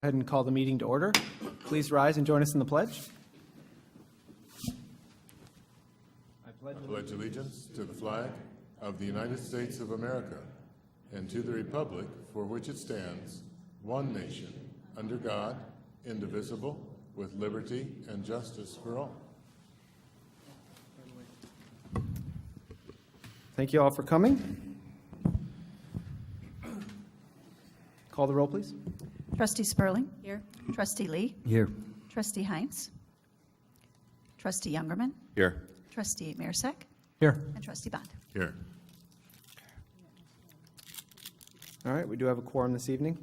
Ahead and call the meeting to order. Please rise and join us in the pledge. I pledge allegiance to the flag of the United States of America and to the republic for which it stands, one nation, under God, indivisible, with liberty and justice for all. Thank you all for coming. Call the roll, please. Trustee Sperling. Here. Trustee Lee. Here. Trustee Heinz. Trustee Youngerman. Here. Trustee Marisak. Here. And Trustee Bond. Here. All right, we do have a quorum this evening.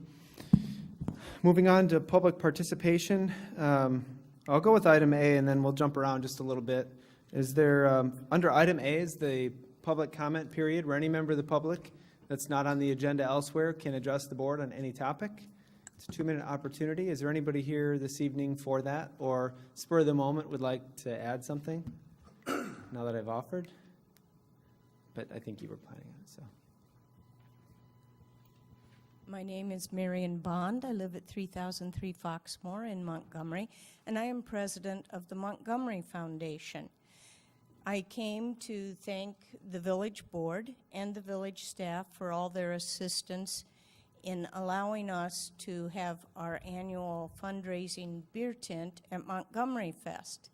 Moving on to public participation. I'll go with item A and then we'll jump around just a little bit. Is there, under item A is the public comment period where any member of the public that's not on the agenda elsewhere can address the board on any topic. It's a 2-minute opportunity. Is there anybody here this evening for that, or spur of the moment would like to add something now that I've offered? But I think you were planning on it, so. My name is Marion Bond. I live at 3003 Foxmore in Montgomery, and I am president of the Montgomery Foundation. I came to thank the village board and the village staff for all their assistance in allowing us to have our annual fundraising beer tent at Montgomery Fest.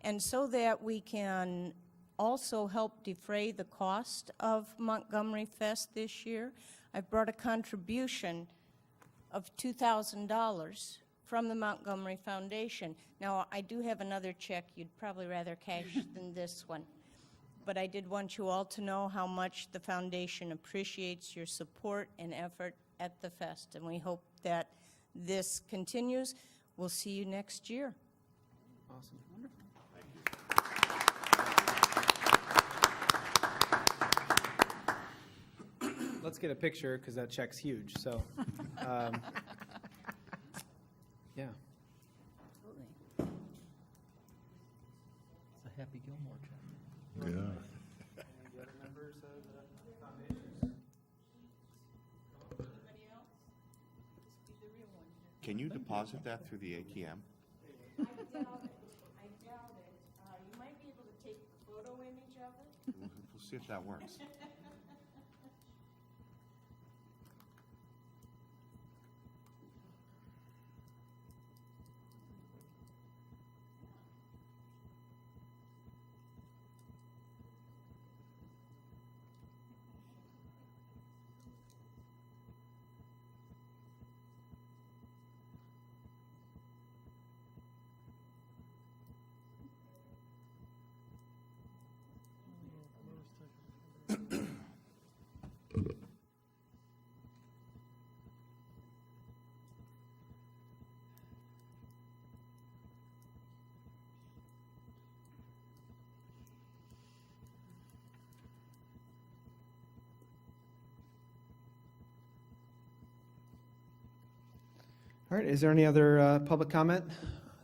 And so that we can also help defray the cost of Montgomery Fest this year, I've brought a contribution of $2,000 from the Montgomery Foundation. Now, I do have another check you'd probably rather cash than this one. But I did want you all to know how much the foundation appreciates your support and effort at the fest, and we hope that this continues. We'll see you next year. Awesome. Wonderful. Let's get a picture because that check's huge. So, yeah. It's a Happy Gilmore check. Yeah. Any other members of the foundation? Can you deposit that through the ATM? I doubt it. You might be able to take a photo image of it. We'll see if that works. All right, is there any other public comment?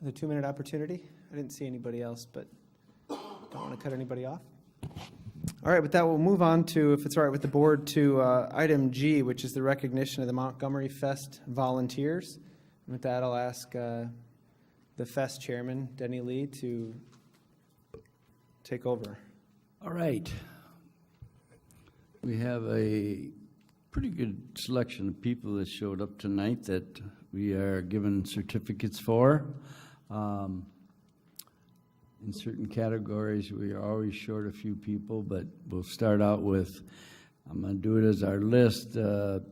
The 2-minute opportunity? I didn't see anybody else, but don't want to cut anybody off. All right, with that, we'll move on to, if it's all right with the board, to item G, which is the recognition of the Montgomery Fest volunteers. And with that, I'll ask the Fest chairman, Denny Lee, to take over. All right. We have a pretty good selection of people that showed up tonight that we are giving certificates for. In certain categories, we are always short a few people, but we'll start out with, I'm going to do it as our list. The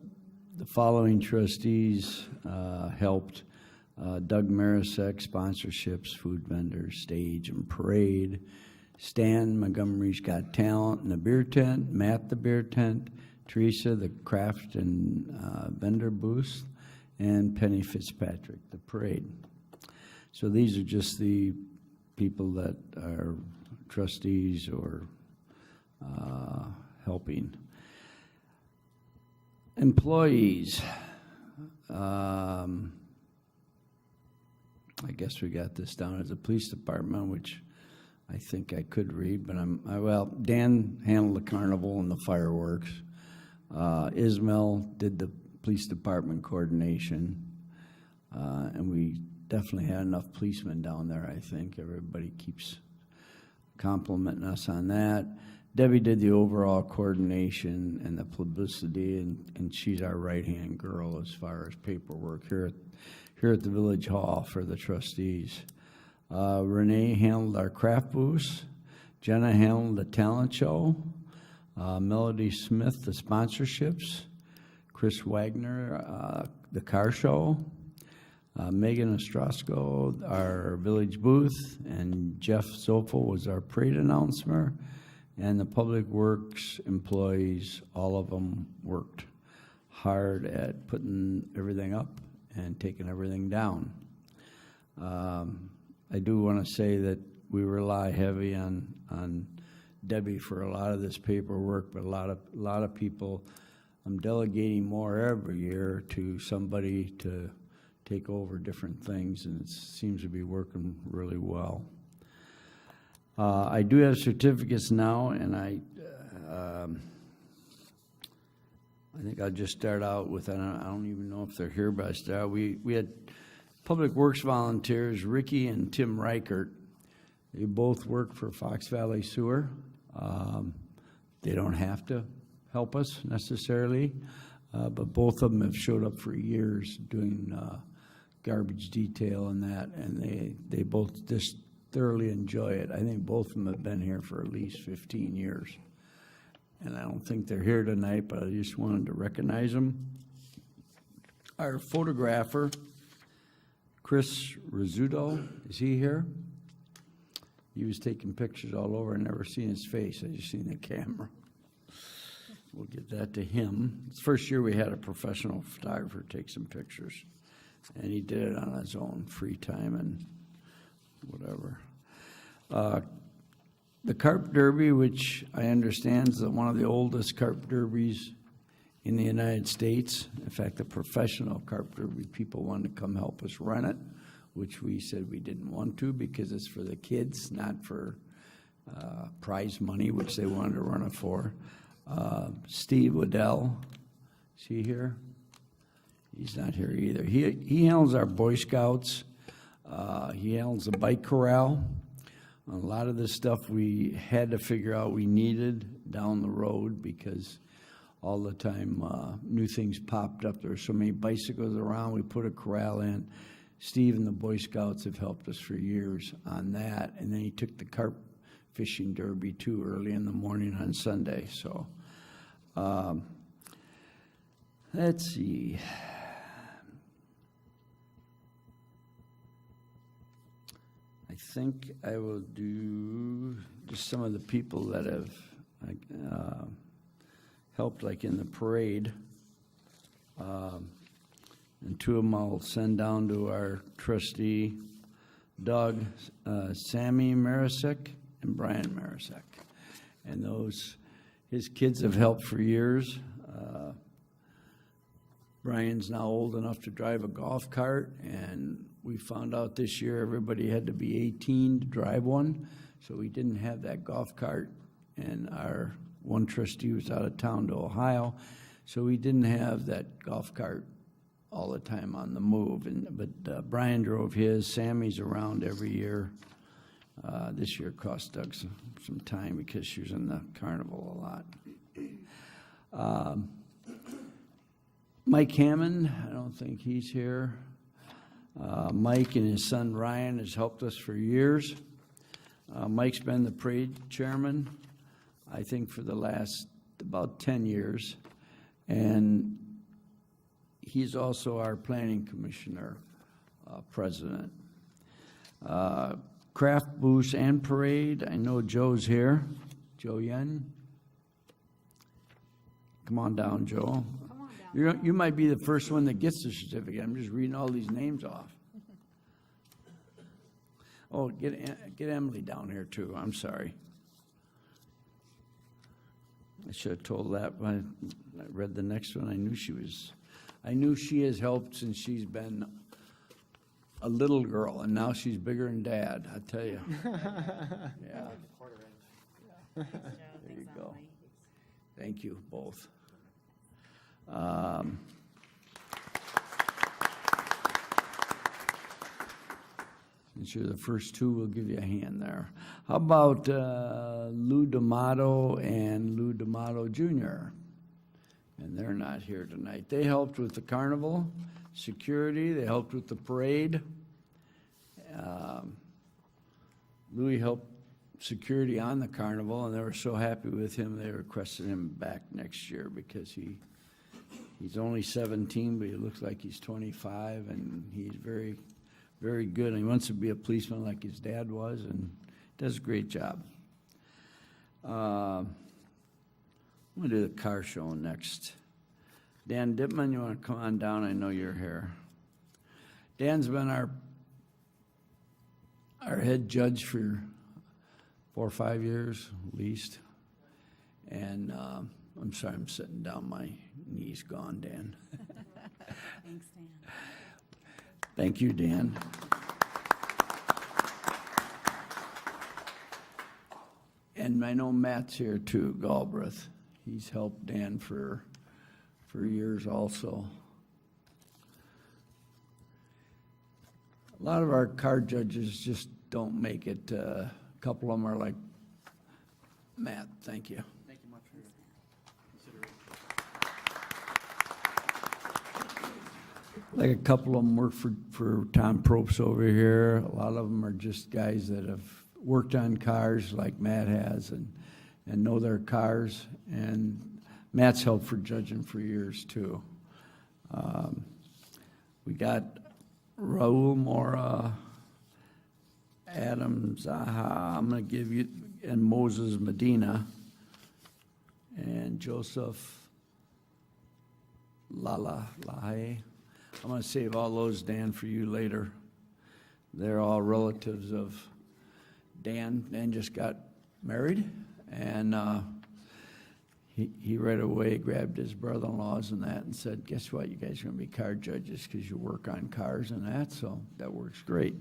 following trustees helped. Doug Marisak, sponsorships, food vendors, stage and parade. Stan, Montgomery's Got Talent and the beer tent. Matt, the beer tent. Teresa, the craft and vendor booth. And Penny Fitzpatrick, the parade. So these are just the people that are trustees or helping. Employees. I guess we got this down as a police department, which I think I could read, but well, Dan handled the carnival and the fireworks. Ismail did the police department coordination. and we definitely had enough policemen down there, I think. Everybody keeps complimenting us on that. Debbie did the overall coordination and the publicity, and she's our right-hand girl as far as paperwork here at the Village Hall for the trustees. Renee handled our craft booths. Jenna handled the talent show. Melody Smith, the sponsorships. Chris Wagner, the car show. Megan Ostrowsko, our village booth, and Jeff Zopel was our parade announcer. And the Public Works employees, all of them worked hard at putting everything up and taking everything down. I do want to say that we rely heavy on Debbie for a lot of this paperwork, but a lot of people, I'm delegating more every year to somebody to take over different things, and it seems to be working really well. I do have certificates now, and I think I'll just start out with, I don't even know if they're here, but I start out, we had Public Works volunteers, Ricky and Tim Reichert. They both work for Fox Valley Sewer. They don't have to help us necessarily, but both of them have showed up for years doing garbage detail and that, and they both just thoroughly enjoy it. I think both of them have been here for at least 15 years. And I don't think they're here tonight, but I just wanted to recognize them. Our photographer, Chris Rizzuto, is he here? He was taking pictures all over. I never seen his face. I just seen the camera. We'll get that to him. It's the first year we had a professional photographer take some pictures. And he did it on his own free time and whatever. The Carp Derby, which I understand is one of the oldest carp derbies in the United States. In fact, the professional carp derby people wanted to come help us run it, which we said we didn't want to because it's for the kids, not for prize money, which they wanted to run it for. Steve Waddell, is he here? He's not here either. He handles our Boy Scouts. He handles the bike corral. A lot of this stuff we had to figure out we needed down the road because all the time new things popped up. There were so many bicycles around. We put a corral in. Steve and the Boy Scouts have helped us for years on that. And then he took the carp fishing derby too early in the morning on Sunday. So let's see. I think I will do just some of the people that have helped, like in the parade. And two of them I'll send down to our trustee, Doug, Sammy Marasek, and Brian Marasek. And his kids have helped for years. Brian's now old enough to drive a golf cart, and we found out this year everybody had to be 18 to drive one, so we didn't have that golf cart, and our one trustee was out of town to Ohio, so we didn't have that golf cart all the time on the move. But Brian drove his. Sammy's around every year. This year cost Doug some time because she was in the carnival a lot. Mike Hammond, I don't think he's here. Mike and his son Ryan has helped us for years. Mike's been the parade chairman, I think, for the last about 10 years. And he's also our planning commissioner president. Craft booths and parade, I know Joe's here. Joe Yen. Come on down, Joe. You might be the first one that gets the certificate. I'm just reading all these names off. Oh, get Emily down here too. I'm sorry. I should have told that when I read the next one. I knew she has helped since she's been a little girl, and now she's bigger than Dad, I tell you. Yeah. There you go. Thank you both. Since you're the first two, we'll give you a hand there. How about Lou D'Amato and Lou D'Amato Jr.? And they're not here tonight. They helped with the carnival, security, they helped with the parade. Louis helped security on the carnival, and they were so happy with him, they requested him back next year because he's only 17, but he looks like he's 25, and he's very, very good. And he wants to be a policeman like his dad was, and does a great job. I'm going to do the car show next. Dan Dipman, you want to come on down? I know you're here. Dan's been our head judge for 4 or 5 years, at least. And I'm sorry, I'm sitting down. My knee's gone, Dan. Thanks, Dan. Thank you, Dan. And I know Matt's here too, Galbraith. He's helped Dan for years also. A lot of our car judges just don't make it. A couple of them are like Matt. Thank you. Thank you much for your consideration. Like a couple of them work for Tom Probst over here. A lot of them are just guys that have worked on cars like Matt has and know their cars. And Matt's helped for judging for years too. We got Raul Mora, Adam Zaha, I'm going to give you, and Moses Medina, and Joseph Lahe. I'm going to save all those, Dan, for you later. They're all relatives of Dan. Dan just got married, and he right away grabbed his brother-in-laws and that and said, guess what, you guys are going to be car judges because you work on cars and that, so that works great.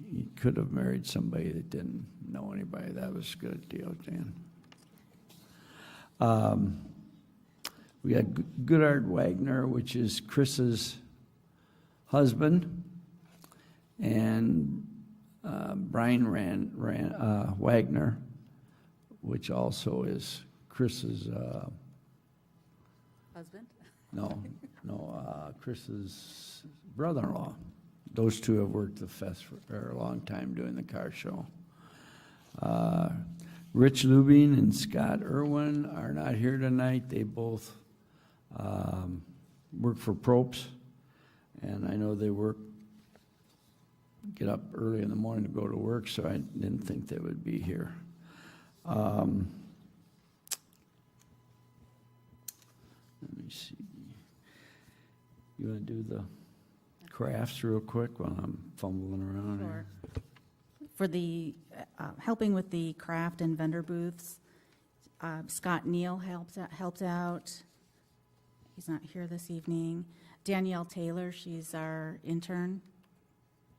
He could have married somebody that didn't know anybody. That was a good deal, Dan. We got Goodard Wagner, which is Chris's husband, and Brian Wagner, which also is Chris's, Husband? Chris's brother-in-law. Those two have worked the fest for a long time doing the car show. Rich Lubin and Scott Irwin are not here tonight. They both work for Probst, and I know they get up early in the morning to go to work, so I didn't think they would be here. Let me see. You want to do the crafts real quick while I'm fumbling around here? Sure. For the, helping with the craft and vendor booths, Scott Neal helped out. He's not here this evening. Danielle Taylor, she's our intern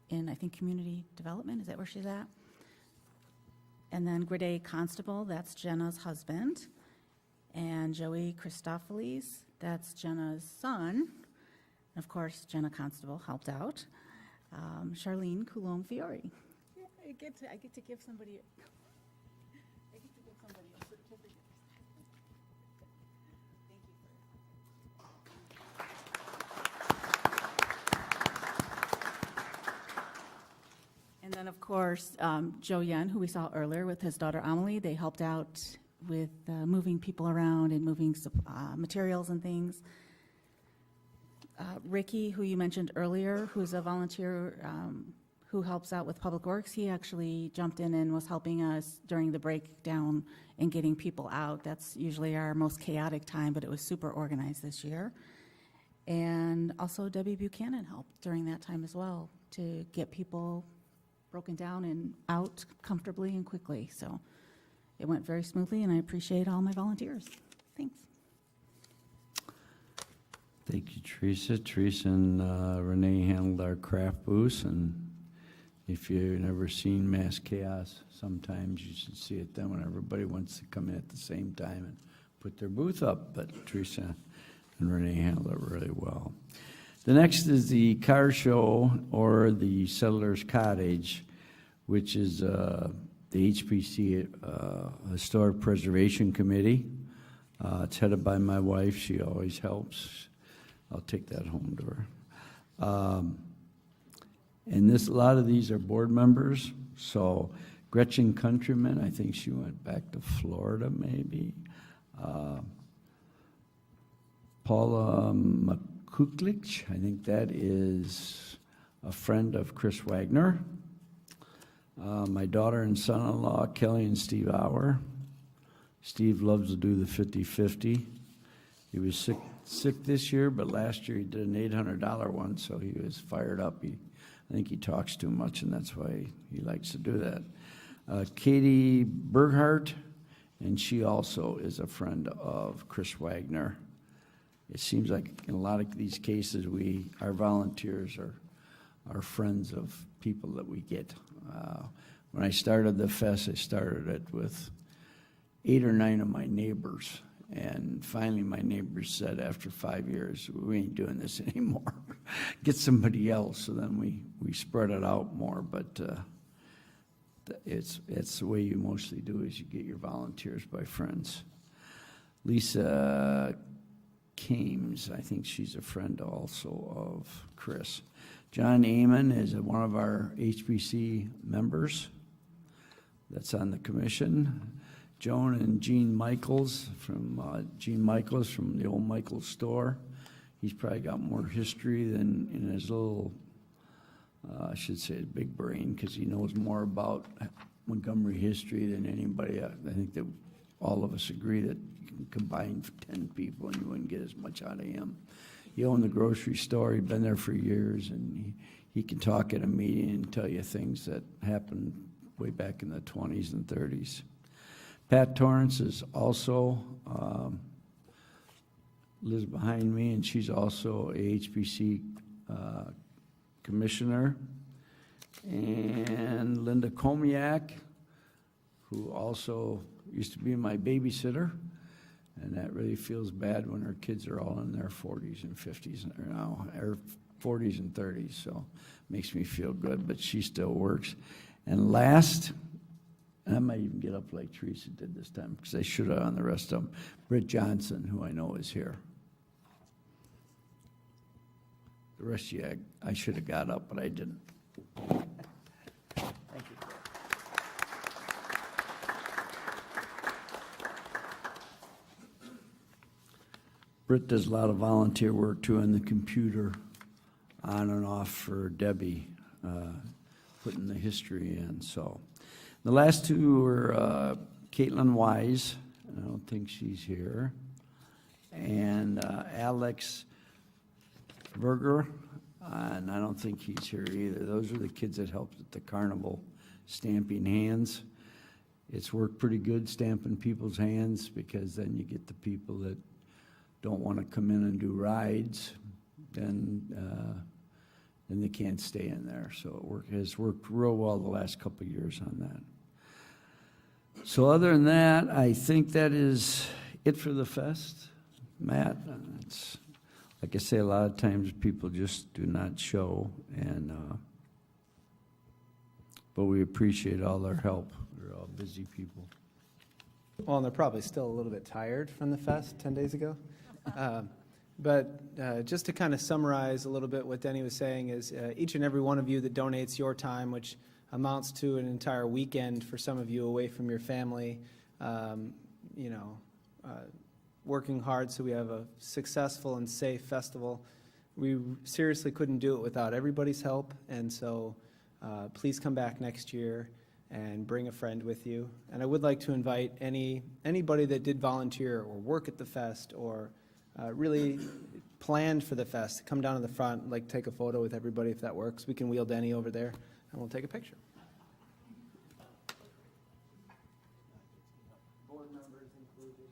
in, I think, community development. Is that where she's at? And then Grade Constable, that's Jenna's husband. And Joey Christofelis, that's Jenna's son. And of course, Jenna Constable helped out. Charlene Coulombe-Fiore. I get to give somebody a certificate. And then, of course, Joe Yen, who we saw earlier with his daughter Amelie, they helped out with moving people around and moving materials and things. Ricky, who you mentioned earlier, who's a volunteer who helps out with Public Works, he actually jumped in and was helping us during the breakdown and getting people out. That's usually our most chaotic time, but it was super organized this year. And also Debbie Buchanan helped during that time as well to get people broken down and out comfortably and quickly. So it went very smoothly, and I appreciate all my volunteers. Thanks. Thank you, Teresa. Teresa and Renee handled our craft booths, and if you've never seen Mass Chaos, sometimes you should see it then when everybody wants to come in at the same time and put their booth up, but Teresa and Renee handled it really well. The next is the car show, or the Settlers Cottage, which is the HPC Historic Preservation Committee. It's headed by my wife. She always helps. I'll take that home to her. And a lot of these are board members. So Gretchen Countryman, I think she went back to Florida maybe. Paula Kuklich, I think that is a friend of Chris Wagner. My daughter and son-in-law, Kelly and Steve Auer. Steve loves to do the 50-50. He was sick this year, but last year he did an $800 one, so he was fired up. I think he talks too much, and that's why he likes to do that. Katie Berghardt, and she also is a friend of Chris Wagner. It seems like in a lot of these cases, our volunteers are friends of people that we get. When I started the fest, I started it with 8 or 9 of my neighbors. And finally, my neighbors said, after 5 years, we ain't doing this anymore. Get somebody else. So then we spread it out more. But it's the way you mostly do is you get your volunteers by friends. Lisa Kames, I think she's a friend also of Chris. John Amon is one of our HBC members that's on the commission. Joan and Gene Michaels from the old Michaels store. He's probably got more history than in his little, I should say his big brain, because he knows more about Montgomery history than anybody. I think that all of us agree that you can combine 10 people and you wouldn't get as much out of him. He owned the grocery store. He'd been there for years, and he can talk at a meeting and tell you things that happened way back in the 20s and 30s. Pat Torrance is also, lives behind me, and she's also a HBC commissioner. And Linda Komiak, who also used to be my babysitter, and that really feels bad when her kids are all in their 40s and 50s now, or 40s and 30s, so makes me feel good, but she still works. And last, and I might even get up like Teresa did this time, because I should have on the rest of them, Britt Johnson, who I know is here. The rest of you, I should have got up, but I didn't. Thank you. Britt does a lot of volunteer work too on the computer, on and off for Debbie, putting the history in. So the last two were Caitlin Wise, I don't think she's here, and Alex Berger, and I don't think he's here either. Those are the kids that helped at the carnival stamping hands. It's worked pretty good stamping people's hands, because then you get the people that don't want to come in and do rides, then they can't stay in there. So it has worked real well the last couple of years on that. So other than that, I think that is it for the fest. Matt, it's, like I say, a lot of times people just do not show, and but we appreciate all their help. They're all busy people. Well, and they're probably still a little bit tired from the fest 10 days ago. But just to kind of summarize a little bit what Denny was saying is each and every one of you that donates your time, which amounts to an entire weekend for some of you away from your family, working hard so we have a successful and safe festival. We seriously couldn't do it without everybody's help, and so please come back next year and bring a friend with you. And I would like to invite anybody that did volunteer or work at the fest or really planned for the fest to come down to the front, like take a photo with everybody if that works. We can wheel Denny over there and we'll take a picture. Board members included.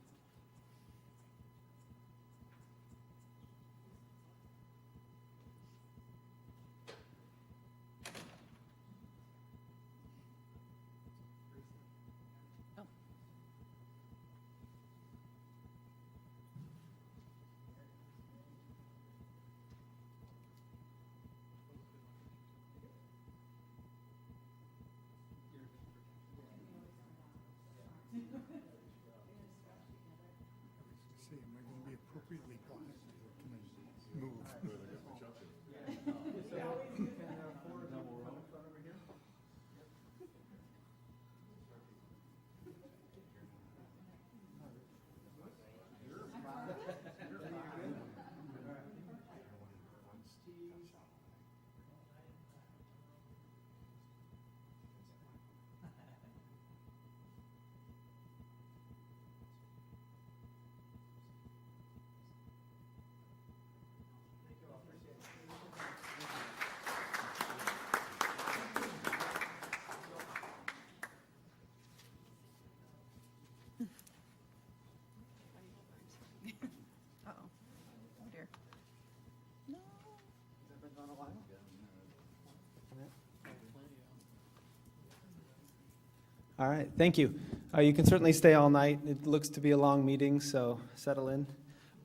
All right, thank you. You can certainly stay all night. It looks to be a long meeting, so settle in.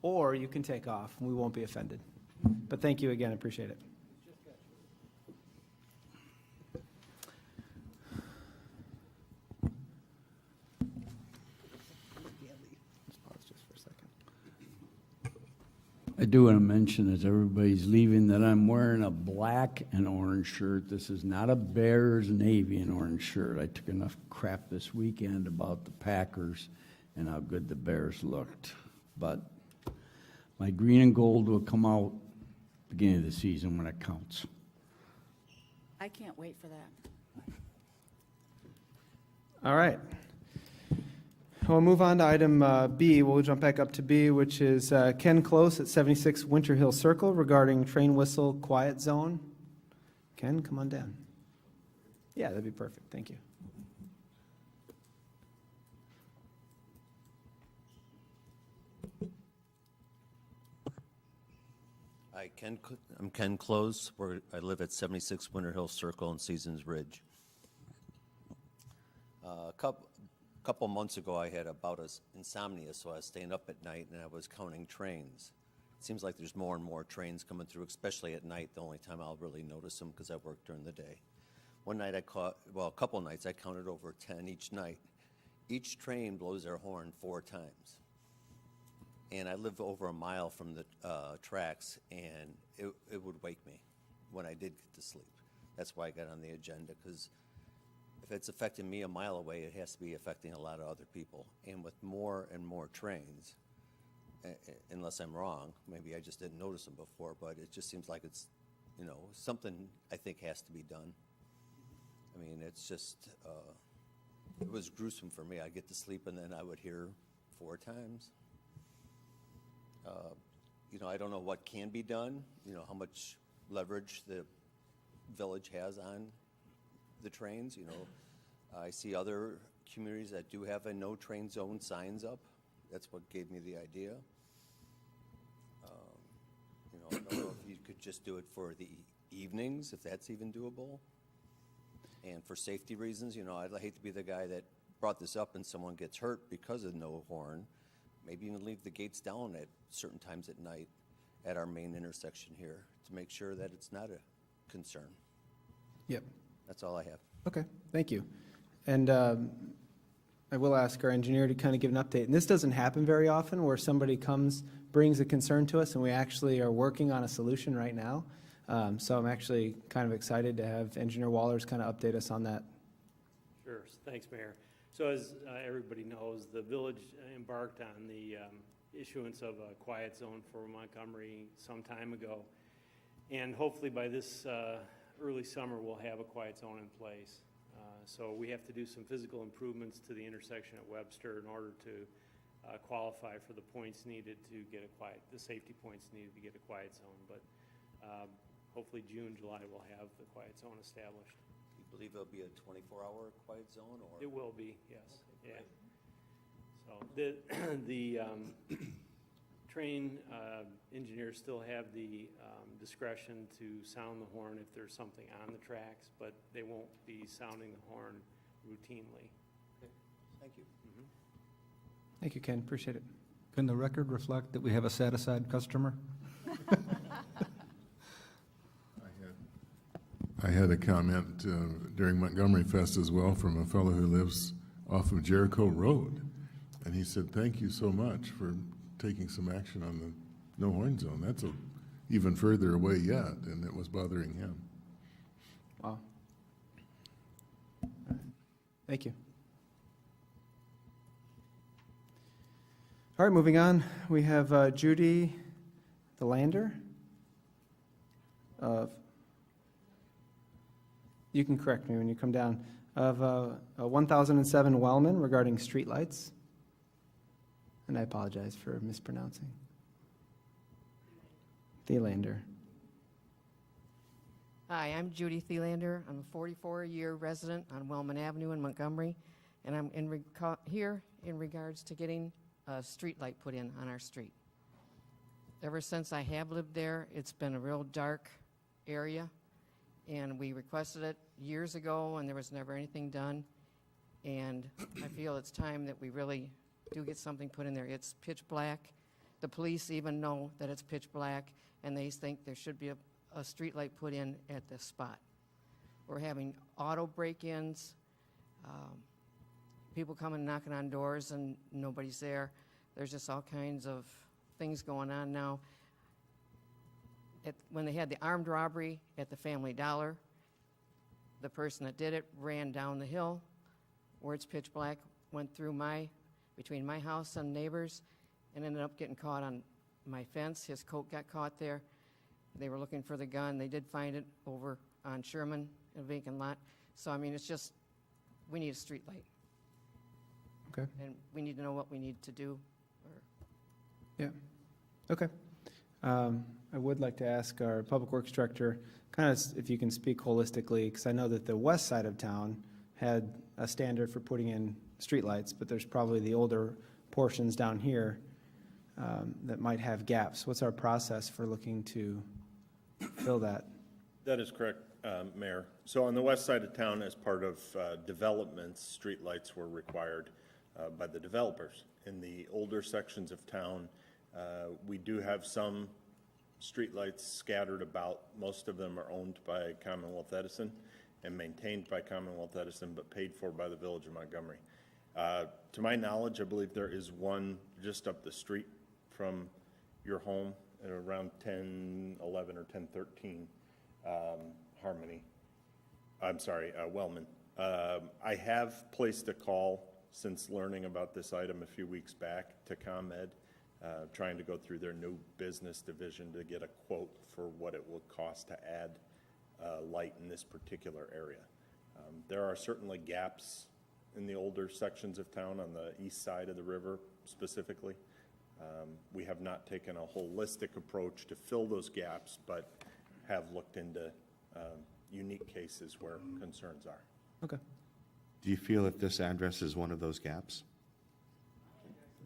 Or you can take off, and we won't be offended. But thank you again, appreciate it. Let's pause just for a second. I do want to mention as everybody's leaving that I'm wearing a black and orange shirt. This is not a Bears navy and orange shirt. I took enough crap this weekend about the Packers and how good the Bears looked. But my green and gold will come out beginning of the season when it counts. I can't wait for that. All right. We'll move on to item B. We'll jump back up to B, which is Ken Close at 76 Winter Hill Circle regarding train whistle quiet zone. Ken, come on down. Yeah, that'd be perfect. Thank you. I'm Ken Close. I live at 76 Winter Hill Circle in Seasons Ridge. A couple months ago, I had a bout of insomnia, so I was staying up at night and I was counting trains. It seems like there's more and more trains coming through, especially at night, the only time I'll really notice them because I work during the day. One night a couple nights, I counted over 10 each night. Each train blows their horn 4 times. And I live over a mile from the tracks, and it would wake me when I did get to sleep. That's why I got on the agenda, because if it's affecting me a mile away, it has to be affecting a lot of other people. And with more and more trains, unless I'm wrong, maybe I just didn't notice them before, but it just seems like it's, something I think has to be done. I mean, it's just, it was gruesome for me. I'd get to sleep, and then I would hear 4 times. I don't know what can be done, how much leverage the village has on the trains. I see other communities that do have a no train zone signs up. That's what gave me the idea. I don't know if you could just do it for the evenings, if that's even doable. And for safety reasons, I'd hate to be the guy that brought this up and someone gets hurt because of no horn. Maybe even leave the gates down at certain times at night at our main intersection here to make sure that it's not a concern. Yep. That's all I have. Okay, thank you. And I will ask our engineer to kind of give an update. And this doesn't happen very often where somebody comes, brings a concern to us, and we actually are working on a solution right now. So I'm actually kind of excited to have Engineer Wallers kind of update us on that. Sure. Thanks, Mayor. So as everybody knows, the village embarked on the issuance of a quiet zone for Montgomery some time ago. And hopefully by this early summer, we'll have a quiet zone in place. So we have to do some physical improvements to the intersection at Webster in order to qualify for the points needed to get the safety points needed to get a quiet zone. But hopefully June, July, we'll have the quiet zone established. Do you believe it'll be a 24-hour quiet zone? Or It will be, yes. Yeah. So the train engineers still have the discretion to sound the horn if there's something on the tracks, but they won't be sounding the horn routinely. Okay. Thank you. Thank you, Ken, appreciate it. Can the record reflect that we have a satisfied customer? I had a comment during Montgomery Fest as well from a fellow who lives off of Jericho Road. And he said, thank you so much for taking some action on the no horn zone. That's even further away yet, and it was bothering him. Wow. All right. Thank you. All right, moving on. We have Judy Thelander. You can correct me when you come down. Of 1007 Wellman regarding streetlights. And I apologize for mispronouncing. Thelander. Hi, I'm Judy Thelander. I'm a 44-year resident on Wellman Avenue in Montgomery, and I'm here in regards to getting a street light put in on our street. Ever since I have lived there, it's been a real dark area, and we requested it years ago, and there was never anything done. And I feel it's time that we really do get something put in there. It's pitch black. The police even know that it's pitch black, and they think there should be a street light put in at this spot. We're having auto break-ins, people coming knocking on doors and nobody's there. There's just all kinds of things going on now. When they had the armed robbery at the Family Dollar, the person that did it ran down the hill where it's pitch black, went through between my house and neighbors, and ended up getting caught on my fence. His coat got caught there. They were looking for the gun. They did find it over on Sherman, a vacant lot. So, I mean, it's just, we need a street light. Okay. And we need to know what we need to do. Yeah. Okay. I would like to ask our Public Works Director, kind of if you can speak holistically, because I know that the west side of town had a standard for putting in streetlights, but there's probably the older portions down here that might have gaps. What's our process for looking to fill that? That is correct, Mayor. So on the west side of town, as part of developments, streetlights were required by the developers. In the older sections of town, we do have some streetlights scattered about. Most of them are owned by Commonwealth Edison and maintained by Commonwealth Edison, but paid for by the Village of Montgomery. To my knowledge, I believe there is one just up the street from your home at around 1011 or 1013 Wellman. I have placed a call since learning about this item a few weeks back to ComEd, trying to go through their new business division to get a quote for what it will cost to add light in this particular area. There are certainly gaps in the older sections of town on the east side of the river specifically. We have not taken a holistic approach to fill those gaps, but have looked into unique cases where concerns are. Okay. Do you feel that this address is one of those gaps?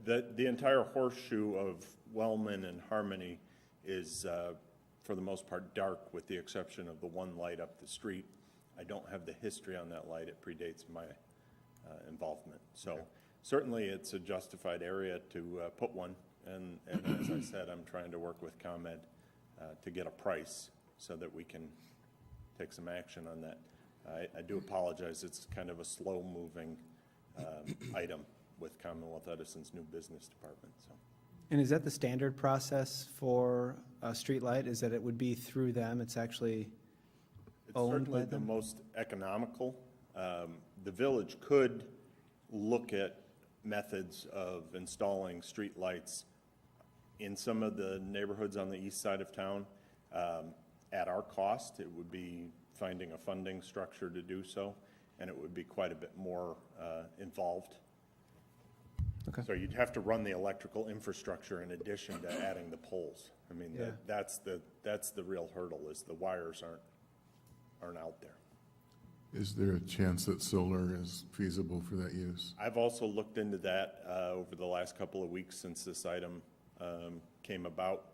The entire horseshoe of Wellman and Harmony is, for the most part, dark, with the exception of the one light up the street. I don't have the history on that light. It predates my involvement. So certainly it's a justified area to put one. And as I said, I'm trying to work with ComEd to get a price so that we can take some action on that. I do apologize. It's kind of a slow-moving item with Commonwealth Edison's new business department. So. And is that the standard process for a streetlight? Is that it would be through them? It's actually owned by It's certainly the them? most economical. The village could look at methods of installing streetlights in some of the neighborhoods on the east side of town at our cost. It would be finding a funding structure to do so, and it would be quite a bit more involved. Okay. So you'd have to run the electrical infrastructure in addition to adding the poles. I mean, Yeah. that's the real hurdle, is the wires aren't out there. Is there a chance that solar is feasible for that use? I've also looked into that over the last couple of weeks since this item came about.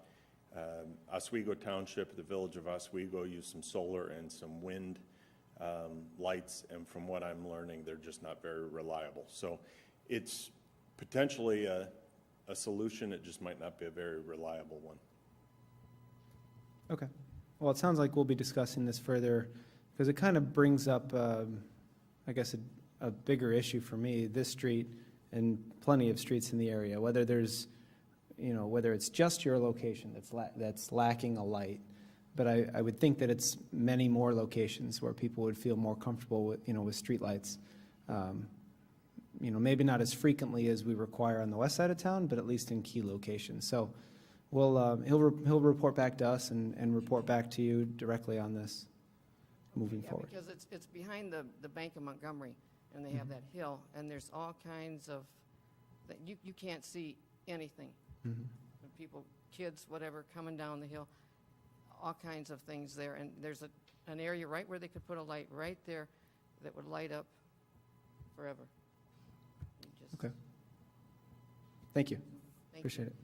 Oswego Township, the village of Oswego, used some solar and some wind lights, and from what I'm learning, they're just not very reliable. So it's potentially a solution. It just might not be a very reliable one. Okay. Well, it sounds like we'll be discussing this further, because it kind of brings up, I guess, a bigger issue for me, this street and plenty of streets in the area, whether there's, whether it's just your location that's lacking a light. But I would think that it's many more locations where people would feel more comfortable with, with streetlights. Maybe not as frequently as we require on the west side of town, but at least in key locations. So he'll report back to us and report back to you directly on this moving forward. Because it's behind the Bank of Montgomery, and they have that hill, and there's all kinds of, you can't see anything. People, kids, whatever, coming down the hill, all kinds of things there. And there's an area right where they could put a light right there that would light up forever. Okay. Thank you. Thank Appreciate it.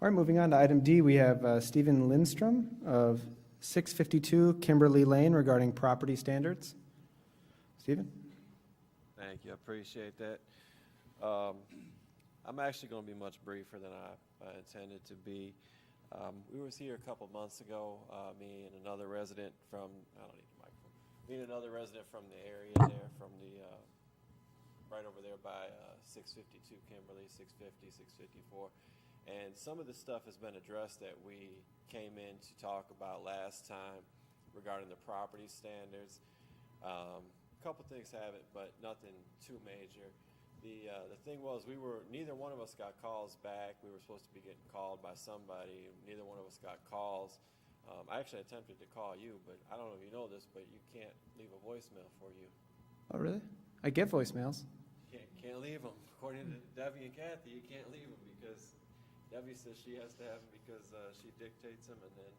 All right, moving on to item D, we have Stephen Lindstrom of 652 Kimberly Lane regarding property standards. Stephen? Thank you, I appreciate that. I'm actually going to be much briefer than I intended to be. We was here a couple months ago, me and another resident from, I don't need the microphone, me and another resident from the area there, from the, right over there by 652 Kimberly, 650, 654. And some of the stuff has been addressed that we came in to talk about last time regarding the property standards. A couple things have it, but nothing too major. The thing was, neither one of us got calls back. We were supposed to be getting called by somebody. Neither one of us got calls. I actually attempted to call you, but I don't know if you know this, but you can't leave a voicemail for you. Oh, really? I get voicemails. Can't leave them. According to Debbie and Kathy, you can't leave them because Debbie says she has to have them because she dictates them, and then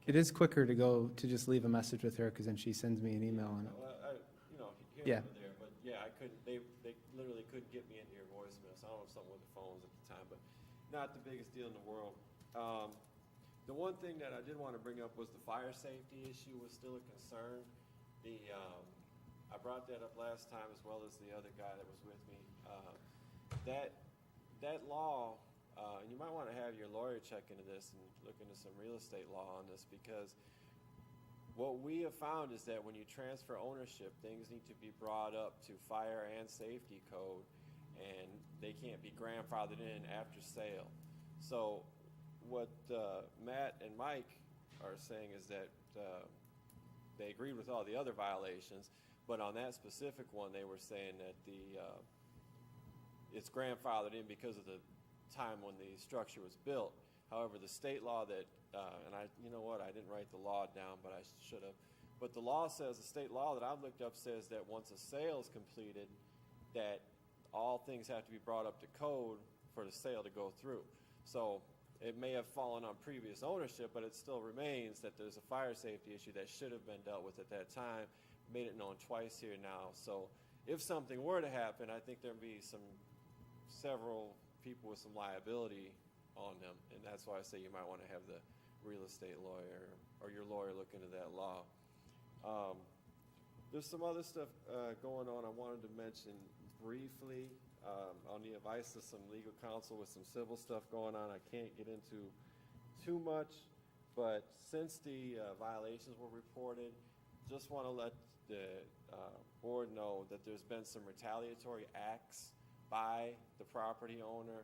It is quicker to go to just leave a message with her because then she sends me an email on it. Well, here Yeah. or there, but yeah, I couldn't. They literally couldn't get me into your voicemail. So I don't know if something with the phones at the time, but not the biggest deal in the world. The one thing that I did want to bring up was the fire safety issue was still a concern. I brought that up last time as well as the other guy that was with me. That law. And you might want to have your lawyer check into this and look into some real estate law on this, because what we have found is that when you transfer ownership, things need to be brought up to fire and safety code, and they can't be grandfathered in after sale. So what Matt and Mike are saying is that they agreed with all the other violations, but on that specific one, they were saying that it's grandfathered in because of the time when the structure was built. However, the state law that, you know what, I didn't write the law down, but I should have. But the law says, the state law that I've looked up says that once a sale is completed, that all things have to be brought up to code for the sale to go through. So it may have fallen on previous ownership, but it still remains that there's a fire safety issue that should have been dealt with at that time. Made it known twice here now. So if something were to happen, I think there'd be several people with some liability on them, and that's why I say you might want to have the real estate lawyer or your lawyer look into that law. There's some other stuff going on I wanted to mention briefly. On the advice of some legal counsel with some civil stuff going on, I can't get into too much, but since the violations were reported, just want to let the board know that there's been some retaliatory acts by the property owner,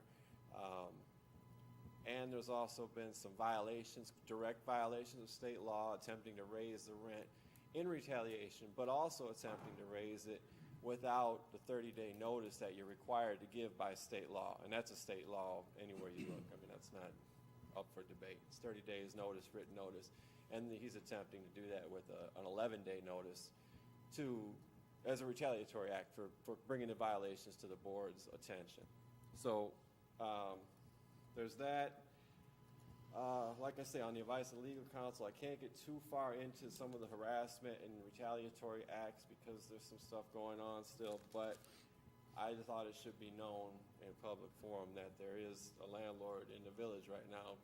and there's also been some violations, direct violations of state law, attempting to raise the rent in retaliation, but also attempting to raise it without the 30-day notice that you're required to give by state law, and that's a state law anywhere you look. I mean, that's not up for debate. It's 30 days notice, written notice, and he's attempting to do that with an 11-day notice as a retaliatory act for bringing the violations to the board's attention. So there's that. Like I say, on the advice of legal counsel, I can't get too far into some of the harassment and retaliatory acts because there's some stuff going on still, but I thought it should be known in public forum that there is a landlord in the village right now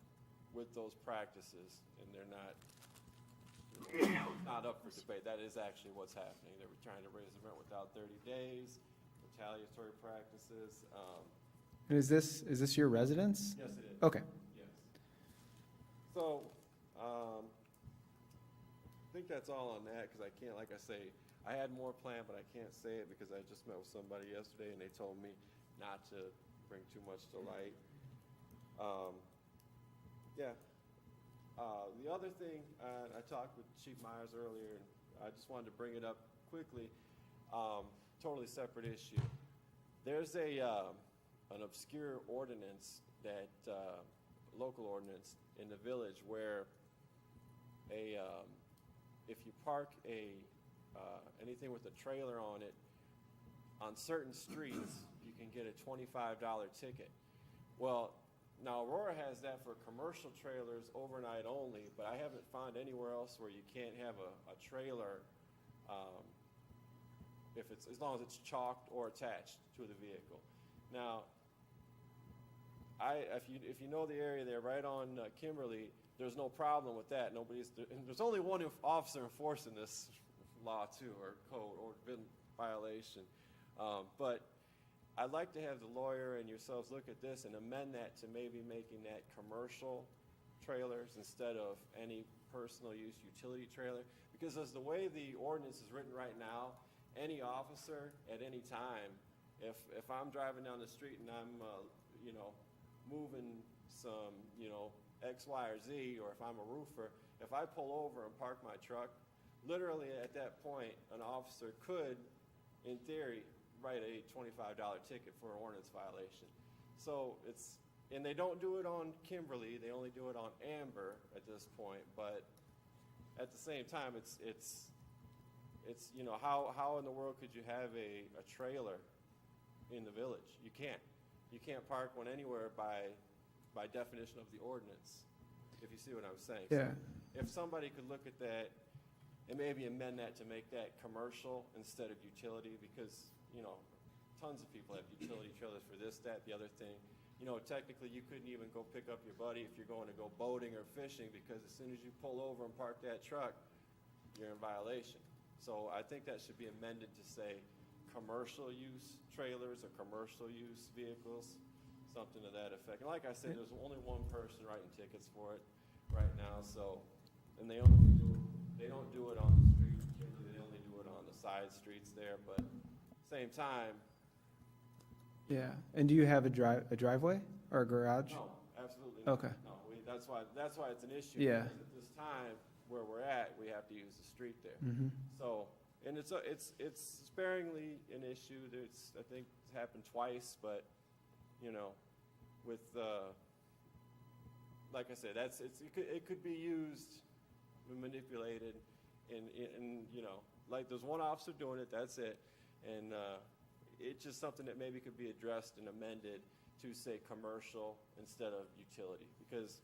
with those practices, and they're not up for debate. That is actually what's happening. They were trying to raise the rent without 30 days, retaliatory practices. And is this your residence? Yes, it is. Okay. Yes. So, I think that's all on that, because I can't, like I say, I had more planned, but I can't say it because I just met with somebody yesterday and they told me not to bring too much to light. The other thing, I talked with Chief Myers earlier, and I just wanted to bring it up quickly. Totally separate issue. There's an obscure ordinance that local ordinance in the village where if you park anything with a trailer on it on certain streets, you can get a $25 ticket. Well, now Aurora has that for commercial trailers overnight only, but I haven't found anywhere else where you can't have a trailer as long as it's chalked or attached to the vehicle. Now, if you know the area there, right on Kimberly, there's no problem with that. There's only one officer enforcing this law too, or code, or violation. But I'd like to have the lawyer and yourselves look at this and amend that to maybe making that commercial trailers instead of any personal use utility trailer. Because as the way the ordinance is written right now, any officer at any time, if I'm driving down the street and I'm, moving some, X, Y, or Z, or if I'm a roofer, if I pull over and park my truck, literally at that point, an officer could, in theory, write a $25 ticket for an ordinance violation. So and they don't do it on Kimberly, they only do it on Amber at this point, but at the same time, it's how in the world could you have a trailer in the village? You can't. You can't park one anywhere by definition of the ordinance, if you see what I'm saying. Yeah. So if somebody could look at that and maybe amend that to make that commercial instead of utility, because, tons of people have utility trailers for this, that, the other thing. Technically you couldn't even go pick up your buddy if you're going to go boating or fishing, because as soon as you pull over and park that truck, you're in violation. So I think that should be amended to say commercial use trailers or commercial use vehicles, something to that effect. And like I said, there's only one person writing tickets for it right now, so, and they don't do it on the street, they only do it on the side streets there, but same time. Yeah, and do you have a driveway or a garage? No, absolutely not. Okay. No, that's why it's an issue. Yeah. Because at this time, where we're at, we have to use the street there. Mhm. So, and it's sparingly an issue. I think it's happened twice, but, with, like I said, it could be used, manipulated, and like there's one officer doing it, that's it. And, it's just something that maybe could be addressed and amended to say commercial instead of utility, because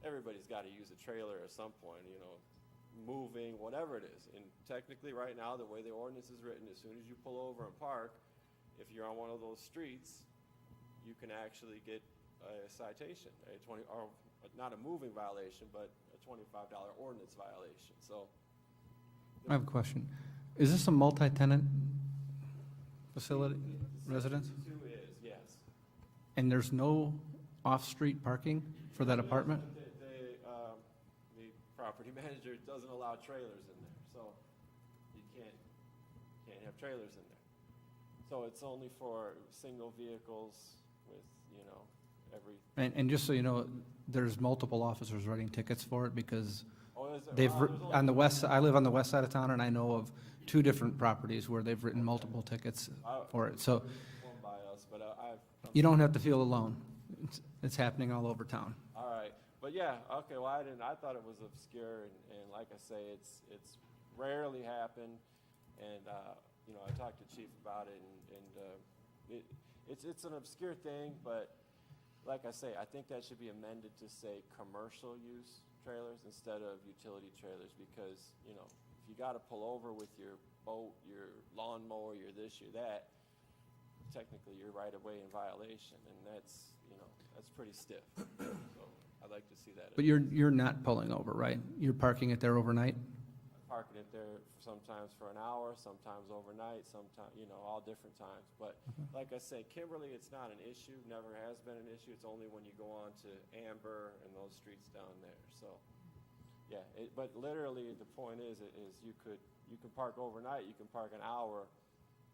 everybody's got to use a trailer at some point, moving, whatever it is. And technically right now, the way the ordinance is written, as soon as you pull over and park, if you're on one of those streets, you can actually get a citation, or not a moving violation, but a $25 ordinance violation. So I have a question. Is this a multi-tenant facility, residence? Two is, yes. And there's no off-street parking for that apartment? The property manager doesn't allow trailers in there, so you can't have trailers in there. So it's only for single vehicles with, every. And just so you know, there's multiple officers writing tickets for it because Oh, is there? they've, Wow, there's only on the west, I live on the west side of town and I know of 2 different properties where they've written multiple tickets for it. So one by us, but you don't have to feel alone. It's happening all over town. all right, but yeah, okay. Well, I thought it was obscure, and like I say, it's rarely happened, and I talked to Chief about it, and it's an obscure thing, but like I say, I think that should be amended to say commercial use trailers instead of utility trailers, because if you got to pull over with your boat, your lawnmower, your this, your that, technically you're right away in violation, and that's pretty stiff. So I'd like to see that. But you're not pulling over, right? You're parking it there overnight? Parking it there sometimes for an hour, sometimes overnight, sometimes, all different times. But like I say, Kimberly, it's not an issue, never has been an issue. It's only when you go on to Amber and those streets down there. So, yeah, but literally the point is you can park overnight, you can park an hour,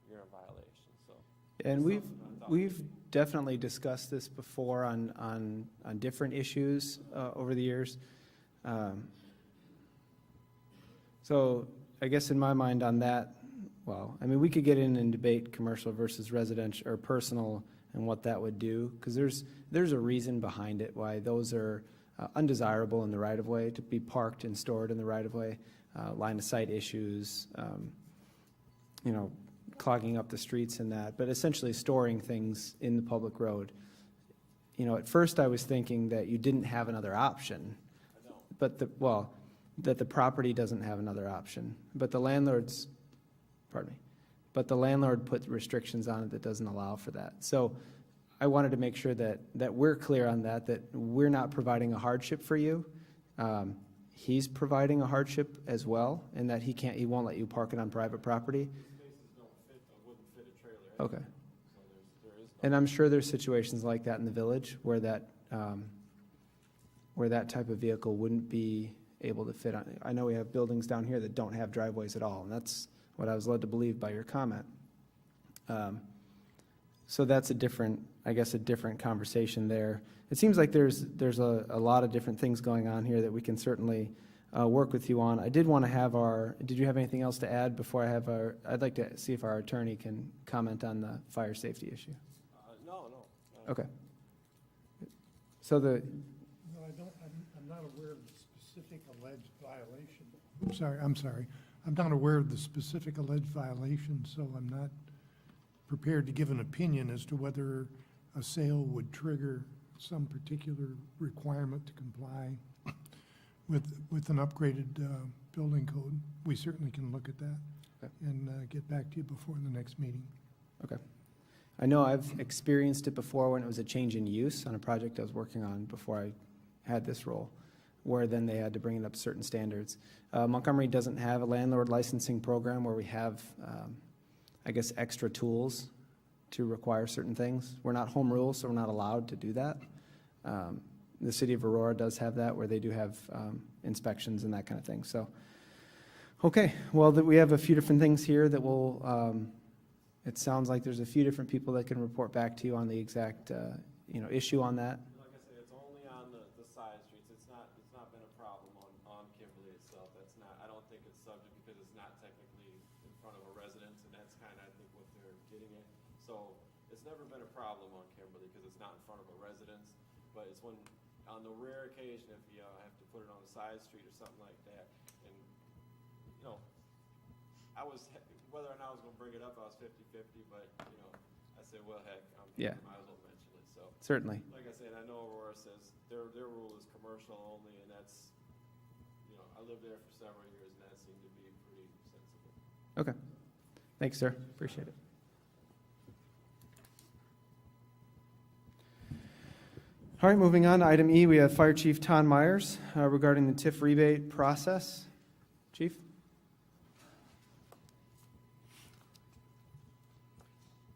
you're in violation, so. And we've definitely discussed this before on different issues over the years. So I guess in my mind on that, well, I mean, we could get in and debate commercial versus residential or personal and what that would do, because there's a reason behind it why those are undesirable in the right-of-way, to be parked and stored in the right-of-way, line-of-sight issues, clogging up the streets and that, but essentially storing things in the public road. At first I was thinking that you didn't have another option, but that the property doesn't have another option, but the landlord put restrictions on it that doesn't allow for that. So I wanted to make sure that we're clear on that we're not providing a hardship for you. He's providing a hardship as well, in that he won't let you park it on private property. Okay. And I'm sure there's situations like that in the village where that type of vehicle wouldn't be able to fit on. I know we have buildings down here that don't have driveways at all, and that's what I was led to believe by your comment. So that's a different conversation there. It seems like there's a lot of different things going on here that we can certainly work with you on. I did want to have did you have anything else to add before I'd like to see if our attorney can comment on the fire safety issue. No. Okay. So No, I'm not aware of the specific alleged violation. I'm sorry. I'm not aware of the specific alleged violation, so I'm not prepared to give an opinion as to whether a sale would trigger some particular requirement to comply with an upgraded building code. We certainly can look at that and get back to you before the next meeting. Okay. I know I've experienced it before when it was a change in use on a project I was working on before I had this role, where then they had to bring it up to certain standards. Montgomery doesn't have a landlord licensing program where we have, extra tools to require certain things. We're not home rule, so we're not allowed to do that. The city of Aurora does have that, where they do have inspections and that kind of thing. So, okay, well, we have a few different things here that will, it sounds like there's a few different people that can report back to you on the exact, issue on that. Like I said, it's only on the side streets. It's not been a problem on Kimberly itself. I don't think it's subject because it's not technically in front of a residence, and that's kind of, I think, what they're getting at. So it's never been a problem on Kimberly because it's not in front of a residence, but it's when, on the rare occasion, if you have to put it on a side street or something like that, and, whether or not I was going to bring it up, I was 50-50, but, I said, well, heck, Yeah. might as well mention it, so. Certainly. Like I said, I know Aurora says their rule is commercial only, and that's, I lived there for several years, and that seemed to be pretty sensible. Okay. Thanks, sir. Appreciate it. All right, moving on to item E, we have Fire Chief Ton Myers regarding the TIF rebate process. Chief?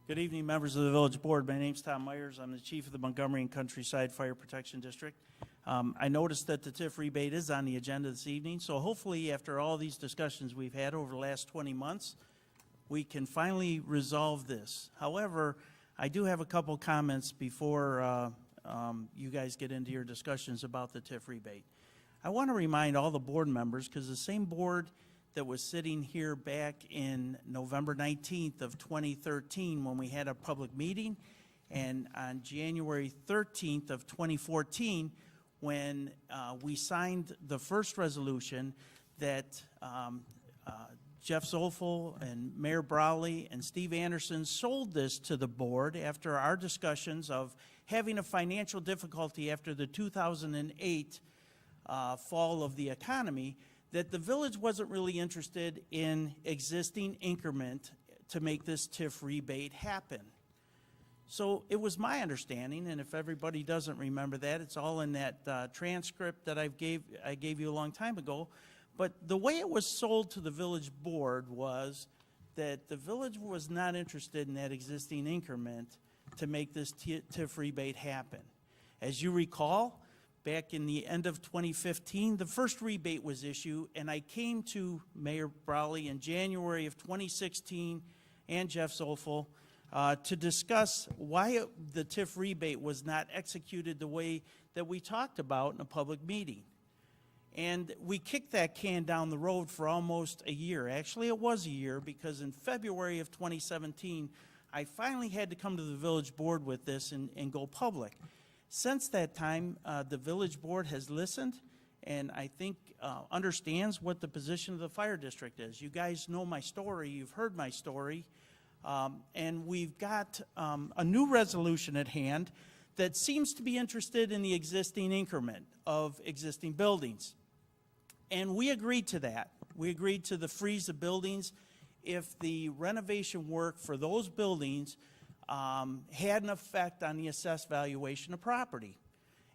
Good evening, members of the Village Board. My name's Tom Myers. I'm the Chief of the Montgomery and Countryside Fire Protection District. I noticed that the TIF rebate is on the agenda this evening, so hopefully after all these discussions we've had over the last 20 months, we can finally resolve this. However, I do have a couple comments before you guys get into your discussions about the TIF rebate. I want to remind all the board members, because the same board that was sitting here back in November 19th of 2013 when we had a public meeting, and on January 13th of 2014 when we signed the first resolution that Jeff Zolfel and Mayor Browley and Steve Anderson sold this to the board after our discussions of having a financial difficulty after the 2008 fall of the economy, that the village wasn't really interested in existing increment to make this TIF rebate happen. So it was my understanding, and if everybody doesn't remember that, it's all in that transcript that I gave you a long time ago. But the way it was sold to the village board was that the village was not interested in that existing increment to make this TIF rebate happen. As you recall, back in the end of 2015, the first rebate was issued, and I came to Mayor Browley in January of 2016 and Jeff Zolfel to discuss why the TIF rebate was not executed the way that we talked about in a public meeting. And we kicked that can down the road for almost a year. Actually, it was a year, because in February of 2017, I finally had to come to the village board with this and go public. Since that time, the village board has listened and I think understands what the position of the fire district is. You guys know my story. You've heard my story. And we've got a new resolution at hand that seems to be interested in the existing increment of existing buildings. And we agreed to that. We agreed to the freeze of buildings if the renovation work for those buildings had an effect on the assessed valuation of property.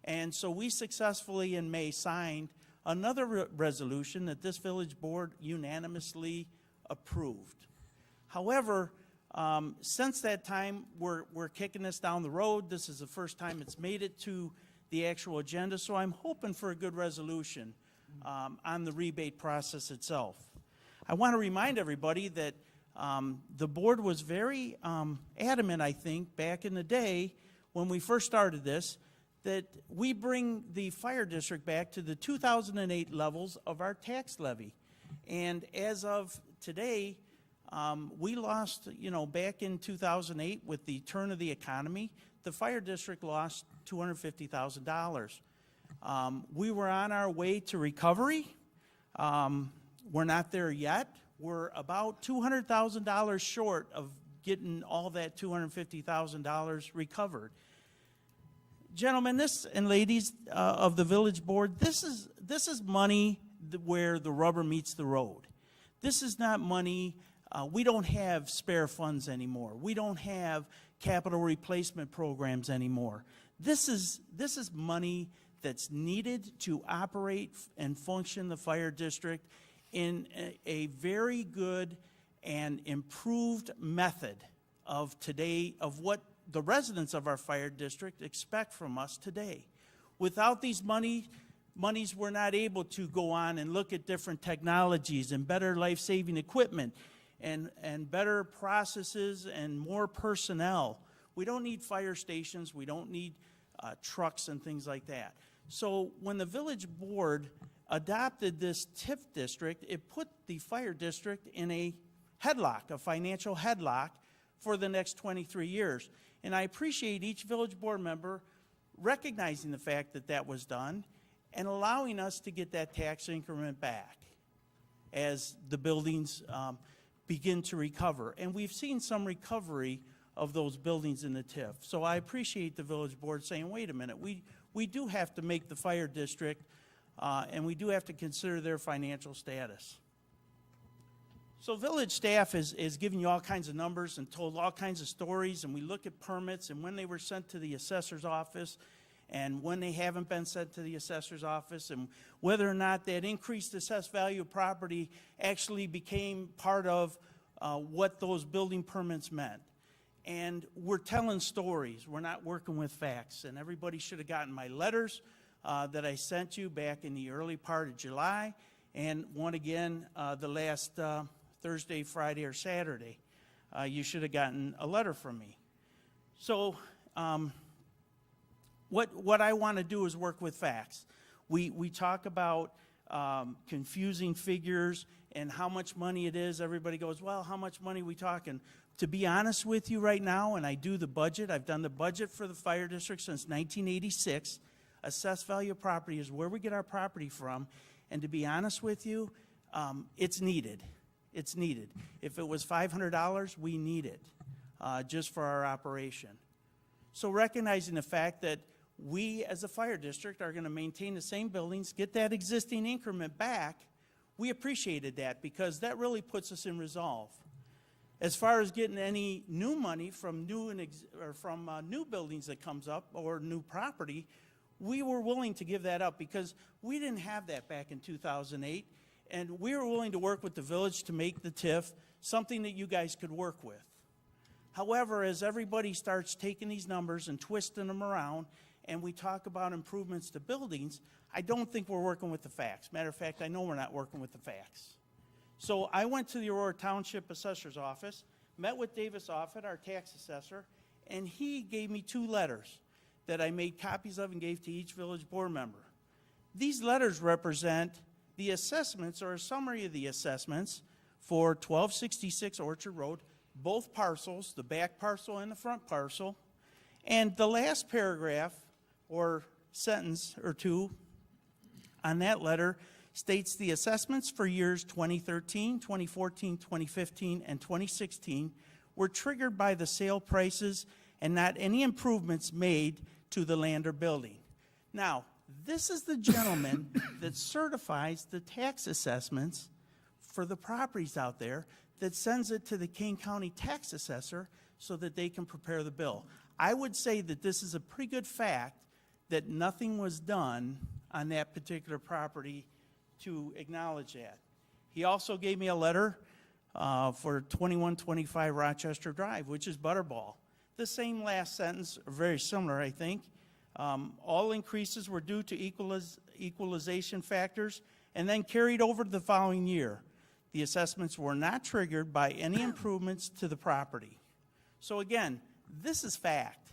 And so we successfully in May signed another resolution that this village board unanimously approved. However, since that time, we're kicking this down the road. This is the first time it's made it to the actual agenda, so I'm hoping for a good resolution on the rebate process itself. I want to remind everybody that the board was very adamant, I think, back in the day when we first started this, that we bring the fire district back to the 2008 levels of our tax levy. And as of today, we lost, back in 2008 with the turn of the economy, the fire district lost $250,000. We were on our way to recovery. We're not there yet. We're about $200,000 short of getting all that $250,000 recovered. Gentlemen, and ladies of the village board, this is money where the rubber meets the road. This is not money. We don't have spare funds anymore. We don't have capital replacement programs anymore. This is money that's needed to operate and function the fire district in a very good and improved method of today, of what the residents of our fire district expect from us today. Without these monies, we're not able to go on and look at different technologies and better life-saving equipment and better processes and more personnel. We don't need fire stations. We don't need trucks and things like that. So when the village board adopted this TIF district, it put the fire district in a headlock, a financial headlock for the next 23 years. And I appreciate each village board member recognizing the fact that that was done and allowing us to get that tax increment back as the buildings begin to recover. And we've seen some recovery of those buildings in the TIF. So I appreciate the village board saying, wait a minute, we do have to make the fire district and we do have to consider their financial status. So village staff is giving you all kinds of numbers and told all kinds of stories, and we look at permits and when they were sent to the assessor's office and when they haven't been sent to the assessor's office, and whether or not that increased assessed value of property actually became part of what those building permits meant. And we're telling stories. We're not working with facts. And everybody should have gotten my letters that I sent you back in the early part of July, and one again the last Thursday, Friday, or Saturday. You should have gotten a letter from me. So what I want to do is work with facts. We talk about confusing figures and how much money it is. Everybody goes, well, how much money are we talking? To be honest with you right now, and I do the budget, I've done the budget for the fire district since 1986. Assessed value of property is where we get our property from. And to be honest with you, it's needed. It's needed. If it was $500, we need it just for our operation. So recognizing the fact that we as a fire district are going to maintain the same buildings, get that existing increment back, we appreciated that because that really puts us in resolve. As far as getting any new money from new buildings that comes up or new property, we were willing to give that up because we didn't have that back in 2008, and we were willing to work with the village to make the TIF something that you guys could work with. However, as everybody starts taking these numbers and twisting them around, and we talk about improvements to buildings, I don't think we're working with the facts. Matter of fact, I know we're not working with the facts. So I went to the Aurora Township Assessor's Office, met with Davis Offit, our tax assessor, and he gave me 2 letters that I made copies of and gave to each village board member. These letters represent the assessments or a summary of the assessments for 1266 Orchard Road, both parcels, the back parcel and the front parcel. And the last paragraph or sentence or 2 on that letter states the assessments for years 2013, 2014, 2015, and 2016 were triggered by the sale prices and not any improvements made to the land or building. Now, this is the gentleman that certifies the tax assessments for the properties out there, that sends it to the Kane County tax assessor so that they can prepare the bill. I would say that this is a pretty good fact that nothing was done on that particular property to acknowledge that. He also gave me a letter for 2125 Rochester Drive, which is Butterball. The same last sentence, or very similar, I think. All increases were due to equalization factors and then carried over to the following year. The assessments were not triggered by any improvements to the property. So again, this is fact.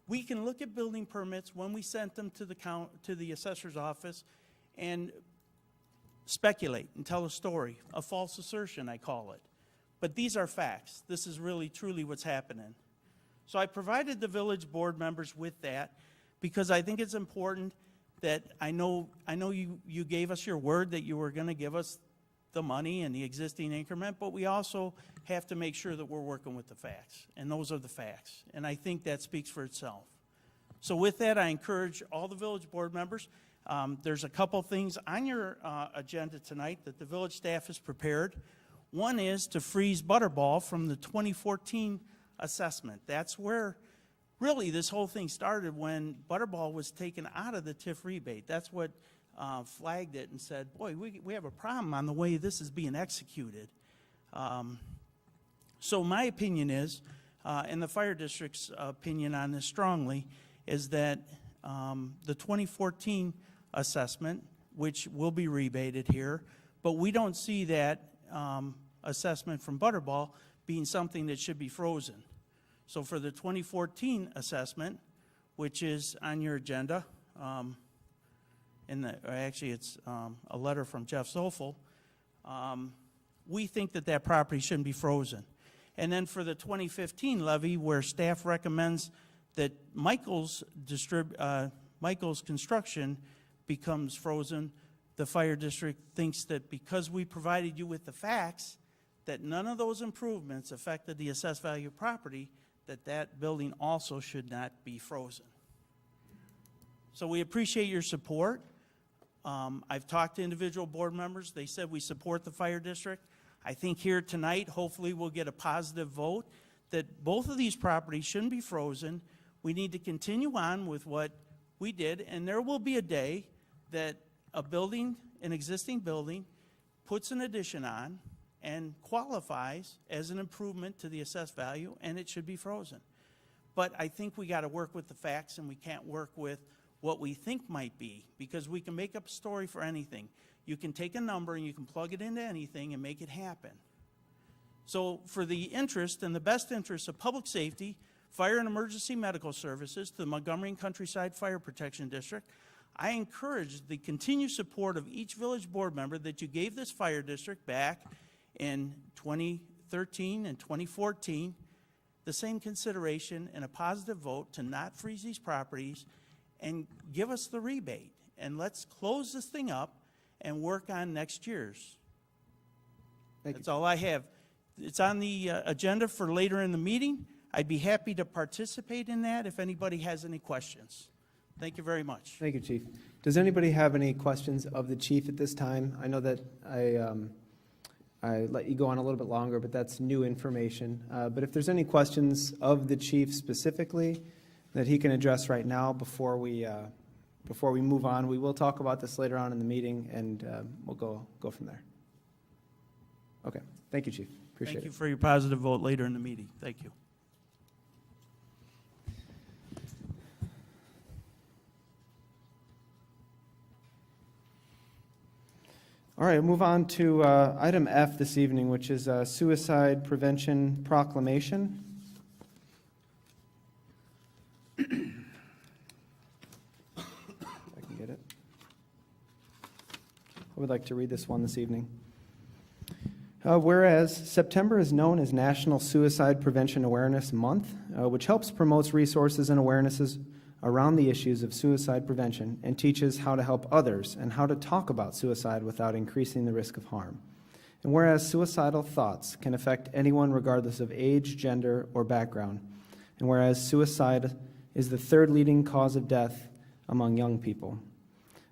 We can look at building permits when we sent them to the assessor's office and speculate and tell a story, a false assertion, I call it. But these are facts. This is really, truly what's happening. So I provided the village board members with that because I think it's important that I know you gave us your word that you were going to give us the money and the existing increment, but we also have to make sure that we're working with the facts, and those are the facts. And I think that speaks for itself. So with that, I encourage all the village board members. There's a couple things on your agenda tonight that the village staff has prepared. One is to freeze Butterball from the 2014 assessment. That's where really this whole thing started, when Butterball was taken out of the TIF rebate. That's what flagged it and said, boy, we have a problem on the way this is being executed. So my opinion is, and the fire district's opinion on this strongly, is that the 2014 assessment, which will be rebated here, but we don't see that assessment from Butterball being something that should be frozen. So for the 2014 assessment, which is on your agenda, actually it's a letter from Jeff Zofel, we think that that property shouldn't be frozen. And then for the 2015 levy, where staff recommends that Michael's construction becomes frozen, the fire district thinks that because we provided you with the facts that none of those improvements affected the assessed value of property, that building also should not be frozen. So we appreciate your support. I've talked to individual board members. They said we support the fire district. I think here tonight, hopefully we'll get a positive vote that both of these properties shouldn't be frozen. We need to continue on with what we did, and there will be a day that an existing building, puts an addition on and qualifies as an improvement to the assessed value, and it should be frozen. But I think we got to work with the facts, and we can't work with what we think might be, because we can make up a story for anything. You can take a number and you can plug it into anything and make it happen. So for the interest and the best interest of public safety, fire and emergency medical services to the Montgomery and Countryside Fire Protection District, I encourage the continued support of each village board member that you gave this fire district back in 2013 and 2014, the same consideration and a positive vote to not freeze these properties and give us the rebate. And let's close this thing up and work on next year's. That's all I have. It's on the agenda for later in the meeting. I'd be happy to participate in that if anybody has any questions. Thank you very much. Thank you, Chief. Does anybody have any questions of the chief at this time? I know that I let you go on a little bit longer, but that's new information. But if there's any questions of the chief specifically that he can address right now before we move on, we will talk about this later on in the meeting, and we'll go from there. Okay. Thank you, Chief. Appreciate it. Thank you for your positive vote later in the meeting. Thank you. All right, we'll move on to item F this evening, which is Suicide Prevention Proclamation. If I can get it. I would like to read this one this evening. Whereas September is known as National Suicide Prevention Awareness Month, which helps promote resources and awarenesses around the issues of suicide prevention and teaches how to help others and how to talk about suicide without increasing the risk of harm. And whereas suicidal thoughts can affect anyone regardless of age, gender, or background, and whereas suicide is the third leading cause of death among young people,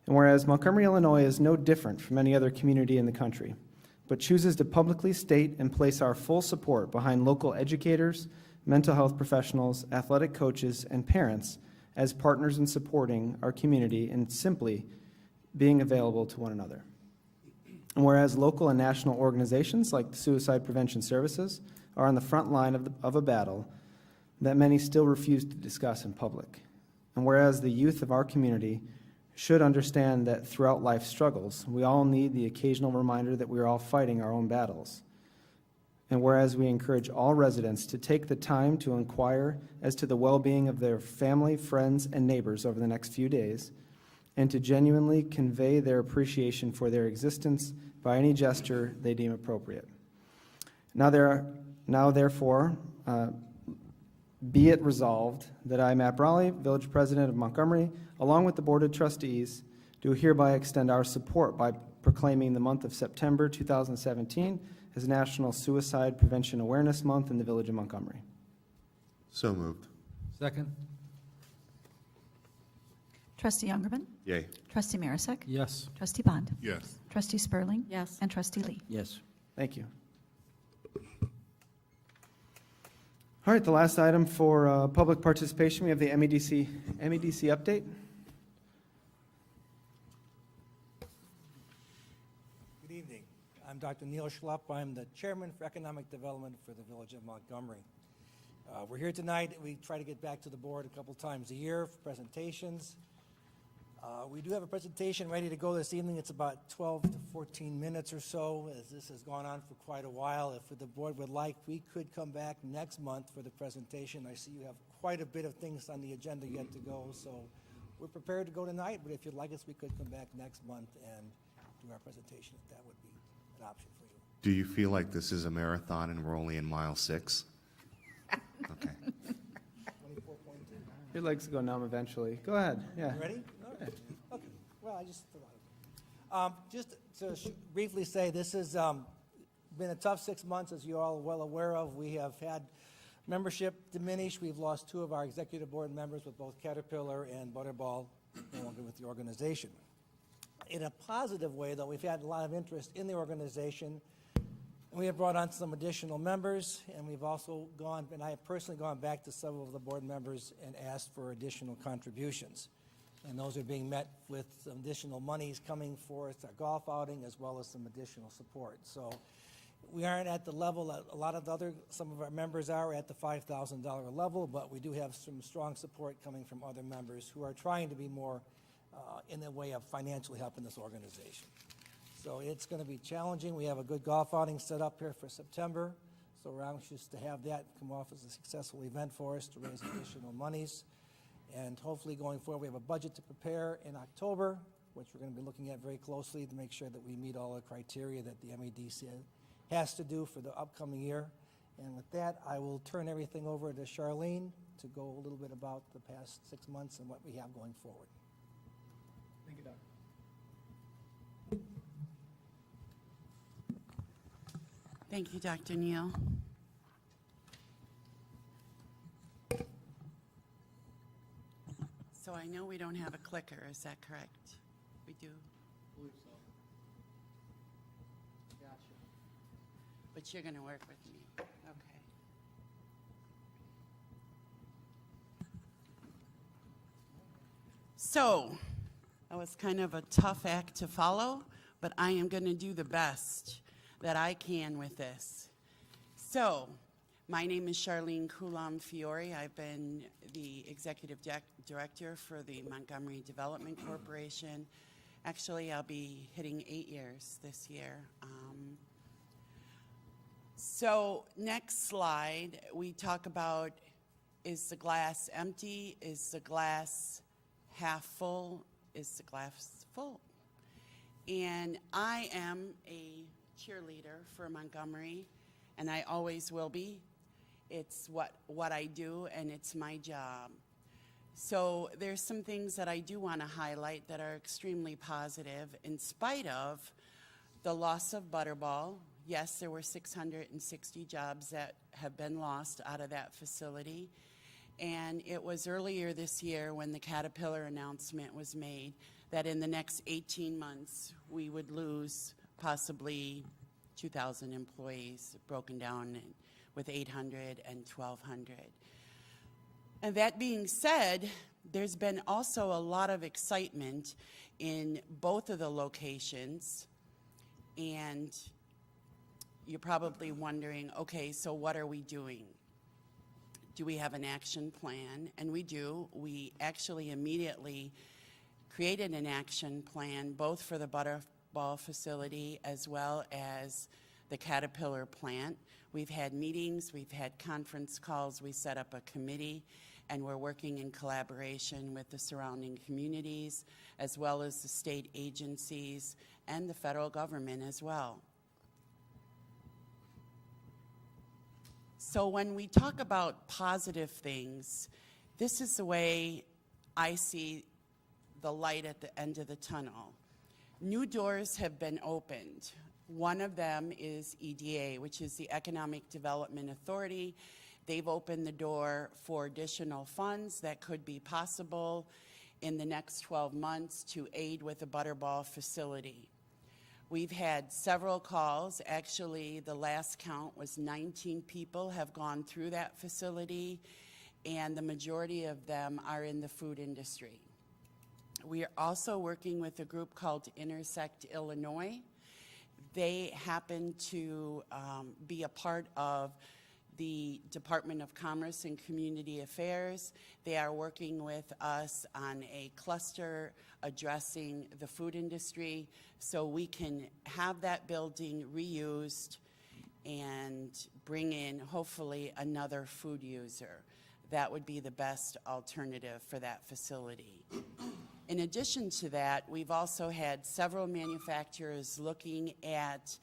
and whereas Montgomery, Illinois is no different from any other community in the country, but chooses to publicly state and place our full support behind local educators, mental health professionals, athletic coaches, and parents as partners in supporting our community and simply being available to one another. And whereas local and national organizations like the Suicide Prevention Services are on the front line of a battle that many still refuse to discuss in public. And whereas the youth of our community should understand that throughout life's struggles, we all need the occasional reminder that we are all fighting our own battles. And whereas we encourage all residents to take the time to inquire as to the well-being of their family, friends, and neighbors over the next few days, and to genuinely convey their appreciation for their existence by any gesture they deem appropriate. Now therefore, be it resolved that I, Matt Brawley, Village President of Montgomery, along with the Board of Trustees, do hereby extend our support by proclaiming the month of September 2017 as National Suicide Prevention Awareness Month in the Village of Montgomery. So moved. Second? Trustee Youngerman. Yay. Trustee Marisak. Yes. Trustee Bond. Yes. Trustee Spurling. Yes. And Trustee Lee. Yes. Thank you. All right, the last item for public participation, we have the MEDC update. Good evening. I'm Dr. Neil Schlupp. I'm the Chairman for Economic Development for the Village of Montgomery. We're here tonight. We try to get back to the board a couple times a year for presentations. We do have a presentation ready to go this evening. It's about 12 to 14 minutes or so, as this has gone on for quite a while. If the board would like, we could come back next month for the presentation. I see you have quite a bit of things on the agenda yet to go, so we're prepared to go tonight, but if you'd like us, we could come back next month and do our presentation, if that would be an option for you. Do you feel like this is a marathon and we're only in mile 6? Okay. 24.2. Your legs go numb eventually. Go ahead, yeah. You ready? All right. Okay. Well, I just thought just to briefly say, this has been a tough 6 months, as you're all well aware of. We have had membership diminish. We've lost 2 of our executive board members with both Caterpillar and Butterball no longer with the organization. In a positive way, though, we've had a lot of interest in the organization. We have brought on some additional members, and we've also gone, and I have personally gone back to several of the board members and asked for additional contributions. And those are being met with some additional monies coming for us, our golf outing, as well as some additional support. So we aren't at the level that a lot of some of our members are at the $5,000 level, but we do have some strong support coming from other members who are trying to be more in the way of financially helping this organization. So it's going to be challenging. We have a good golf outing set up here for September, so we're anxious to have that come off as a successful event for us to raise additional monies. And hopefully going forward, we have a budget to prepare in October, which we're going to be looking at very closely to make sure that we meet all the criteria that the MEDC has to do for the upcoming year. And with that, I will turn everything over to Charlene to go a little bit about the past 6 months and what we have going forward. Thank you, Doc. Thank you, Dr. Neal. So I know we don't have a clicker, is that correct? We do? I believe so. Gotcha. But you're going to work with me, okay. So, that was kind of a tough act to follow, but I am going to do the best that I can with this. So, my name is Charlene Coulomb Fiore. I've been the executive director for the Montgomery Development Corporation. Actually, I'll be hitting 8 years this year. So, next slide, we talk about, is the glass empty? Is the glass half full? Is the glass full? And I am a cheerleader for Montgomery, and I always will be. It's what I do, and it's my job. So there's some things that I do want to highlight that are extremely positive in spite of the loss of Butterball. Yes, there were 660 jobs that have been lost out of that facility. And it was earlier this year when the Caterpillar announcement was made that in the next 18 months we would lose possibly 2,000 employees, broken down with 800 and 1,200. And that being said, there's been also a lot of excitement in both of the locations, and you're probably wondering, okay, so what are we doing? Do we have an action plan? And we do. We actually immediately created an action plan both for the Butterball facility as well as the Caterpillar plant. We've had meetings, we've had conference calls, we set up a committee, and we're working in collaboration with the surrounding communities as well as the state agencies and the federal government as well. So when we talk about positive things, this is the way I see the light at the end of the tunnel. New doors have been opened. One of them is EDA, which is the Economic Development Authority. They've opened the door for additional funds that could be possible in the next 12 months to aid with the Butterball facility. We've had several calls. Actually, the last count was 19 people have gone through that facility, and the majority of them are in the food industry. We are also working with a group called Intersect Illinois. They happen to be a part of the Department of Commerce and Community Affairs. They are working with us on a cluster addressing the food industry so we can have that building reused and bring in hopefully another food user. That would be the best alternative for that facility. In addition to that, we've also had several manufacturers looking at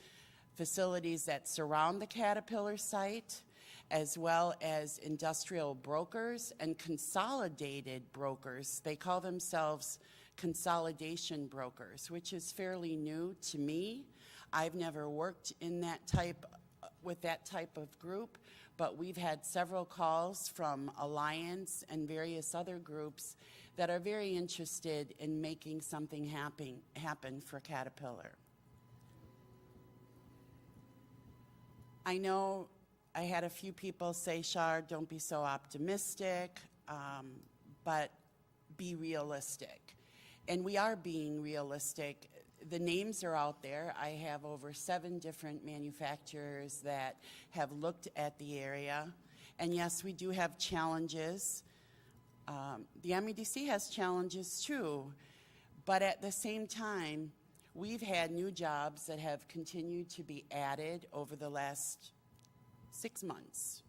facilities that surround the Caterpillar site, as well as industrial brokers and consolidated brokers. They call themselves consolidation brokers, which is fairly new to me. I've never worked in with that type of group, but we've had several calls from Alliance and various other groups that are very interested in making something happen for Caterpillar. I know I had a few people say, Shar, don't be so optimistic, but be realistic. And we are being realistic. The names are out there. I have over 7 different manufacturers that have looked at the area. And yes, we do have challenges. The MEDC has challenges too. But at the same time, we've had new jobs that have continued to be added over the last 6 months.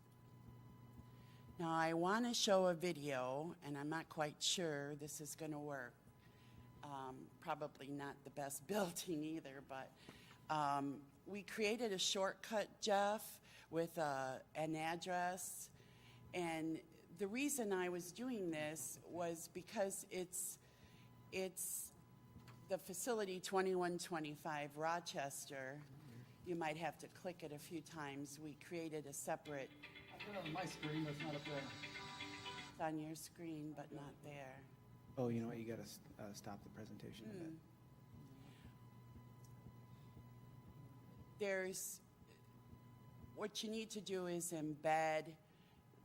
Now I want to show a video, and I'm not quite sure this is going to work. Probably not the best building either, but we created a shortcut, Jeff, with an address. And the reason I was doing this was because it's the facility 2125 Rochester. You might have to click it a few times. We created a separate. I put it on my screen, but it's not up there. It's on your screen, but not there. Oh, you know what, you gotta stop the presentation a bit. There's, what you need to do is embed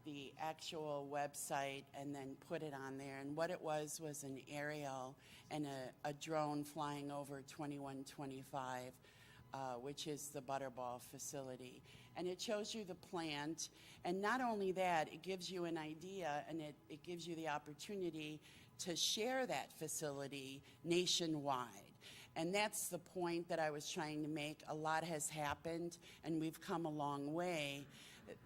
the actual website and then put it on there. And what it was an aerial and a drone flying over 2125, which is the Butterball facility. And it shows you the plant. And not only that, it gives you an idea, and it gives you the opportunity to share that facility nationwide. And that's the point that I was trying to make. A lot has happened, and we've come a long way.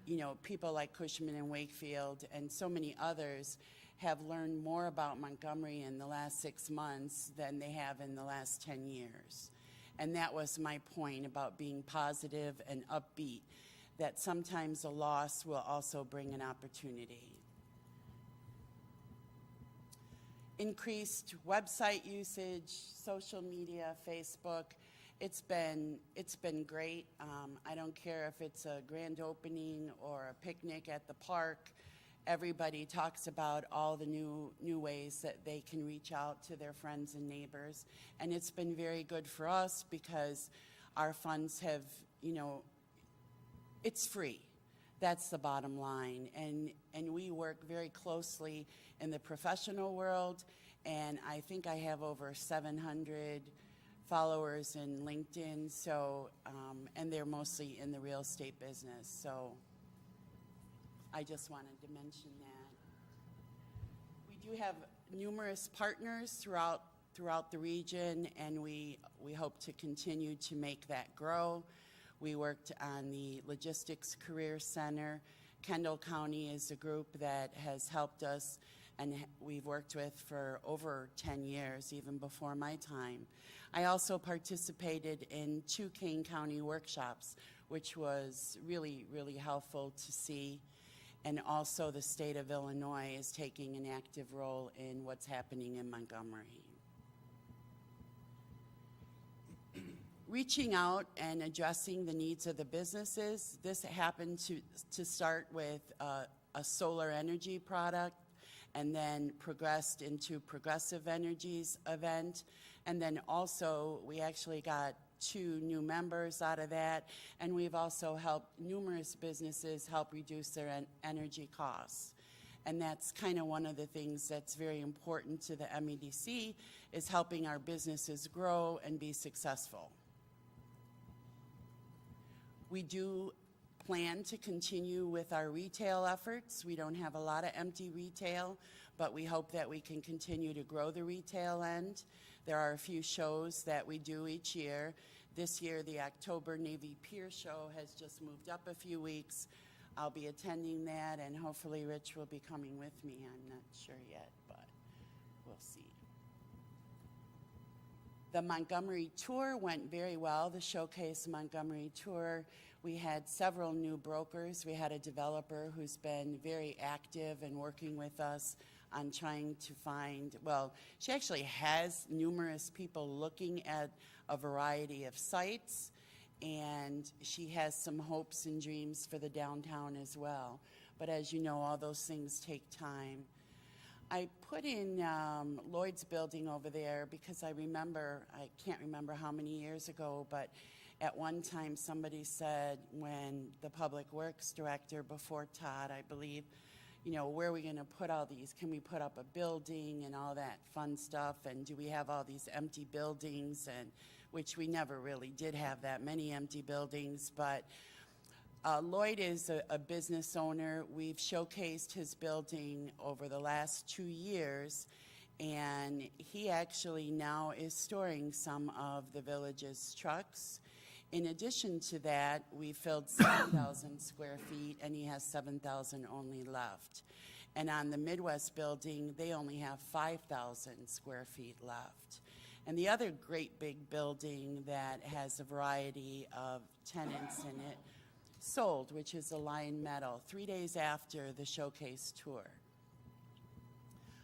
You know, people like Cushman and Wakefield and so many others have learned more about Montgomery in the last 6 months than they have in the last 10 years. And that was my point about being positive and upbeat, that sometimes a loss will also bring an opportunity. Increased website usage, social media, Facebook. It's been great. I don't care if it's a grand opening or a picnic at the park. Everybody talks about all the new ways that they can reach out to their friends and neighbors. And it's been very good for us because our funds have, you know, it's free. That's the bottom line. And we work very closely in the professional world, and I think I have over 700 followers in LinkedIn, so, and they're mostly in the real estate business, so I just wanted to mention that. We do have numerous partners throughout the region, and we hope to continue to make that grow. We worked on the Logistics Career Center. Kendall County is a group that has helped us and we've worked with for over 10 years, even before my time. I also participated in 2 Kane County workshops, which was really, really helpful to see. And also the state of Illinois is taking an active role in what's happening in Montgomery. Reaching out and addressing the needs of the businesses. This happened to start with a solar energy product, and then progressed into Progressive Energies event. And then also, we actually got 2 new members out of that, and we've also helped numerous businesses help reduce their energy costs. And that's kind of one of the things that's very important to the MEDC, is helping our businesses grow and be successful. We do plan to continue with our retail efforts. We don't have a lot of empty retail, but we hope that we can continue to grow the retail end. There are a few shows that we do each year. This year, the October Navy Pier Show has just moved up a few weeks. I'll be attending that, and hopefully Rich will be coming with me. I'm not sure yet, but we'll see. The Montgomery tour went very well, the Showcase Montgomery tour. We had several new brokers. We had a developer who's been very active and working with us on trying to find, well, she actually has numerous people looking at a variety of sites, and she has some hopes and dreams for the downtown as well. But as you know, all those things take time. I put in Lloyd's building over there because I can't remember how many years ago, but at one time somebody said, when the Public Works Director before Todd, I believe, you know, where are we going to put all these? Can we put up a building and all that fun stuff? And do we have all these empty buildings? And which we never really did have that many empty buildings, but Lloyd is a business owner. We've showcased his building over the last 2 years, and he actually now is storing some of the village's trucks. In addition to that, we filled 7,000 square feet, and he has 7,000 only left. And on the Midwest building, they only have 5,000 square feet left. And the other great big building that has a variety of tenants in it sold, which is Align Metal, 3 days after the showcase tour.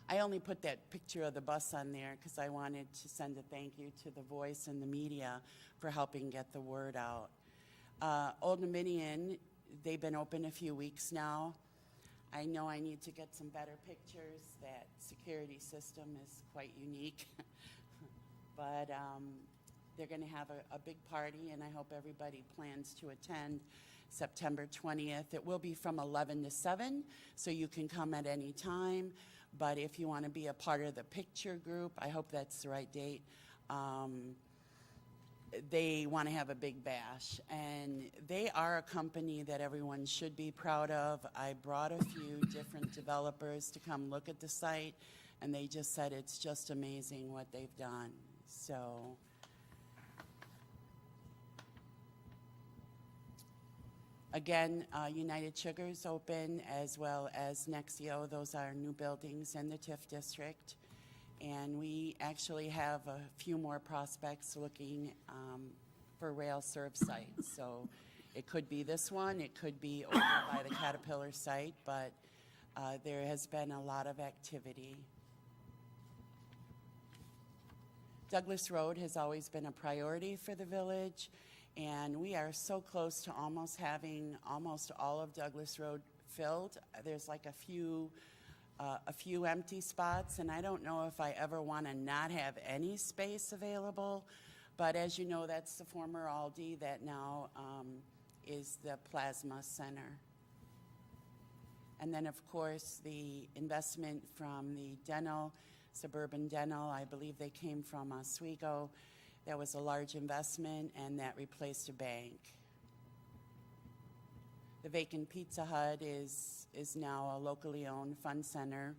I only put that picture of the bus on there because I wanted to send a thank you to the Voice and the media for helping get the word out. Old Dominion, they've been open a few weeks now. I know I need to get some better pictures. That security system is quite unique. But they're going to have a big party, and I hope everybody plans to attend September 20th. It will be from 11 to 7, so you can come at any time. But if you want to be a part of the picture group, I hope that's the right date, they want to have a big bash. And they are a company that everyone should be proud of. I brought a few different developers to come look at the site, and they just said it's just amazing what they've done. So again, United Sugar's open, as well as Nexio. Those are new buildings in the TIF district. And we actually have a few more prospects looking for rail serve sites. So it could be this one, it could be over by the Caterpillar site, but there has been a lot of activity. Douglas Road has always been a priority for the village, and we are so close to almost having almost all of Douglas Road filled. There's like a few empty spots, and I don't know if I ever want to not have any space available, but as you know, that's the former Aldi that now is the Plasma Center. And then, of course, the investment from the dental, Suburban Dental, I believe they came from Oswego. That was a large investment, and that replaced a bank. The vacant Pizza Hut is now a locally owned fun center.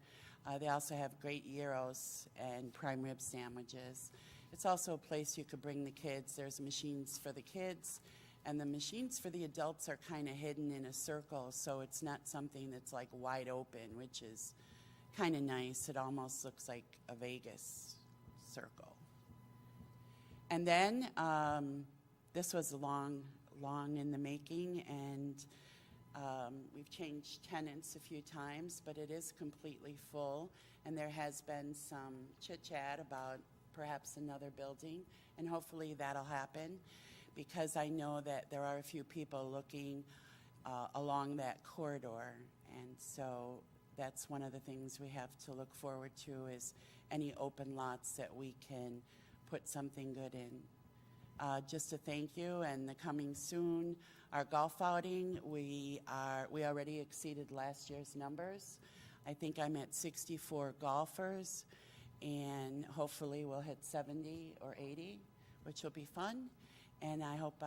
They also have great gyros and prime rib sandwiches. It's also a place you could bring the kids. There's machines for the kids, and the machines for the adults are kind of hidden in a circle, so it's not something that's like wide open, which is kind of nice. It almost looks like a Vegas circle. And then this was long in the making, and we've changed tenants a few times, but it is completely full, and there has been some chit-chat about perhaps another building, and hopefully that'll happen, because I know that there are a few people looking along that corridor, and so that's one of the things we have to look forward to is any open lots that we can put something good in. Just to thank you, and the coming soon, our golf outing, we already exceeded last year's numbers. I think I'm at 64 golfers, and hopefully we'll hit 70 or 80, which will be fun. And I hope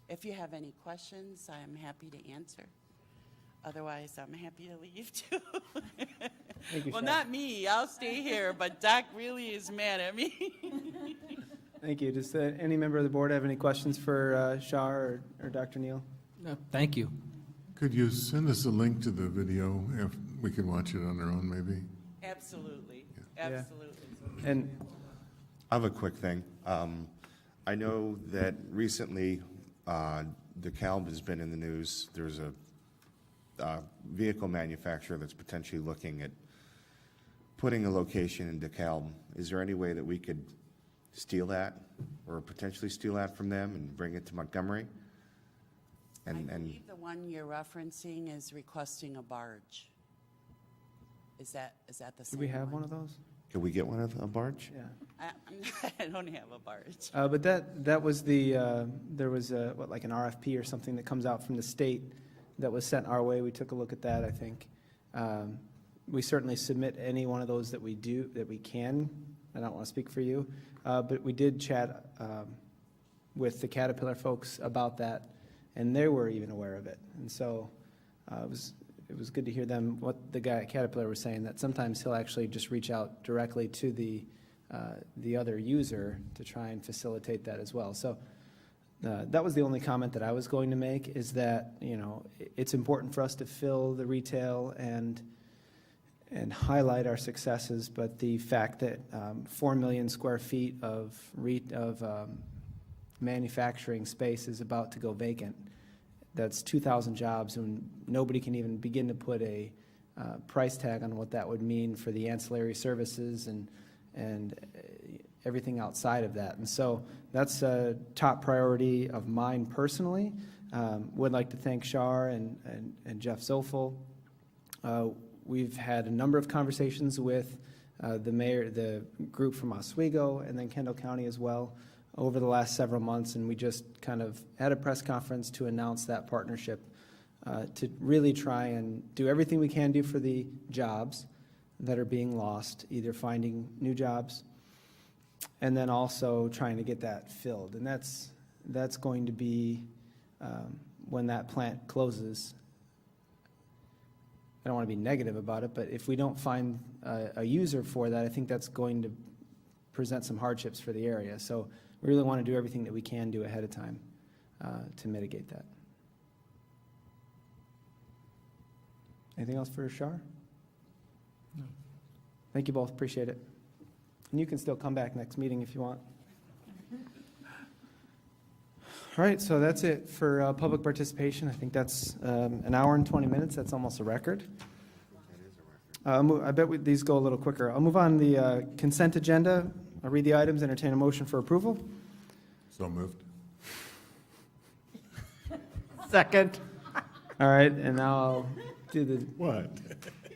if you have any questions, I'm happy to answer. Otherwise, I'm happy to leave too. Thank you, Well, Shar. not me, I'll stay here, but Doc really is mad at me. Thank you. Does any member of the board have any questions for Shar or Dr. Neal? No, thank you. Could you send us a link to the video if we can watch it on our own, maybe? Absolutely, Yeah. absolutely. And I have a quick thing. I know that recently DeKalb has been in the news. There's a vehicle manufacturer that's potentially looking at putting a location in DeKalb. Is there any way that we could steal that or potentially steal that from them and bring it to Montgomery? I believe the one you're referencing is requesting a barge. Is that the do same we have one one? of those? Could we get one of a barge? Yeah. I don't have a barge. But that was there was like an RFP or something that comes out from the state that was sent our way. We took a look at that, I think. We certainly submit any one of those that we can. I don't want to speak for you, but we did chat with the Caterpillar folks about that, and they were even aware of it. And so it was good to hear them, what the guy at Caterpillar was saying, that sometimes he'll actually just reach out directly to the other user to try and facilitate that as well. So that was the only comment that I was going to make, is that, it's important for us to fill the retail and highlight our successes, but the fact that 4 million square feet of manufacturing space is about to go vacant. That's 2,000 jobs, and nobody can even begin to put a price tag on what that would mean for the ancillary services and everything outside of that. And so that's a top priority of mine personally. Would like to thank Shar and Jeff Zofel. We've had a number of conversations with the group from Oswego and then Kendall County as well over the last several months, and we just kind of had a press conference to announce that partnership to really try and do everything we can do for the jobs that are being lost, either finding new jobs and then also trying to get that filled. And that's going to be when that plant closes. I don't want to be negative about it, but if we don't find a user for that, I think that's going to present some hardships for the area. So we really want to do everything that we can do ahead of time to mitigate that. Anything else for Shar? No. Thank you both, appreciate it. And you can still come back next meeting if you want. All right, so that's it for public participation. I think that's an hour and 20 minutes. That's almost a record. I bet these go a little quicker. I'll move on the consent agenda. I'll read the items, entertain a motion for approval. So moved. Second. All right, and now I'll do the... What?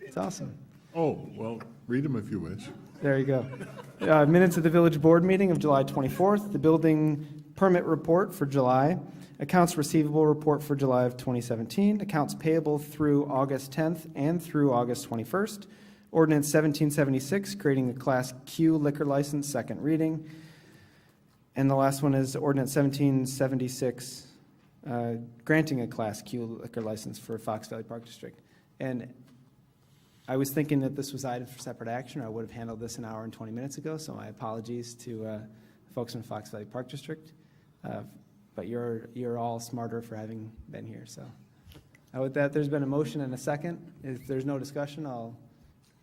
It's awesome. Oh, well, read them if you wish. There you go. Minutes of the village board meeting of July 24th. The building permit report for July, accounts receivable report for July of 2017, accounts payable through August 10th and through August 21st, ordinance 1776, creating the Class Q liquor license, second reading, and the last one is ordinance 1776, granting a Class Q liquor license for Fox Valley Park District. And I was thinking that this was item for separate action, or I would have handled this an hour and 20 minutes ago, so my apologies to folks in Fox Valley Park District. But you're all smarter for having been here, so. With that, there's been a motion and a second. If there's no discussion, I'll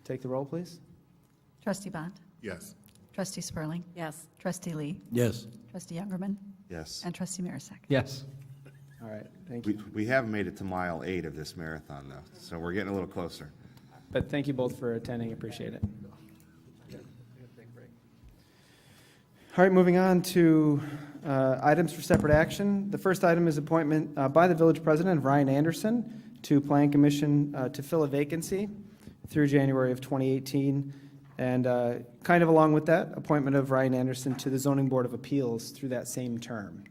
take the roll, please. Trustee Bond. Yes. Trustee Spurling. Yes. Trustee Lee. Yes. Trustee Youngerman. Yes. And Trustee Marisak. Yes. All right, thank you. We haven't made it to mile 8 of this marathon, though, so we're getting a little closer. But thank you both for attending, appreciate it. All right, moving on to items for separate action. The first item is appointment by the village president of Ryan Anderson to Plan Commission to fill a vacancy through January of 2018. And kind of along with that, appointment of Ryan Anderson to the Zoning Board of Appeals through that same term.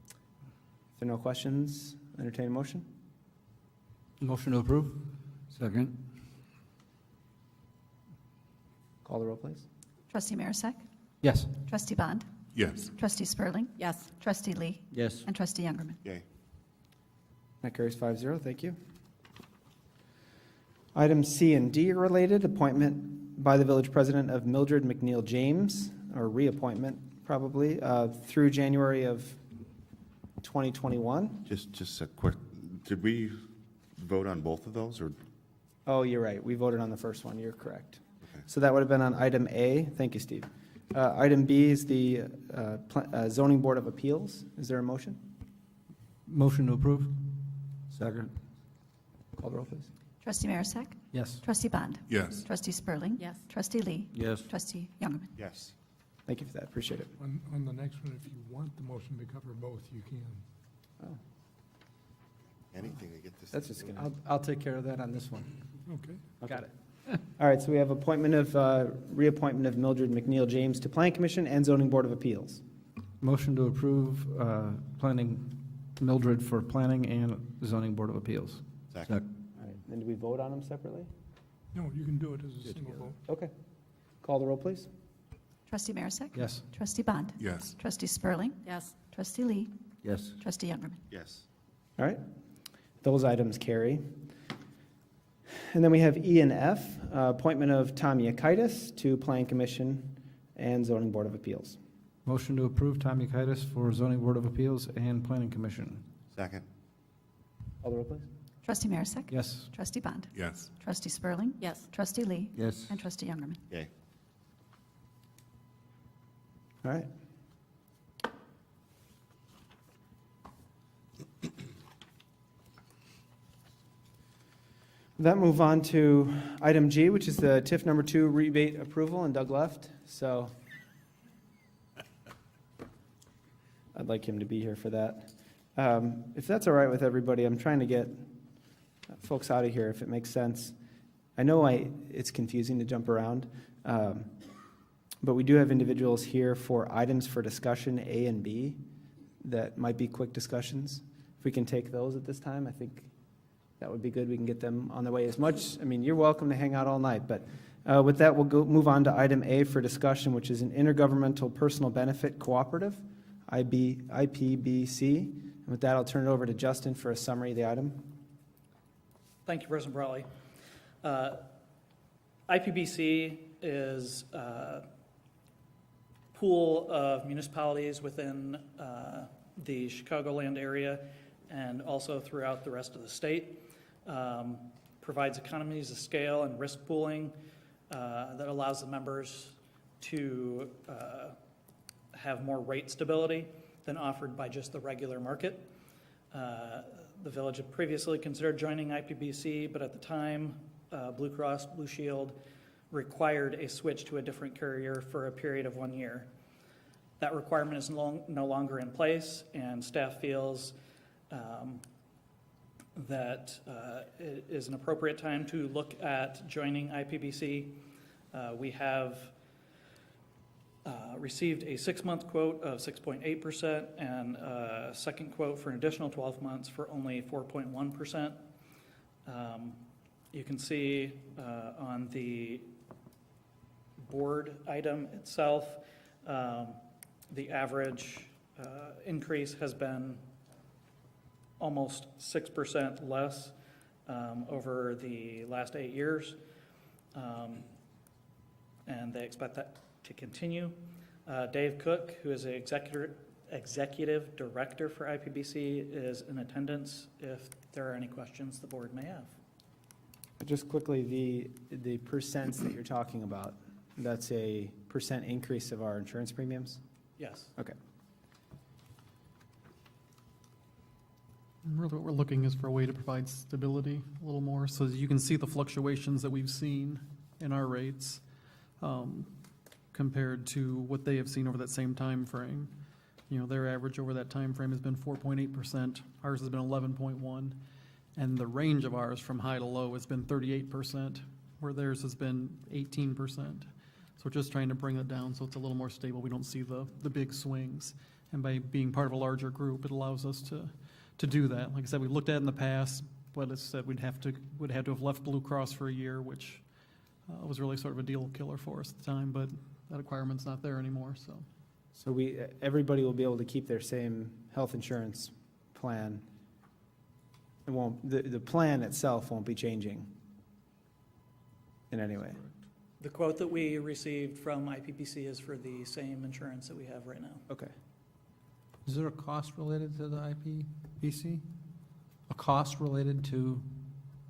If there are no questions, entertain a motion. Motion to approve? Second. Call the roll, please. Trustee Marisak. Yes. Trustee Bond. Yes. Trustee Spurling. Yes. Trustee Lee. Yes. And Trustee Youngerman. Yay. That carries 5-0, thank you. Item C and D are related, appointment by the village president of Mildred McNeil James, or reappointment probably, through January of 2021. Just a quick, did we vote on both of those, or? Oh, you're right, we voted on the first one, you're correct. So that would have been on item A, thank you, Steve. Item B is the Zoning Board of Appeals. Is there a motion? Motion to approve? Second. Call the roll, please. Trustee Marisak. Yes. Trustee Bond. Yes. Trustee Spurling. Yes. Trustee Lee. Yes. Trustee Youngerman. Yes. Thank you for that, appreciate it. On the next one, if you want the motion to cover both, you can. Oh, Anything to get this. That's just gonna. I'll take care of that on this one. Okay. Got it. All right, so we have appointment of, reappointment of Mildred McNeil James to Plan Commission and Zoning Board of Appeals. Motion to approve Mildred for Planning and Zoning Board of Appeals. Second. All right, and do we vote on them separately? No, you can do it as a single vote. Okay. Call the roll, please. Trustee Marisak. Yes. Trustee Bond. Yes. Trustee Spurling. Yes. Trustee Lee. Yes. Trustee Youngerman. Yes. All right, those items carry. And then we have E and F, appointment of Tom Yakitis to Plan Commission and Zoning Board of Appeals. Motion to approve Tom Yakitis for Zoning Board of Appeals and Planning Commission. Second. Call the roll, please. Trustee Marisak. Yes. Trustee Bond. Yes. Trustee Spurling. Yes. Trustee Lee. Yes. And Trustee Youngerman. Yay. All right. That move on to item G, which is the TIF number 2 rebate approval, and Doug left, so I'd like him to be here for that. If that's all right with everybody, I'm trying to get folks out of here, if it makes sense. I know it's confusing to jump around, but we do have individuals here for items for discussion A and B that might be quick discussions. If we can take those at this time, I think that would be good. We can get them on their way as much. I mean, you're welcome to hang out all night, but with that, we'll move on to item A for discussion, which is an intergovernmental personal benefit cooperative, IPBC. And with that, I'll turn it over to Justin for a summary of the item. Thank you, President Brawley. IPBC is a pool of municipalities within the Chicagoland area and also throughout the rest of the state. Provides economies of scale and risk pooling that allows the members to have more rate stability than offered by just the regular market. The village had previously considered joining IPBC, but at the time, Blue Cross Blue Shield required a switch to a different carrier for a period of 1 year. That requirement is no longer in place, and staff feels that it is an appropriate time to look at joining IPBC. We have received a 6-month quote of 6.8% and a second quote for an additional 12 months for only 4.1%. You can see on the board item itself, the average increase has been almost 6% less over the last 8 years, and they expect that to continue. Dave Cook, who is the executive director for IPBC, is in attendance if there are any questions the board may have. Just quickly, the percents that you're talking about, that's a percent increase of our insurance premiums? Yes. Okay. Really what we're looking is for a way to provide stability a little more, so that you can see the fluctuations that we've seen in our rates compared to what they have seen over that same time frame. You know, their average over that time frame has been 4.8%, ours has been 11.1%, and the range of ours from high to low has been 38%, where theirs has been 18%. So we're just trying to bring it down so it's a little more stable. We don't see the big swings. And by being part of a larger group, it allows us to do that. Like I said, we looked at it in the past, but it said would have to have left Blue Cross for a year, which was really sort of a deal killer for us at the time, but that requirement's not there anymore, so. So everybody will be able to keep their same health insurance plan. It won't, the plan itself won't be changing in any way. The quote that we received from IPPC is for the same insurance that we have right now. Okay. Is there a cost related to the IPBC? A cost related to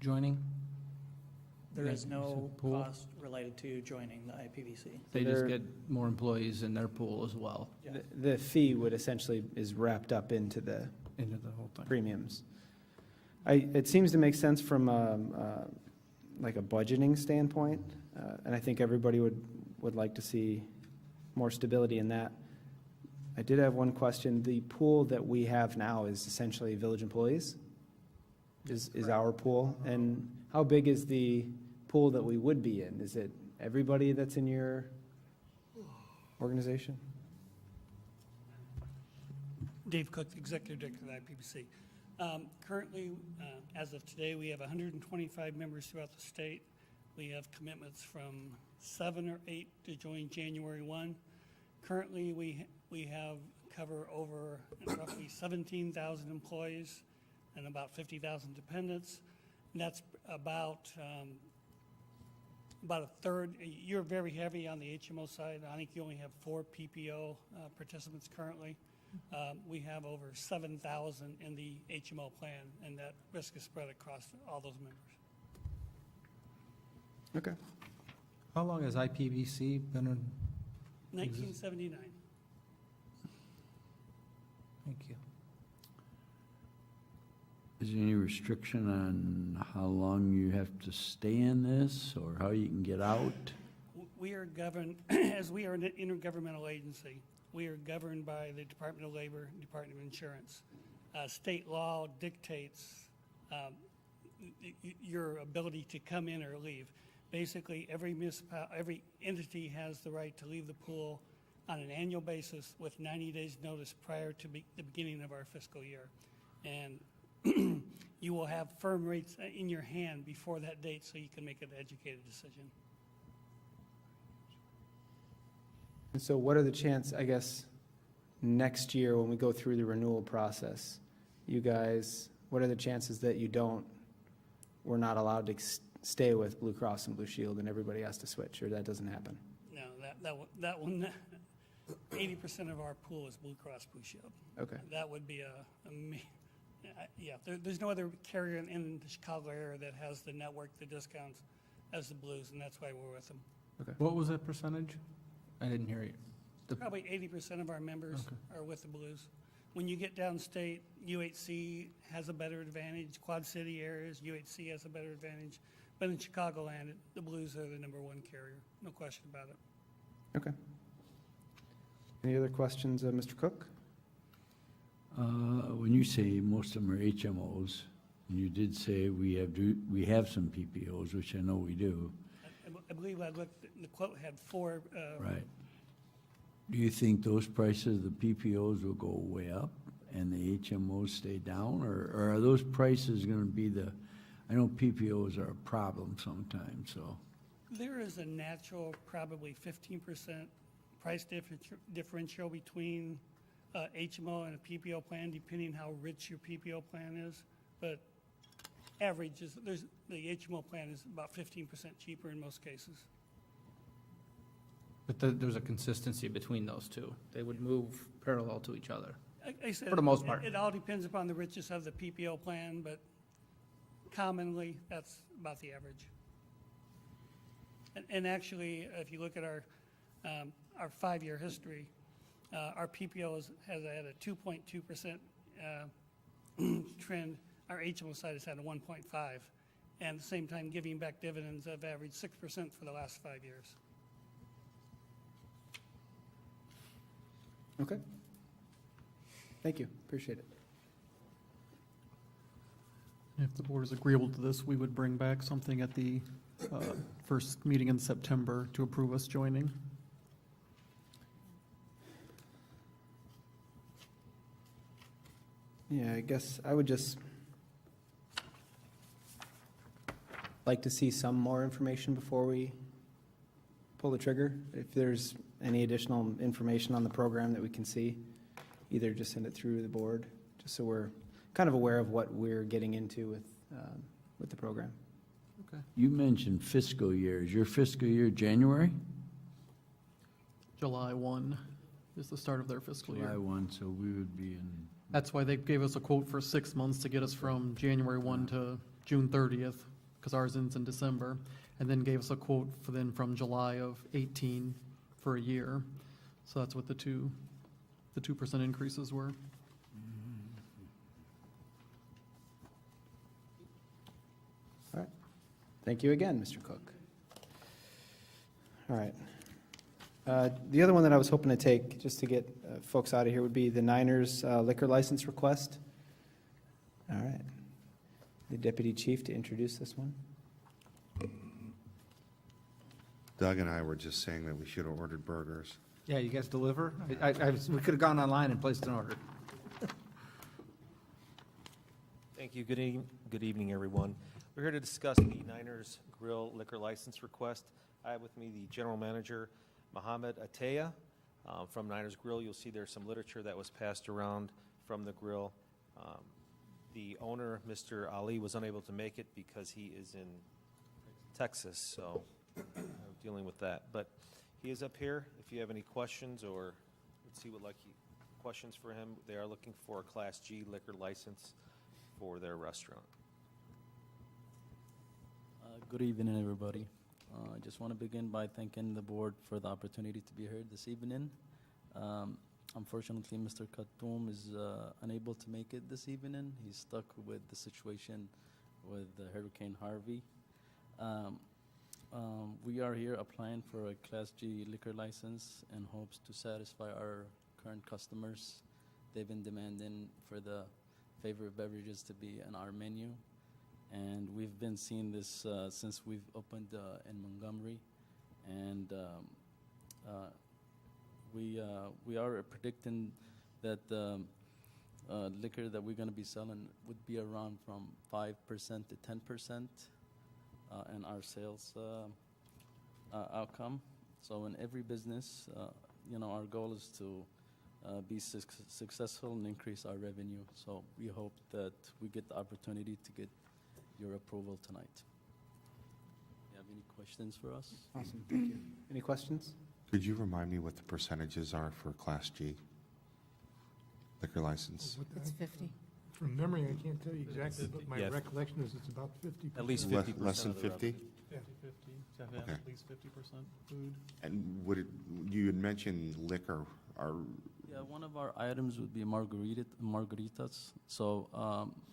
joining? There is no Pool? cost related to joining the IPVC. They just get more employees in their pool as well. The fee would essentially is wrapped up into the whole thing. premiums. It seems to make sense from like a budgeting standpoint, and I think everybody would like to see more stability in that. I did have one question. The pool that we have now is essentially village employees? Is our pool? And how big is the pool that we would be in? Is it everybody that's in your organization? Dave Cook, Executive Director of the IPBC. Currently, as of today, we have 125 members throughout the state. We have commitments from 7 or 8 to join January 1. Currently, we have cover over roughly 17,000 employees and about 50,000 dependents. And that's about a third. You're very heavy on the HMO side. I think you only have 4 PPO participants currently. We have over 7,000 in the HMO plan, and that risk is spread across all those members. Okay. How long has IPBC been in? 1979. Thank you. Is there any restriction on how long you have to stay in this or how you can get out? We are governed, as we are an intergovernmental agency, we are governed by the Department of Labor, Department of Insurance. State law dictates your ability to come in or leave. Basically, every entity has the right to leave the pool on an annual basis with 90 days notice prior to the beginning of our fiscal year. And you will have firm rates in your hand before that date so you can make an educated decision. And so what are the chances, I guess, next year when we go through the renewal process, you guys, what are the chances that we're not allowed to stay with Blue Cross and Blue Shield and everybody has to switch, or that doesn't happen? No, that will not. 80% of our pool is Blue Cross Blue Shield. Okay. That would be yeah, there's no other carrier in the Chicago area that has the network, the discounts as the Blues, and that's why we're with them. Okay. What was that percentage? I didn't hear you. Probably 80% of our members are with the Blues. When you get downstate, UHC has a better advantage. Quad City areas, UHC has a better advantage. But in Chicagoland, the Blues are the #1 carrier. No question about it. Okay. Any other questions, Mr. Cook? When you say most of them are HMOs, and you did say we have some PPOs, which I know we do. I believe I looked, the quote had 4. Right. Do you think those prices, the PPOs will go way up and the HMOs stay down? Or are those prices gonna be I know PPOs are a problem sometimes, so. There is a natural, probably 15% price differential between HMO and a PPO plan, depending how rich your PPO plan is. But average is, the HMO plan is about 15% cheaper in most cases. But there's a consistency between those two. They would move parallel to each other. I said, For the most part. It all depends upon the richness of the PPO plan, but commonly, that's about the average. And actually, if you look at our 5-year history, our PPO has had a 2.2% trend. Our HMO side has had a 1.5%. And at the same time, giving back dividends have averaged 6% for the last 5 years. Okay. Thank you, appreciate it. If the board is agreeable to this, we would bring back something at the first meeting in September to approve us joining. Yeah, I guess I would just like to see some more information before we pull the trigger. If there's any additional information on the program that we can see, either just send it through the board, just so we're kind of aware of what we're getting into with the program. Okay. You mentioned fiscal year. Is your fiscal year January? July 1 is the start of their fiscal year. July 1, so we would be in, That's why they gave us a quote for 6 months to get us from January 1 to June 30th, because ours ends in December, and then gave us a quote for then from July of 18 for a year. So that's what the 2% increases were. All right. Thank you again, Mr. Cook. All right. The other one that I was hoping to take, just to get folks out of here, would be the Niners liquor license request. All right. The deputy chief to introduce this one. Doug and I were just saying that we should have ordered burgers. Yeah, you guys deliver? We could have gone online and placed an order. Thank you. Good evening, everyone. We're here to discuss the Niners Grill liquor license request. I have with me the general manager, Mohammed Ataya, from Niners Grill. You'll see there's some literature that was passed around from the grill. The owner, Mr. Ali, was unable to make it because he is in Texas, so I'm dealing with that. But he is up here. If you have any questions or let's see what questions for him, they are looking for a Class G liquor license for their restaurant. Good evening, everybody. I just want to begin by thanking the board for the opportunity to be here this evening. Unfortunately, Mr. Khattoum is unable to make it this evening. He's stuck with the situation with Hurricane Harvey. We are here applying for a Class G liquor license in hopes to satisfy our current customers. They've been demanding for the favorite beverages to be on our menu. And we've been seeing this since we've opened in Montgomery. And we are predicting that the liquor that we're going to be selling would be around from 5% to 10% in our sales outcome. So in every business, our goal is to be successful and increase our revenue. So we hope that we get the opportunity to get your approval tonight. You have any questions for us? Awesome, thank you. Any questions? Could you remind me what the percentages are for Class G liquor license? It's 50. From memory, I can't tell you exactly, but my recollection is it's about 50%. At least 50%. Less than 50? Yeah. 50, to have Okay. at least 50% food. And you had mentioned liquor, Yeah, one of our items would be margaritas. So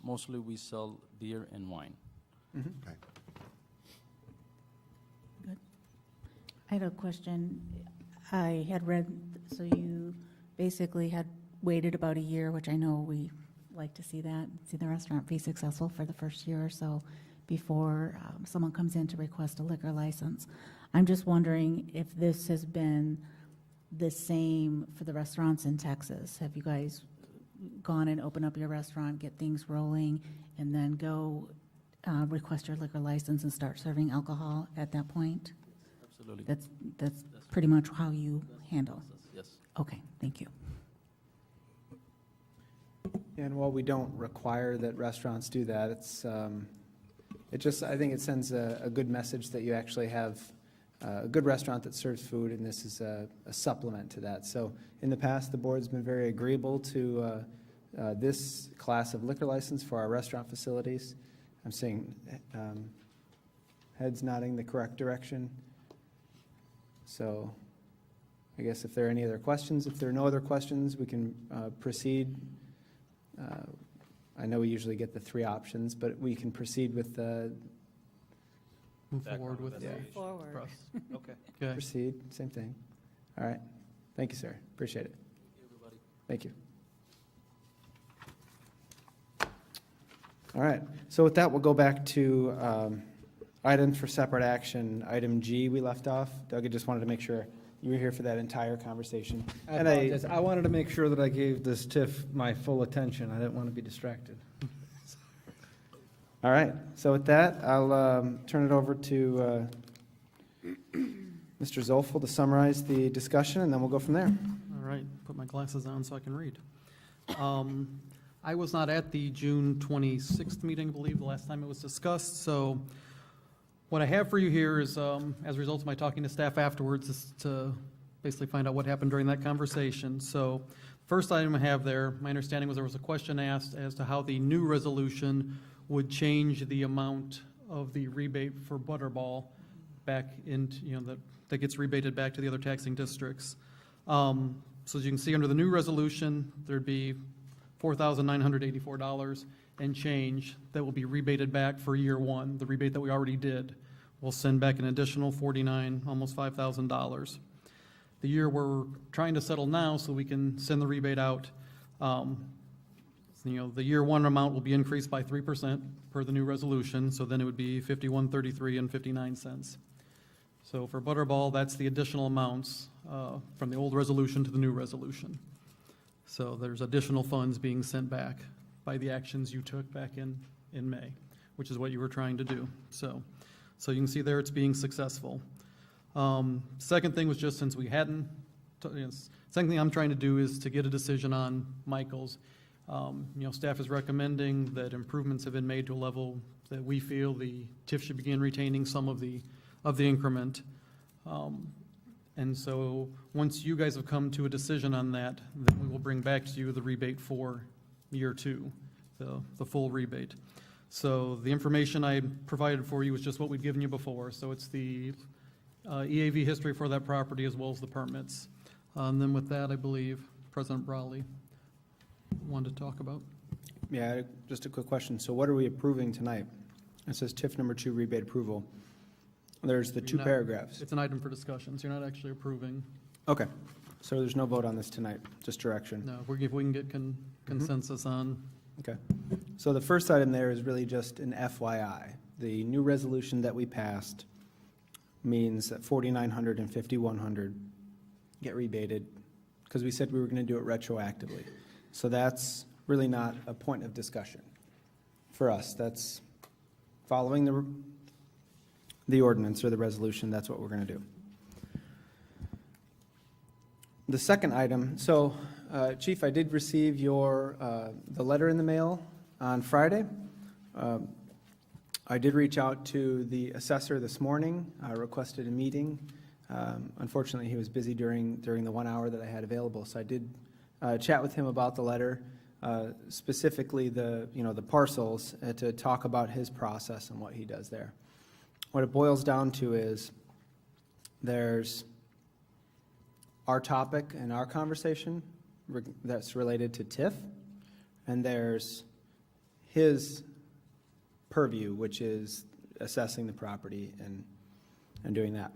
mostly we sell beer and wine. Okay. I had a question. I had read, so you basically had waited about a year, which I know we like to see that, see the restaurant be successful for the first year or so before someone comes in to request a liquor license. I'm just wondering if this has been the same for the restaurants in Texas? Have you guys gone and opened up your restaurant, get things rolling, and then go request your liquor license and start serving alcohol at that point? Absolutely. That's pretty much how you handle? Yes. Okay, thank you. And while we don't require that restaurants do that, I think it sends a good message that you actually have a good restaurant that serves food, and this is a supplement to that. So in the past, the board's been very agreeable to this class of liquor license for our restaurant facilities. I'm seeing heads nodding the correct direction. So I guess if there are any other questions, if there are no other questions, we can proceed. I know we usually get the 3 options, but we can proceed with the Move forward with Yeah. the Forward. Okay. Okay. proceed, same thing. All right. Thank you, sir. Appreciate it. Thank you. All right. So with that, we'll go back to items for separate action. Item G we left off. Doug, I just wanted to make sure you were here for that entire conversation. I apologize. I wanted to make sure that I gave this TIF my full attention. I didn't want to be distracted. All right. So with that, I'll turn it over to Mr. Zolfel to summarize the discussion, and then we'll go from there. All right, put my glasses on so I can read. I was not at the June 26th meeting, I believe, the last time it was discussed, so what I have for you here is, as a result of my talking to staff afterwards, is to basically find out what happened during that conversation. So, first item I have there, my understanding was there was a question asked as to how the new resolution would change the amount of the rebate for Butterball back into, that gets rebated back to the other taxing districts. So as you can see, under the new resolution, there'd be $4,984 and change that will be rebated back for year 1, the rebate that we already did. We'll send back an additional $49,000, almost $5,000. The year we're trying to settle now so we can send the rebate out, the year 1 amount will be increased by 3% per the new resolution, so then it would be $51.33 So for Butterball, that's the additional amounts from the old resolution to the new resolution. So there's additional funds being sent back by the actions you took back in May, which is what you were trying to do. So you can see there it's being successful. Second thing was just since we hadn't, second thing I'm trying to do is to get a decision on Michael's. Staff is recommending that improvements have been made to a level that we feel the TIF should begin retaining some of the increment. And so once you guys have come to a decision on that, then we will bring back to you the rebate for year 2, the full rebate. So the information I provided for you is just what we've given you before. So it's the EAV history for that property as well as the permits. And then with that, I believe President Brawley wanted to talk about. Yeah, just a quick question. So what are we approving tonight? It says TIF number 2 rebate approval. There's the 2 paragraphs. It's an item for discussion, so you're not actually approving. Okay. So there's no vote on this tonight, just direction. No, if we can get consensus on. Okay. So the first item there is really just an FYI. The new resolution that we passed means that 4,900 and 5,100 get rebated because we said we were going to do it retroactively. So that's really not a point of discussion for us. That's following the ordinance or the resolution. That's what we're going to do. The second item, so Chief, I did receive the letter in the mail on Friday. I did reach out to the assessor this morning. I requested a meeting. Unfortunately, he was busy during the 1 hour that I had available, so I did chat with him about the letter, specifically the parcels, to talk about his process and what he does there. What it boils down to is there's our topic and our conversation that's related to TIF, and there's his purview, which is assessing the property and doing that.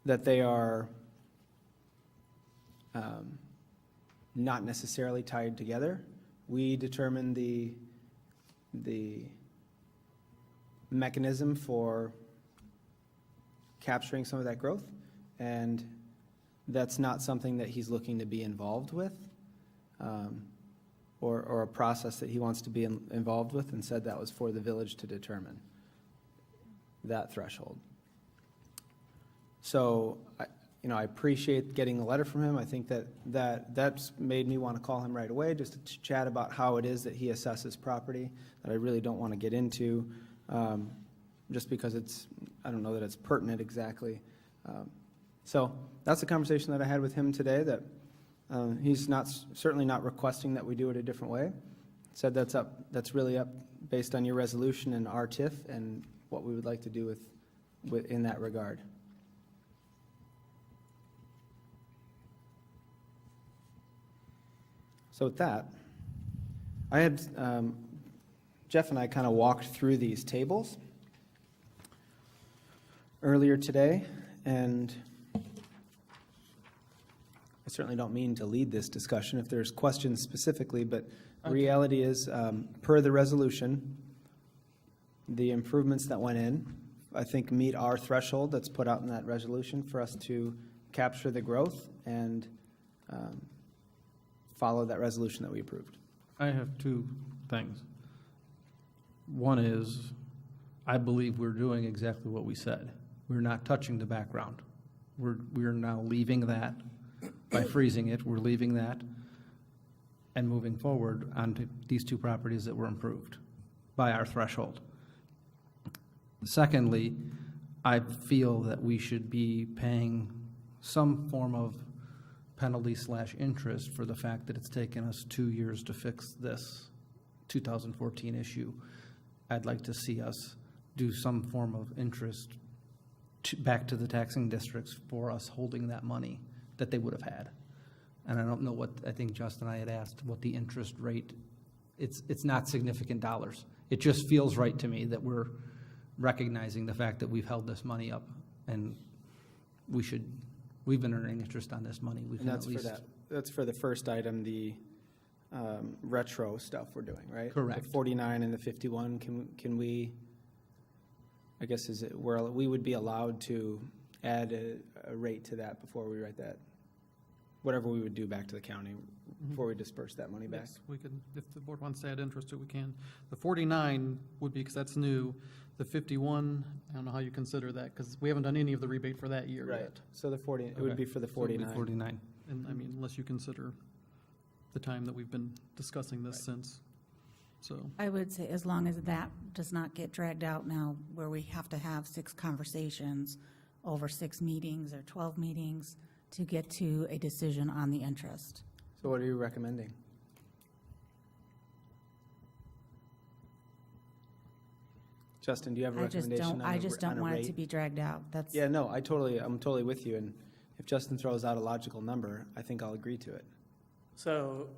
That they are not necessarily tied together. We determine the mechanism for capturing some of that growth, and that's not something that he's looking to be involved with, or a process that he wants to be involved with, and said that was for the village to determine that threshold. So, I appreciate getting a letter from him. I think that's made me want to call him right away, just to chat about how it is that he assesses property, that I really don't want to get into, just because I don't know that it's pertinent exactly. So that's the conversation that I had with him today, that he's certainly not requesting that we do it a different way. Said that's really up based on your resolution and our TIF and what we would like to do in that regard. So with that, I had, Jeff and I kind of walked through these tables earlier today, and I certainly don't mean to lead this discussion if there's questions specifically, but the reality is, per the resolution, the improvements that went in, I think, meet our threshold that's put out in that resolution for us to capture the growth and follow that resolution that we approved. I have two things. One is, I believe we're doing exactly what we said. We're not touching the background. We're now leaving that, by freezing it, we're leaving that and moving forward onto these two properties that were improved by our threshold. Secondly, I feel that we should be paying some form of penalty/interest for the fact that it's taken us 2 years to fix this 2014 issue. I'd like to see us do some form of interest back to the taxing districts for us holding that money that they would have had. And I don't know what, I think Justin and I had asked what the interest rate, it's not significant dollars. It just feels right to me that we're recognizing the fact that we've held this money up, and we've been earning interest on this money. And that's for the first item, the retro stuff we're doing, right? Correct. The 49 and the 51, can we, I guess, we would be allowed to add a rate to that before we write that, whatever we would do back to the county before we disperse that money back? Yes, we could, if the board wants to add interest to it, we can. The 49 would be, because that's new. The 51, I don't know how you consider that, because we haven't done any of the rebate for that year Right. yet. So it would be for the So it'd be 49. 49. And I mean, unless you consider the time that we've been discussing this since, so. I would say as long as that does not get dragged out now, where we have to have 6 conversations over 6 meetings or 12 meetings to get to a decision on the interest. So what are you recommending? Justin, do you have a recommendation I just on don't a want it rate? to be dragged out. That's. Yeah, no, I'm totally with you, and if Justin throws out a logical number, I think I'll agree to it. So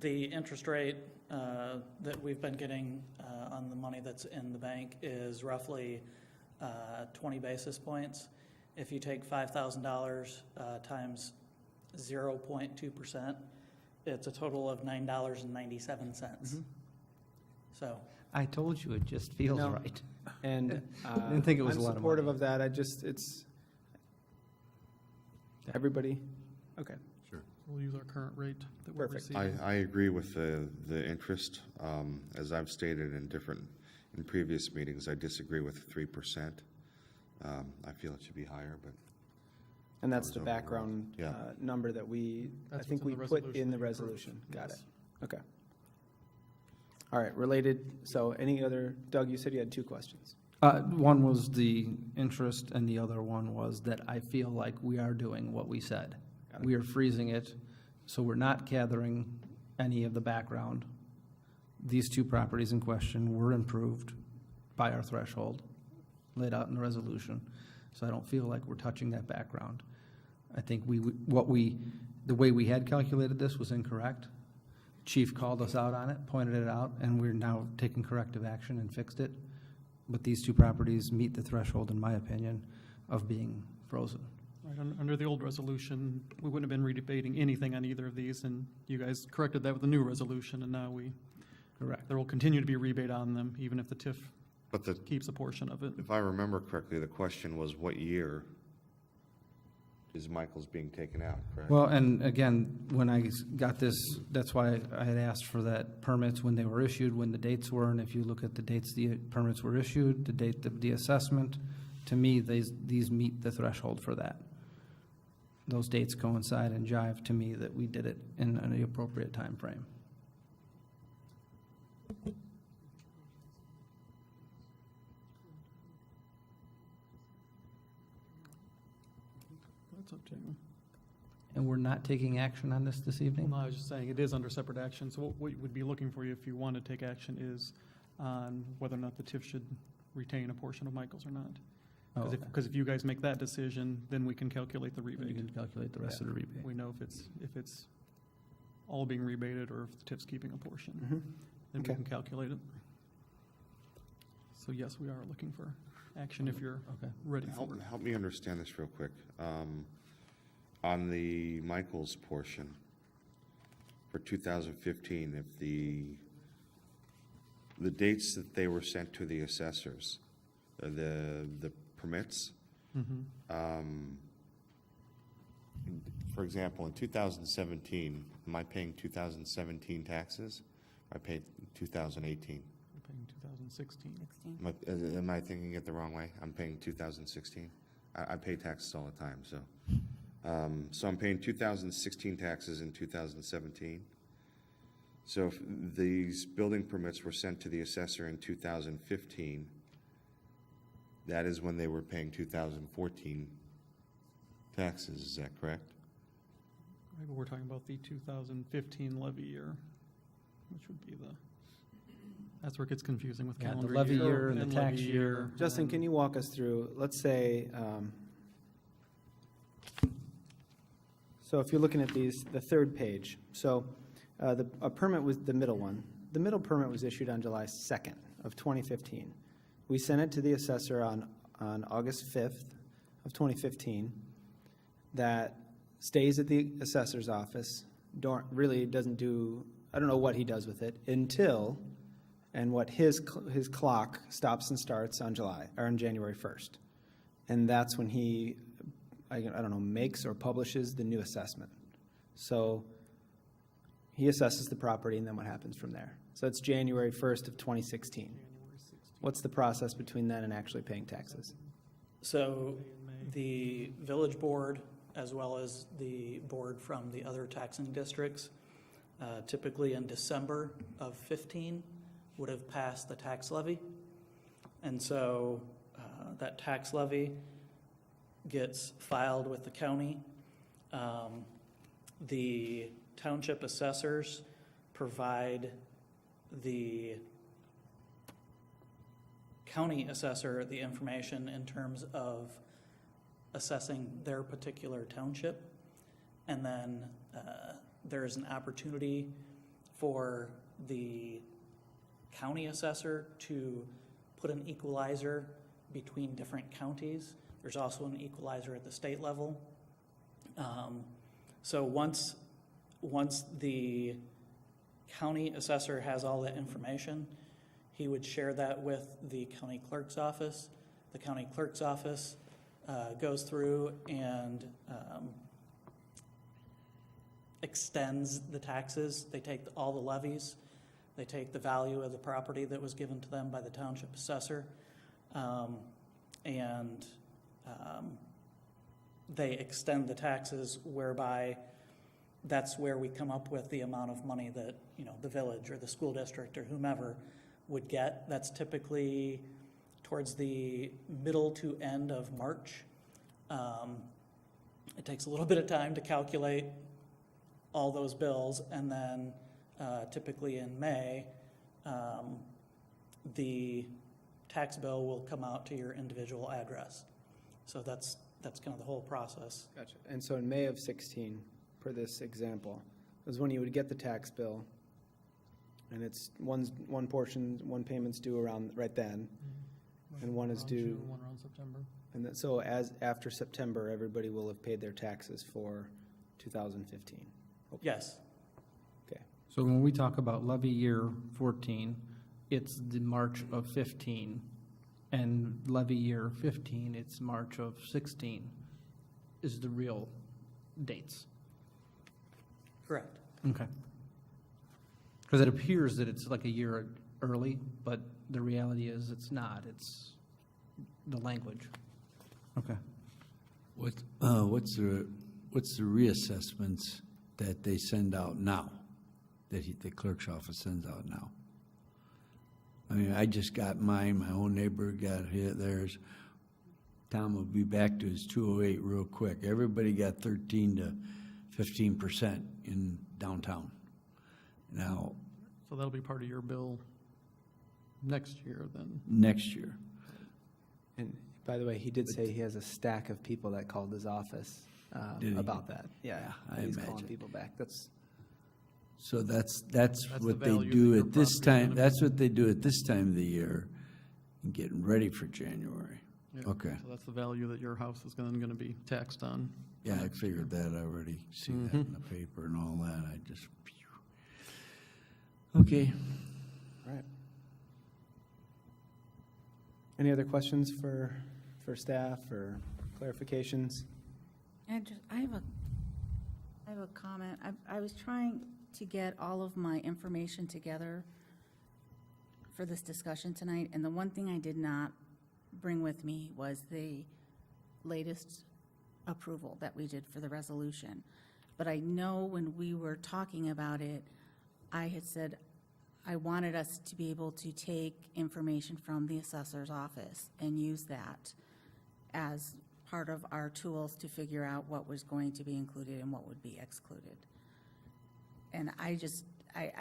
the interest rate that we've been getting on the money that's in the bank is roughly 20 basis points. If you take $5,000 times 0.2%, it's a total of $9.97. So. I told you, it just feels No. right. And I didn't think it was a lot of I'm supportive money. of that. It's everybody. Okay. Sure. We'll use our current rate that we're Perfect. receiving. I agree with the interest. As I've stated in previous meetings, I disagree with 3%. I feel it should be higher, but. And that's was the overruled. background Yeah. Number that I That's think what's we in the put in the resolution resolution. that you Got it. approved. Okay. All right, related, so any other, Doug, you said you had 2 questions. One was the interest, and the other one was that I feel like we are doing what we said. Got it. We are freezing it, so we're not gathering any of the background. These 2 properties in question were improved by our threshold, laid out in the resolution, so I don't feel like we're touching that background. I think the way we had calculated this was incorrect. Chief called us out on it, pointed it out, and we're now taking corrective action and fixed it. But these 2 properties meet the threshold, in my opinion, of being frozen. Right, under the old resolution, we wouldn't have been redebating anything on either of these, and you guys corrected that with the new resolution, and now Correct. there will continue to be rebate on them, even if the TIF But keeps a portion of it. if I remember correctly, the question was what year is Michael's being taken out, correct? Well, and again, when I got this, that's why I had asked for that permits when they were issued, when the dates were, and if you look at the dates the permits were issued, the date of the assessment, to me, these meet the threshold for that. Those dates coincide and jive to me that we did it in the appropriate time frame. That's up to you. And we're not taking action on this evening? Well, no, I was just saying, it is under separate action, so what we would be looking for you if you want to take action is on whether or not the TIF should retain a portion of Michael's or not. Oh, okay. Because if you guys make that decision, then we can calculate the rebate. You can calculate the rest of the rebate. We know if it's all being rebated or if the TIF's keeping a portion. Mhm. Then Okay. we can calculate it. So yes, we are looking for action if you're ready for it. Help me understand this real quick. On the Michael's portion for 2015, if the dates that they were sent to the assessors, the permits, for example, in 2017, am I paying 2017 taxes? Or I paid 2018? We're paying 2016. Am I thinking it the wrong way? I'm paying 2016? I pay taxes all the time, so. So I'm paying 2016 taxes in 2017. So if these building permits were sent to the assessor in 2015, that is when they were paying 2014 taxes, is that correct? Right, but we're talking about the 2015 levy year, which would be that's where it gets confusing with Yeah, the calendar levy year and the levy tax year. Justin, can you walk us through, let's say, so if you're looking at these, the third page, so a permit was the middle one. The middle permit was issued on July 2nd of 2015. We sent it to the assessor on August 5th of 2015. That stays at the assessor's office, really doesn't do, I don't know what he does with it, until, and what his clock stops and starts on January 1st. And that's when he, I don't know, makes or publishes the new assessment. So he assesses the property, and then what happens from there? So it's January 1st of 2016. What's the process between then and actually paying taxes? So the village board, as well as the board from the other taxing districts, typically in December of 15, would have passed the tax levy. And so that tax levy gets filed with the county. The township assessors provide the county assessor the information in terms of assessing their particular township. And then there's an opportunity for the county assessor to put an equalizer between different counties. There's also an equalizer at the state level. So once the county assessor has all that information, he would share that with the county clerk's office. The county clerk's office goes through and extends the taxes. They take all the levies. They take the value of the property that was given to them by the township assessor, and they extend the taxes, whereby that's where we come up with the amount of money that, you know, the village or the school district or whomever would get. That's typically towards the middle to end of March. It takes a little bit of time to calculate all those bills, and then typically in May, the tax bill will come out to your individual address. So that's kind of the whole process. Gotcha. And so in May of 16, per this example, is when you would get the tax bill, and it's one portion, one payment's due around right then, and one is Around due. June, one around September. And then, so after September, everybody will have paid their taxes for 2015. Yes. Okay. So when we talk about levy year 14, it's the March of 15, and levy year 15, it's March of 16. is the real dates. Correct. Okay. Because it appears that it's like a year early, but the reality is it's not. It's the language. Okay. What's the reassessments that they send out now, that the clerk's office sends out now? I mean, I just got mine, my own neighbor got theirs. Tom will be back to his 208 real quick. Everybody got 13 to 15% in downtown. Now, So that'll be part of your bill next year then. next year. And by the way, he did say he has a stack of people that called his office Did he? about that. Yeah, I he's calling imagine. people back. So that's That's what the they value do that at your this property's time, gonna be. that's what they do at this time of the year, and getting ready for January. Yeah, Okay. So that's the value that your house is going to be taxed on. Yeah, I figured that, I already see that in the paper and all that, I just, okay. All right. Any other questions for staff or clarifications? I have a comment. I was trying to get all of my information together for this discussion tonight, and the one thing I did not bring with me was the latest approval that we did for the resolution. But I know when we were talking about it, I had said I wanted us to be able to take information from the assessor's office and use that as part of our tools to figure out what was going to be included and what would be excluded. And I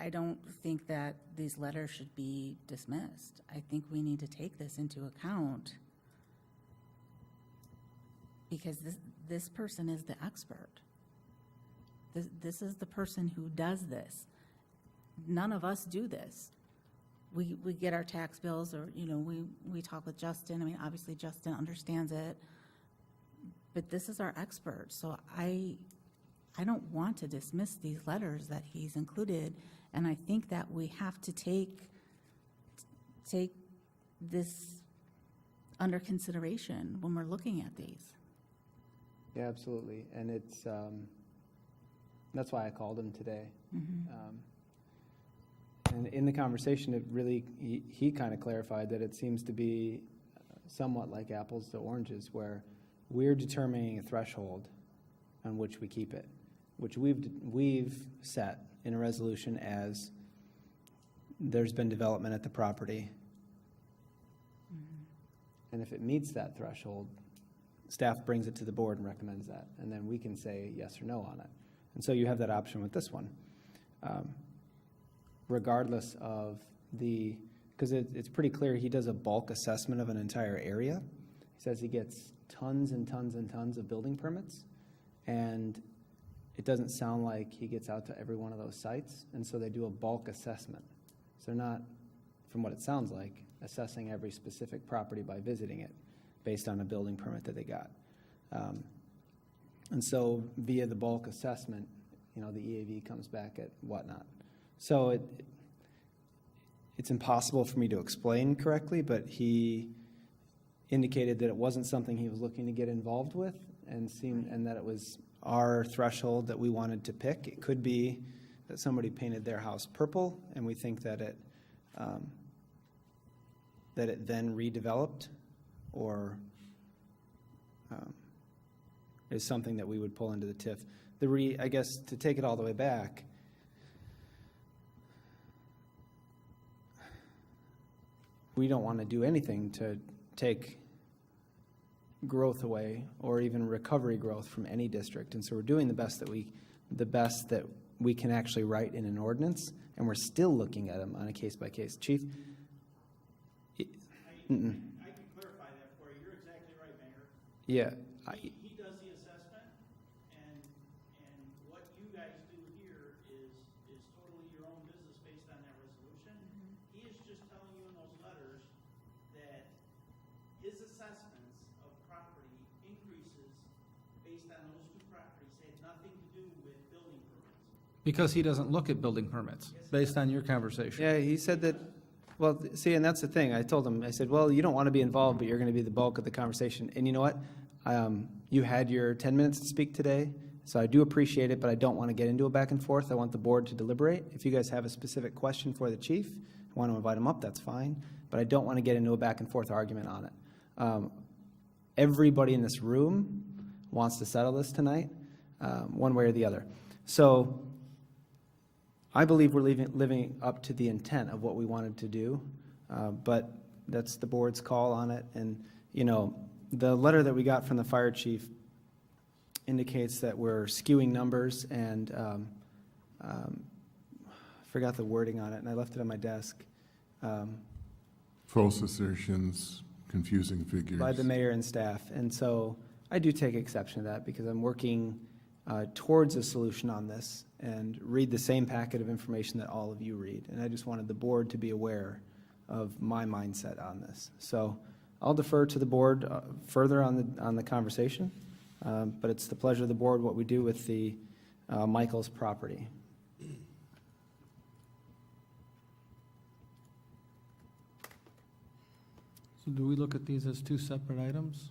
don't think that these letters should be dismissed. I think we need to take this into account because this person is the expert. This is the person who does this. None of us do this. We get our tax bills, or, we talk with Justin. I mean, obviously Justin understands it, but this is our expert. So I don't want to dismiss these letters that he's included, and I think that we have to take this under consideration when we're looking at these. Yeah, absolutely. And it's, that's why I called him today. And in the conversation, it really, he kind of clarified that it seems to be somewhat like apples to oranges, where we're determining a threshold on which we keep it, which we've set in a resolution as there's been development at the property. And if it meets that threshold, staff brings it to the board and recommends that, and then we can say yes or no on it. And so you have that option with this one. Regardless of because it's pretty clear he does a bulk assessment of an entire area. He says he gets tons and tons and tons of building permits, and it doesn't sound like he gets out to every one of those sites, and so they do a bulk assessment. So they're not, from what it sounds like, assessing every specific property by visiting it based on a building permit that they got. And so via the bulk assessment, the EAV comes back at whatnot. So it's impossible for me to explain correctly, but he indicated that it wasn't something he was looking to get involved with, and that it was our threshold that we wanted to pick. It could be that somebody painted their house purple, and we think that it then redeveloped, or is something that we would pull into the TIF. I guess to take it all the way back, we don't want to do anything to take growth away or even recovery growth from any district. And so we're doing the best that we can actually write in an ordinance, and we're still looking at them on a case-by-case. Chief? I can clarify that for you. You're exactly right, Mayor. Yeah. He does the assessment, and what you guys do here is totally your own business based on that resolution. He is just telling you in those letters that his assessments of property increases based on those two properties had nothing to do with building permits. Because he doesn't look at building permits, based on your conversation. Yeah, he said that, well, see, and that's the thing. I told him, I said, well, you don't want to be involved, but you're going to be the bulk of the conversation. And you know what? You had your 10 minutes to speak today, so I do appreciate it, but I don't want to get into a back and forth. I want the board to deliberate. If you guys have a specific question for the chief, want to invite him up, that's fine, but I don't want to get into a back and forth argument on it. Everybody in this room wants to settle this tonight, one way or the other. So I believe we're living up to the intent of what we wanted to do, but that's the board's call on it. And, you know, the letter that we got from the fire chief indicates that we're skewing numbers, and forgot the wording on it, and I left it on my desk. False assertions, confusing figures. By the mayor and staff. And so I do take exception to that because I'm working towards a solution on this and read the same packet of information that all of you read. And I just wanted the board to be aware of my mindset on this. So I'll defer to the board further on the conversation, but it's the pleasure of the board what we do with the Michaels property. So do we look at these as two separate items?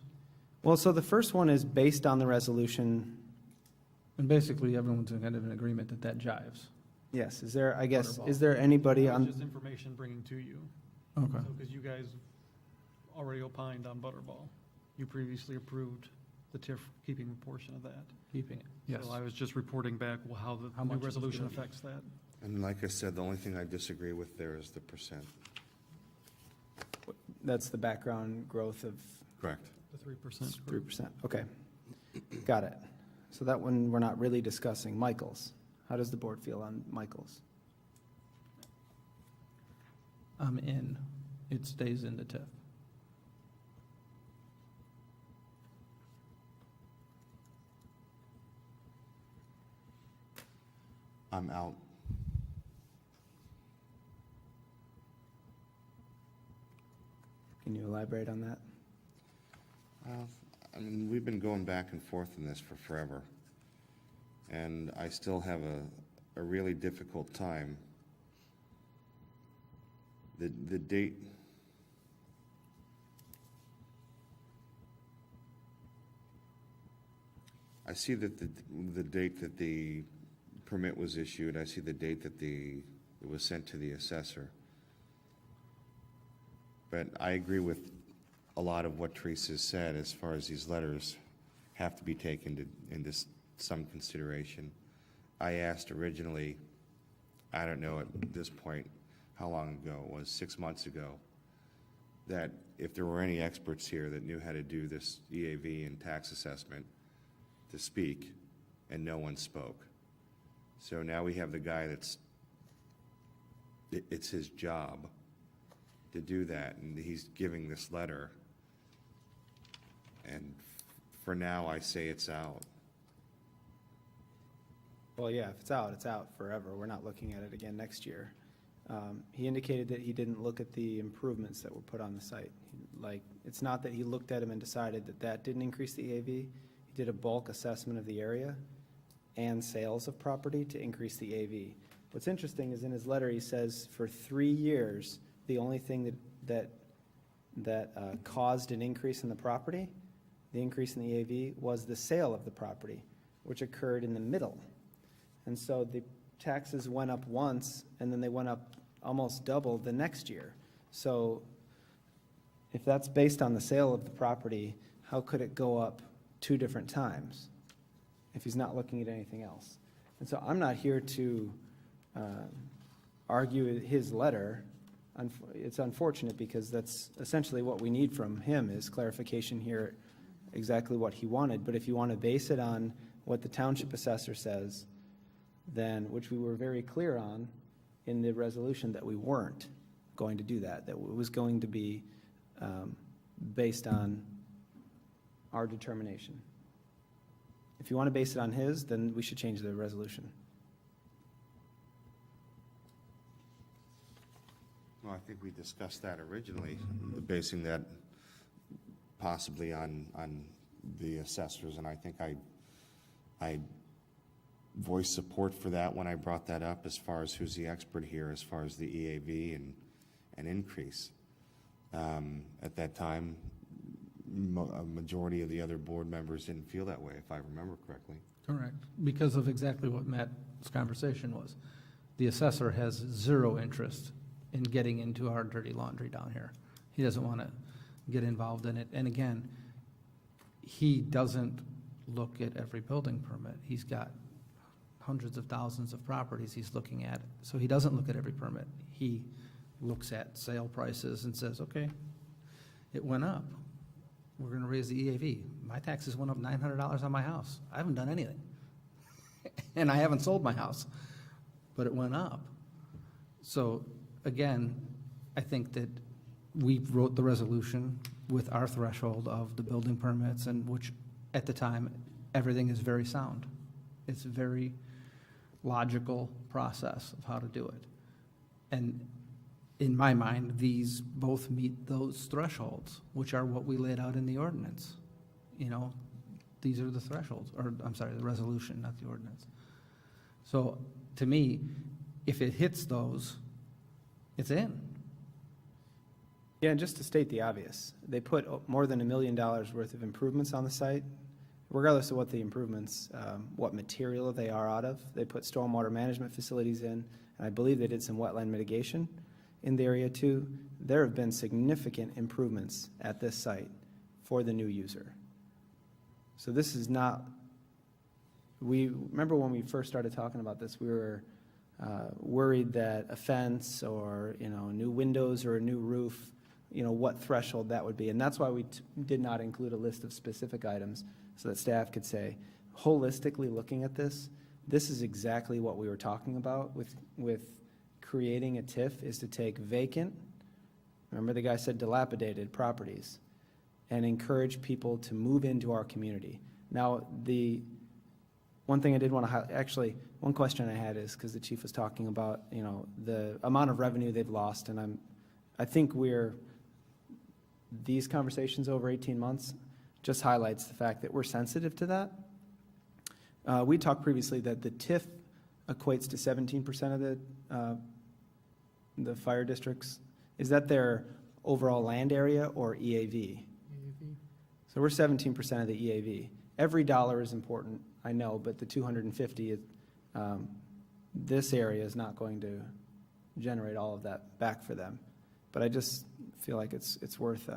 Well, so the first one is based on the resolution. And basically, everyone's kind of in agreement that that jives. Yes, is there, I guess, Butterball. is there anybody It's on? just information bringing to you. Okay. Because you guys already opined on Butterball. You previously approved the TIF keeping portion of that. Keeping it, yes. So I was just reporting back how the How new much was resolution given. affects that. And like I said, the only thing I disagree with there is the percent. That's the background growth of Correct. The 3%. 3%. Okay, got it. So that one we're not really discussing. Michaels, how does the board feel on Michaels? I'm in. It stays in the TIF. I'm out. Can you elaborate on that? I mean, we've been going back and forth in this for forever, and I still have a really difficult time. The date, I see that the date that the permit was issued, I see the date that it was sent to the assessor. But I agree with a lot of what Teresa said as far as these letters have to be taken into some consideration. I asked originally, I don't know at this point how long ago it was, 6 months ago, that if there were any experts here that knew how to do this EAV and tax assessment to speak, and no one spoke. So now we have the guy it's his job to do that, and he's giving this letter. And for now, I say it's out. Well, yeah, if it's out forever. We're not looking at it again next year. He indicated that he didn't look at the improvements that were put on the site. Like, it's not that he looked at them and decided that that didn't increase the AV. He did a bulk assessment of the area and sales of property to increase the AV. What's interesting is in his letter, he says for 3 years, the only thing that caused an increase in the property, the increase in the AV, was the sale of the property, which occurred in the middle. And so the taxes went up once, and then they went up almost double the next year. So if that's based on the sale of the property, how could it go up 2 different times if he's not looking at anything else? And so I'm not here to argue his letter. It's unfortunate because that's essentially what we need from him is clarification here, exactly what he wanted. But if you want to base it on what the township assessor says, then, which we were very clear on in the resolution that we weren't going to do that it was going to be based on our determination. If you want to base it on his, then we should change the resolution. Well, I think we discussed that originally, basing that possibly on the assessors, and I think I voiced support for that when I brought that up as far as who's the expert here as far as the EAV and increase. At that time, a majority of the other board members didn't feel that way, if I remember correctly. Correct, because of exactly what Matt's conversation was. The assessor has zero interest in getting into our dirty laundry down here. He doesn't want to get involved in it. And again, he doesn't look at every building permit. He's got hundreds of thousands of properties he's looking at, so he doesn't look at every permit. He looks at sale prices and says, okay, it went up. We're going to raise the EAV. My taxes went up $900 on my house. I haven't done anything. And I haven't sold my house, but it went up. So again, I think that we wrote the resolution with our threshold of the building permits, and which at the time, everything is very sound. It's a very logical process of how to do it. And in my mind, these both meet those thresholds, which are what we laid out in the ordinance. You know, these are the thresholds, or I'm sorry, the resolution, not the ordinance. So to me, if it hits those, it's in. Yeah, and just to state the obvious, they put more than $1 million worth of improvements on the site, regardless of what the improvements, what material they are out of. They put stormwater management facilities in, and I believe they did some wetland mitigation in the area too. There have been significant improvements at this site for the new user. So this is not, we remember when we first started talking about this, we were worried that a fence or, you know, new windows or a new roof, you know, what threshold that would be. And that's why we did not include a list of specific items so that staff could say, holistically looking at this, this is exactly what we were talking about with creating a TIF, is to take vacant, remember the guy said dilapidated properties, and encourage people to move into our community. Now, the one thing I did want to highlight, actually, one question I had is, because the chief was talking about, you know, the amount of revenue they've lost, and I think these conversations over 18 months just highlights the fact that we're sensitive to that. We talked previously that the TIF equates to 17% of the fire districts. Is that their overall land area or EAV? EAV. So we're 17% of the EAV. Every dollar is important, I know, but the 250, this area is not going to generate all of that back for them. But I just feel like it's worth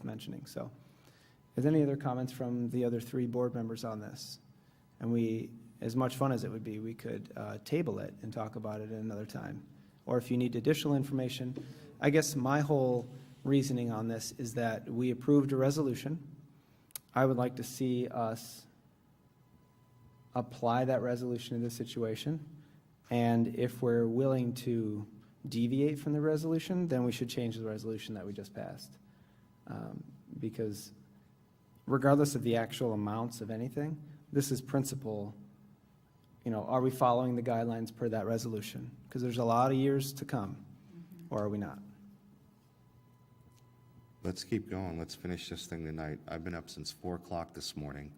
mentioning. So, is there any other comments from the other three board members on this? And we, as much fun as it would be, we could table it and talk about it at another time. Or if you need additional information, I guess my whole reasoning on this is that we approved a resolution. I would like to see us apply that resolution to this situation. And if we're willing to deviate from the resolution, then we should change the resolution that we just passed. Because regardless of the actual amounts of anything, this is principle. You know, are we following the guidelines per that resolution? Because there's a lot of years to come, or are we not? Let's keep going. Let's finish this thing tonight. I've been up since 4 o'clock this morning,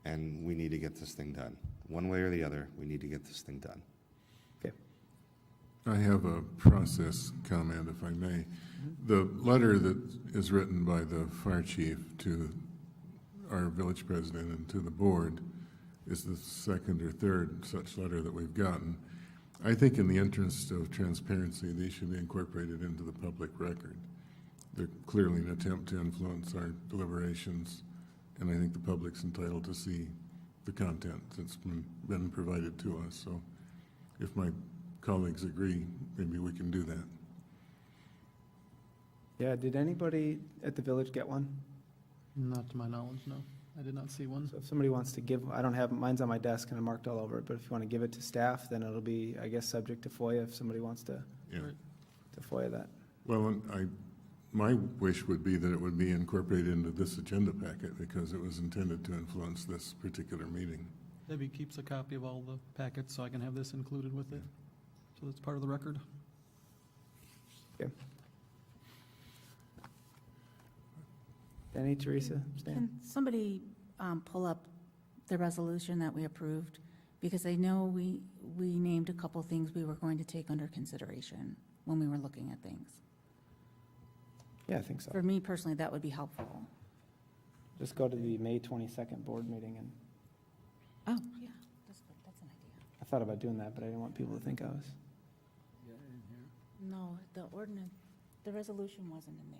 and we need to get this thing done. One way or the other, we need to get this thing done. Okay. I have a process comment, if I may. The letter that is written by the fire chief to our village president and to the board is the second or third such letter that we've gotten. I think in the interest of transparency, these should be incorporated into the public record. They're clearly an attempt to influence our deliberations, and I think the public's entitled to see the content that's been provided to us. So if my colleagues agree, maybe we can do that. Yeah, did anybody at the village get one? Not to my knowledge, no. I did not see one. So if somebody wants to give, I don't have, mine's on my desk and I'm marked all over it, but if you want to give it to staff, then it'll be, I guess, subject to FOIA if somebody wants to, to FOIA that. Well, my wish would be that it would be incorporated into this agenda packet because it was intended to influence this particular meeting. Debbie keeps a copy of all the packets, so I can have this included with it. So that's part of the record. Okay. Danny, Teresa, Stan? Can somebody pull up the resolution that we approved? Because I know we named a couple things we were going to take under consideration when we were looking at things. Yeah, I think so. For me personally, that would be helpful. Just go to the May 22nd board meeting, and Oh, yeah, that's good, that's an idea. I thought about doing that, but I didn't want people to think I was. No, the ordinance, the resolution wasn't in there.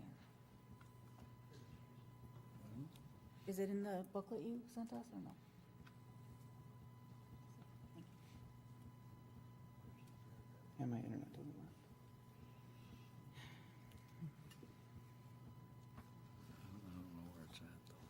Is it in the booklet you sent us or no? Yeah, my internet doesn't work. I don't know where it's at, though.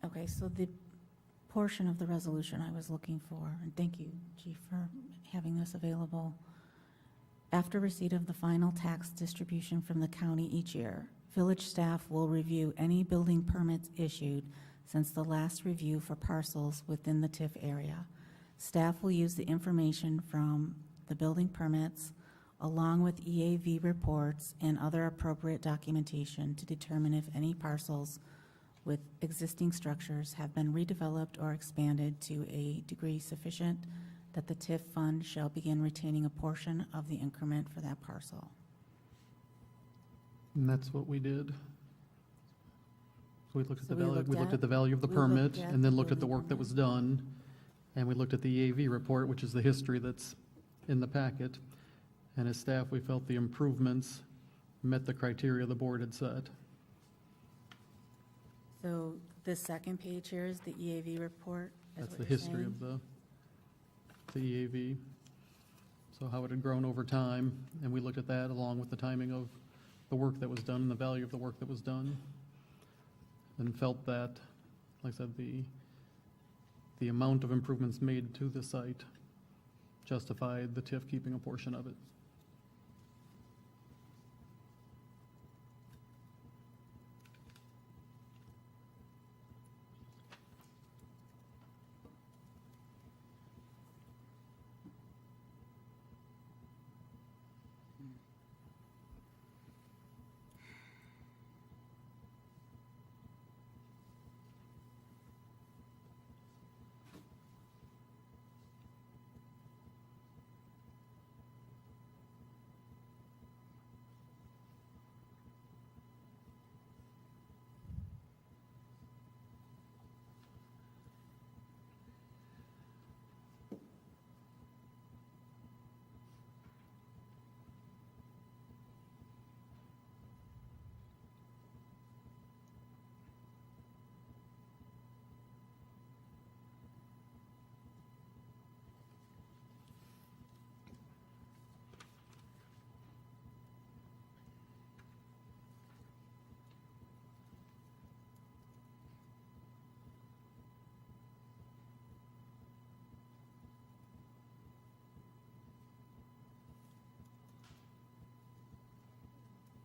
Okay, so the portion of the resolution I was looking for, and thank you, Chief, for having this available. After receipt of the final tax distribution from the county each year, village staff will review any building permits issued since the last review for parcels within the TIF area. Staff will use the information from the building permits along with EAV reports and other appropriate documentation to determine if any parcels with existing structures have been redeveloped or expanded to a degree sufficient that the TIF fund shall begin retaining a portion of the increment for that parcel. And that's what we did. So we looked at So the we value, we looked looked at- at the value of the we looked permit, at and then the looked at the building work that was permit. done, and we looked at the EAV report, which is the history that's in the packet. And as staff, we felt the improvements met the criteria the board had set. So this second page here is the EAV report? is That's what the you're history of saying? the EAV. So how it had grown over time, and we looked at that along with the timing of the work that was done and the value of the work that was done. And felt that, like I said, the amount of improvements made to the site justified the TIF keeping a portion of it.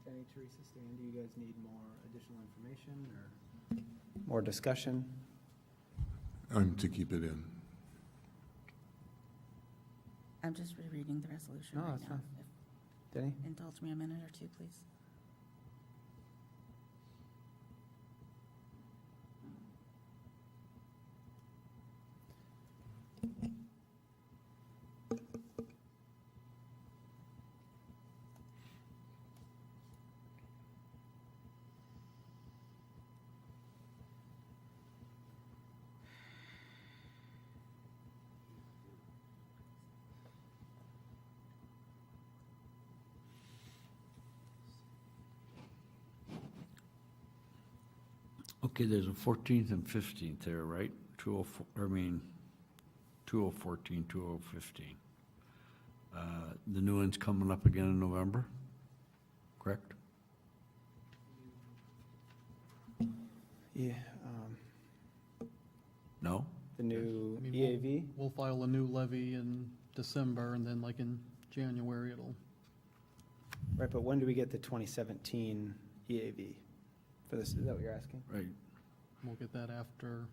Jenny, Teresa, Stan, do you guys need more additional information or more discussion? I'm to keep it in. I'm just rereading the resolution No, right that's now. fine. Denny? If- Indulge me a minute or two, please. Okay, there's a 14th and 15th there, right? 2014, 2015. The new one's coming up again in November? correct? Yeah, No? the new I mean, EAV? We'll file a new levy in December, and then like in January, it'll, Right, but when do we get the 2017 EAV for this? Is that what you're asking? Right. we'll get that after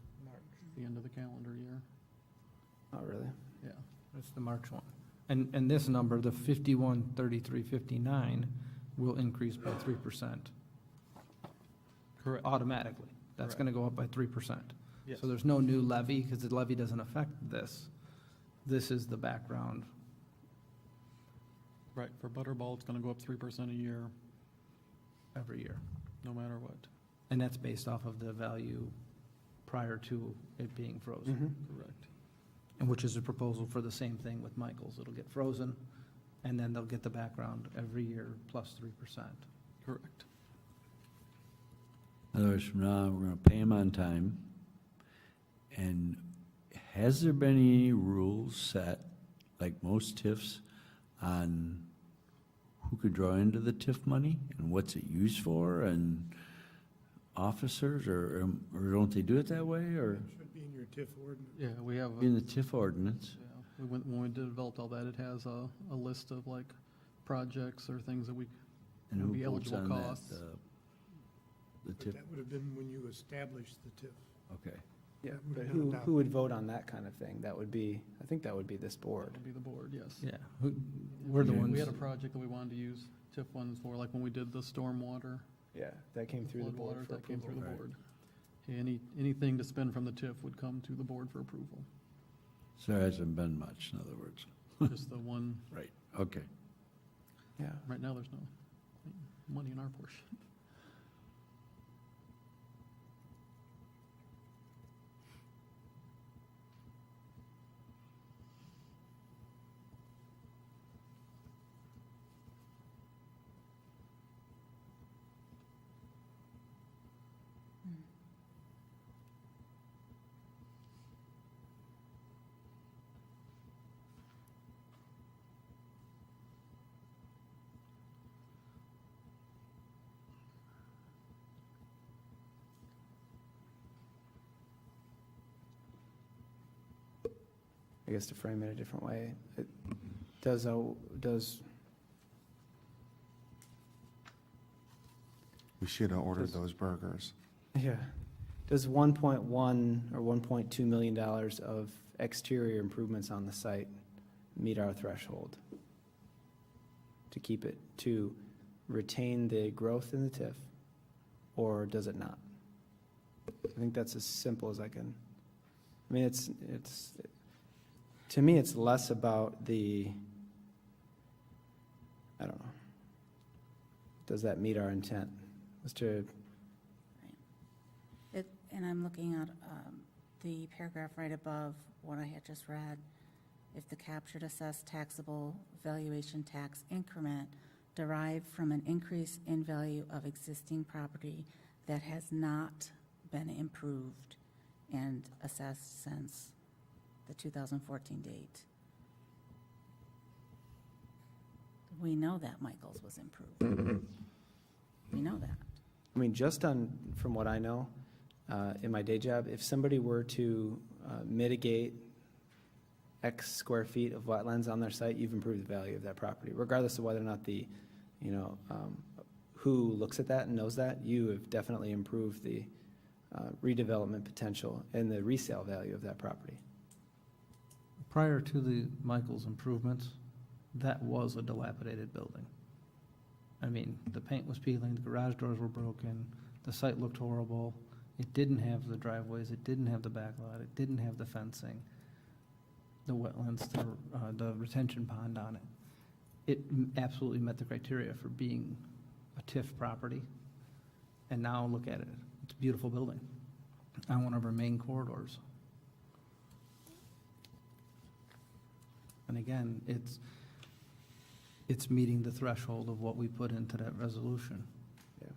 the end of the calendar year. Oh, really? Yeah. That's the March one. And this number, the 513359, will increase by 3%. Correct. Automatically. That's Correct. gonna go up by 3%. Yes. So there's no new levy, because the levy doesn't affect this. This is the background. Right, for Butterball, it's gonna go up 3% a year, Every year. no matter what. And that's based off of the value prior to it being frozen. Mhm. Correct. And which is a proposal for the same thing with Michael's. It'll get frozen, and then they'll get the background every year plus 3%. Correct. In other words, from now on, we're gonna pay them on time. And has there been any rules set, like most TIFs, on who could draw into the TIF money and what's it used for, and officers, or don't they do it that way, or Should be in your TIF ordinance. Yeah, we have, in the TIF ordinance? when we developed all that, it has a list of like projects or things that we, And would who be votes eligible on costs. that? The But TIF, that would have been when you established the TIF. okay. Yeah, That would but have been who adopted. would vote on that kind of thing? That would be, I think that would be this board. Would be the board, yes. Yeah, we're the ones. We had a project that we wanted to use TIF funds for, like when we did the stormwater. Yeah, that came through the board floodwaters, for that came through the approval. board. Anything to spend from the TIF would come to the board for approval. So there hasn't been much, in other words. Just the one, Right, okay. Yeah. right now, there's no money in our portion. I guess to frame it a different way, it does, We should have ordered those burgers. yeah, does 1.1 or $1.2 million of exterior improvements on the site meet our threshold to keep it, to retain the growth in the TIF, or does it not? I think that's as simple as I can. I mean, to me, it's less about the, I don't know. Does that meet our intent? Mr. And I'm looking at the paragraph right above what I had just read. If the captured assessed taxable valuation tax increment derived from an increase in value of existing property that has not been improved and assessed since the 2014 date. We know that Michael's was improved. We know that. I mean, just on, from what I know, in my day job, if somebody were to mitigate X square feet of wetlands on their site, you've improved the value of that property, regardless of whether or not the, who looks at that and knows that, you have definitely improved the redevelopment potential and the resale value of that property. Prior to the Michael's improvements, that was a dilapidated building. I mean, the paint was peeling, the garage doors were broken, the site looked horrible. It didn't have the driveways, it didn't have the backlot, it didn't have the fencing, the wetlands, the retention pond on it. It absolutely met the criteria for being a TIF property. And now look at it, it's a beautiful building on one of our main corridors. And again, it's meeting the threshold of what we put into that resolution. Yeah.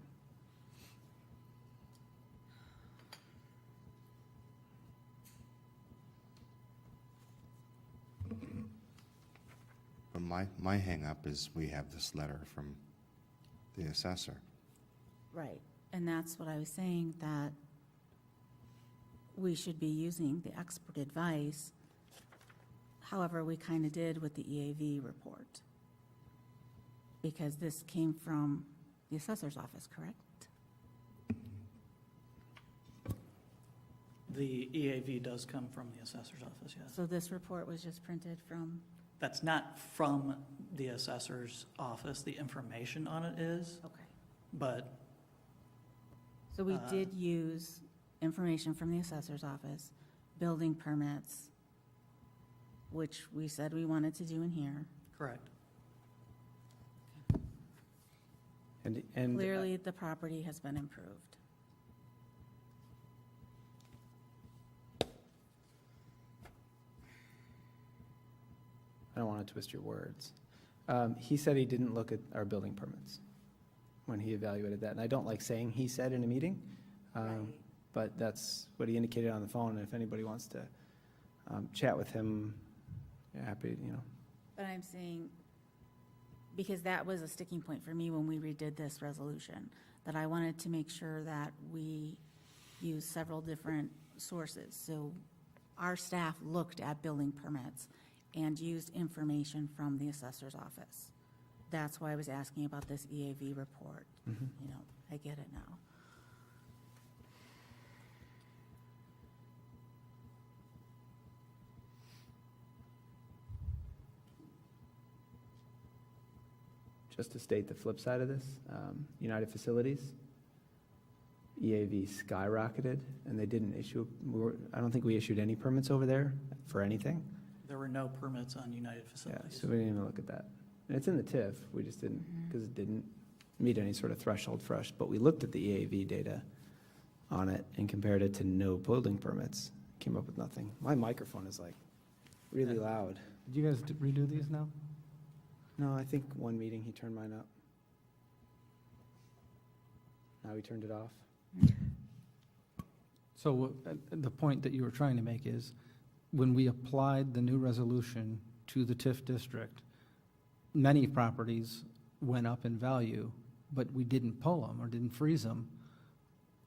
But my hang up is we have this letter from the assessor. Right, and that's what I was saying, that we should be using the expert advice, however, we kind of did with the EAV report. Because this came from the assessor's office, correct? The EAV does come from the assessor's office, yes. So this report was just printed from, That's not from the assessor's office, the information on it is, okay. but So we did use information from the assessor's office, building permits, which we said we wanted to do in here. correct. And Clearly, the property has been improved. I don't want to twist your words. He said he didn't look at our building permits when he evaluated that. And I don't like saying he said in a meeting, but that's what he indicated on the phone. And if anybody wants to chat with him, yeah, happy, But I'm saying, because that was a sticking point for me when we redid this resolution, that I wanted to make sure that we use several different sources. So our staff looked at building permits and used information from the assessor's office. That's why I was asking about this EAV report. I get it now. Just to state the flip side of this, United Facilities, EAV skyrocketed, and they didn't issue, I don't think we issued any permits over there for anything. There were no permits on United Yeah, Facilities. so we didn't even look at that. And it's in the TIF, we just didn't, because it didn't meet any sort of threshold for us. But we looked at the EAV data on it and compared it to no building permits, came up with nothing. My microphone is like really loud. Did you guys redo these now? No, I think one meeting he turned mine up. Now he turned it off. So the point that you were trying to make is, when we applied the new resolution to the TIF district, many properties went up in value, but we didn't pull them or didn't freeze them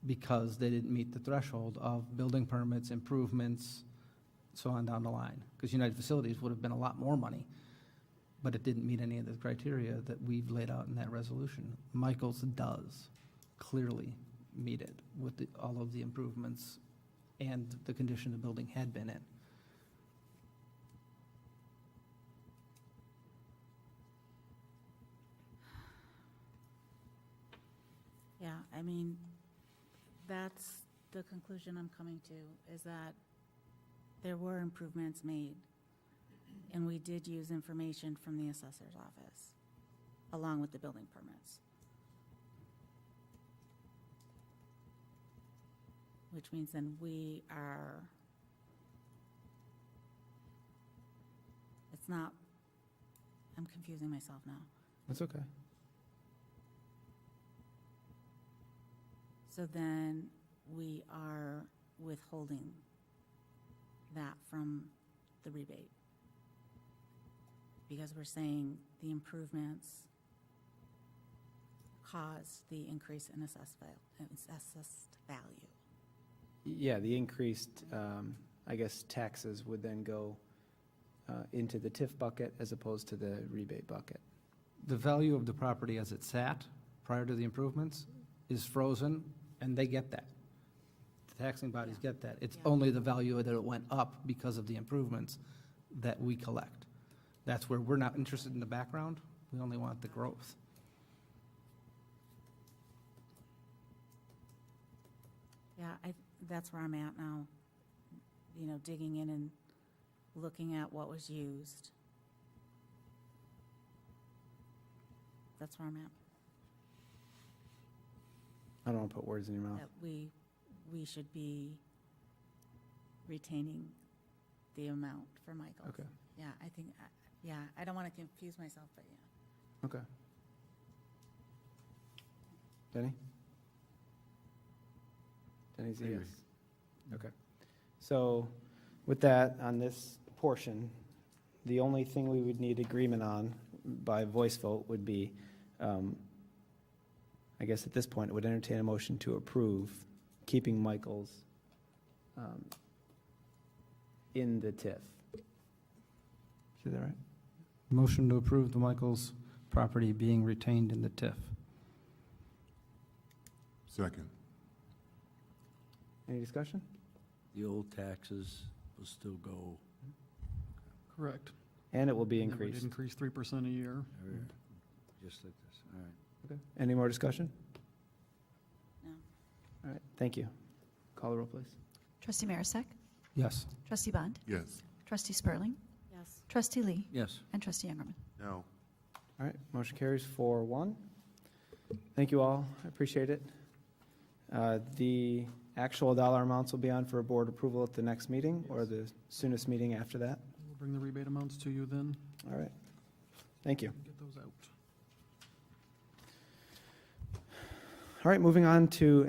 because they didn't meet the threshold of building permits, improvements, so on down the line. Because United Facilities would have been a lot more money, but it didn't meet any of the criteria that we've laid out in that resolution. Michael's does clearly meet it with all of the improvements and the condition the building had been in. Yeah, I mean, that's the conclusion I'm coming to, is that there were improvements made, and we did use information from the assessor's office, along with the building permits. Which means then we are, it's not, I'm confusing myself now. That's okay. So then we are withholding that from the rebate. Because we're saying the improvements caused the increase in assessed value. Yeah, the increased, I guess, taxes would then go into the TIF bucket as opposed to the rebate bucket. The value of the property as it sat prior to the improvements is frozen, and they get that. The taxing bodies get that. It's only the value that it went up because of the improvements that we collect. That's where we're not interested in the background. We only want the growth. Yeah, that's where I'm at now, digging in and looking at what was used. That's where I'm at. I don't want to put words in your mouth. That we should be retaining the amount for Michael. Okay. Yeah, I think, I don't want to confuse myself, but yeah. Okay. Denny? Denny's a I yes. agree. Okay. So with that, on this portion, the only thing we would need agreement on by voice vote would be I guess at this point, it would entertain a motion to approve keeping Michael's in the TIF. Is that right? Motion to approve the Michaels property being retained in the TIF. Second. Any discussion? The old taxes will still go. Correct. And it will be And it would increased. increase 3% a year. Just like this, all right. Okay. Any more discussion? No. All right, thank you. Call the roll, please. Trustee Marisak? Yes. Trustee Bond? Yes. Trustee Spurling? Yes. Trustee Lee? Yes. And Trustee Youngerman? No. All right, motion carries 4-1. Thank you all, I appreciate it. The actual dollar amounts will be on for board approval at the next meeting or the soonest meeting after that. We'll bring the rebate amounts to you then. All right, thank you. Get those out. All right, moving on to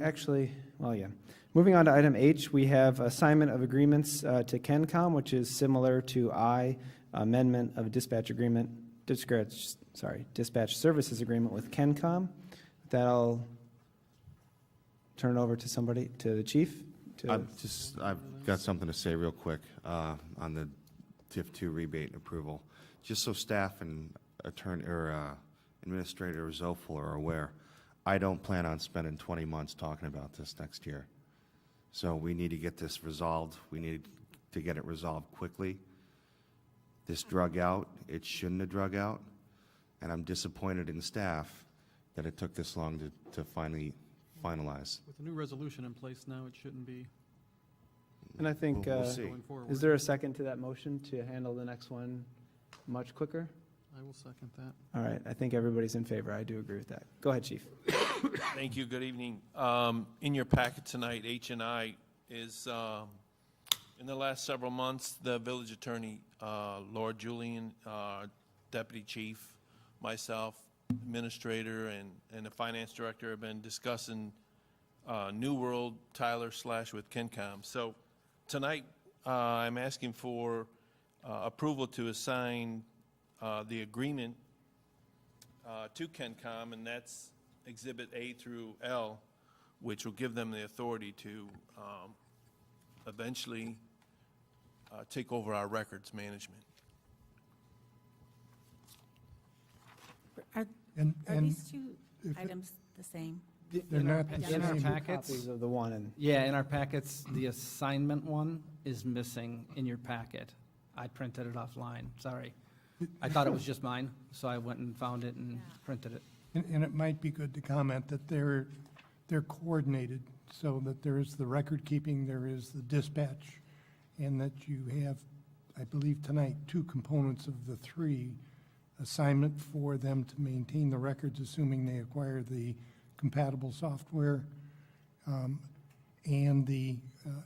moving on to item H, we have assignment of agreements to KenCom, which is similar to I, amendment of dispatch agreement, dispatch services agreement with KenCom. With that, I'll turn it over to somebody, to the chief. I've got something to say real quick on the TIF 2 rebate approval. Just so staff and Administrator Zofel are aware, I don't plan on spending 20 months talking about this next year. So we need to get this resolved. We need to get it resolved quickly. This drug out. It shouldn't have drug out. And I'm disappointed in staff that it took this long to finally finalize. With the new resolution in place now, it shouldn't be And I think, We'll see. going forward. is there a second to that motion to handle the next one much quicker? I will second that. All right, I think everybody's in favor. I do agree with that. Go ahead, chief. Thank you. Good evening. In your packet tonight, H&I is, in the last several months, the village attorney, Lord Julian, deputy chief, myself, administrator, and the finance director have been discussing New World Tyler / with KenCom. So tonight, I'm asking for approval to assign the agreement to KenCom, and that's Exhibit A through L, which will give them the authority to eventually take over our records management. Are And these two if it- items the same? They're not the In our same. packets, Copies of the one and yeah, in our packets, the assignment one is missing in your packet. I printed it offline, sorry. I thought it was just mine, so I went and found it and printed it. And it might be good to comment that they're coordinated, so that there is the record keeping, there is the dispatch, and that you have, I believe tonight, 2 components of the 3, assignment for them to maintain the records, assuming they acquire the compatible software, and the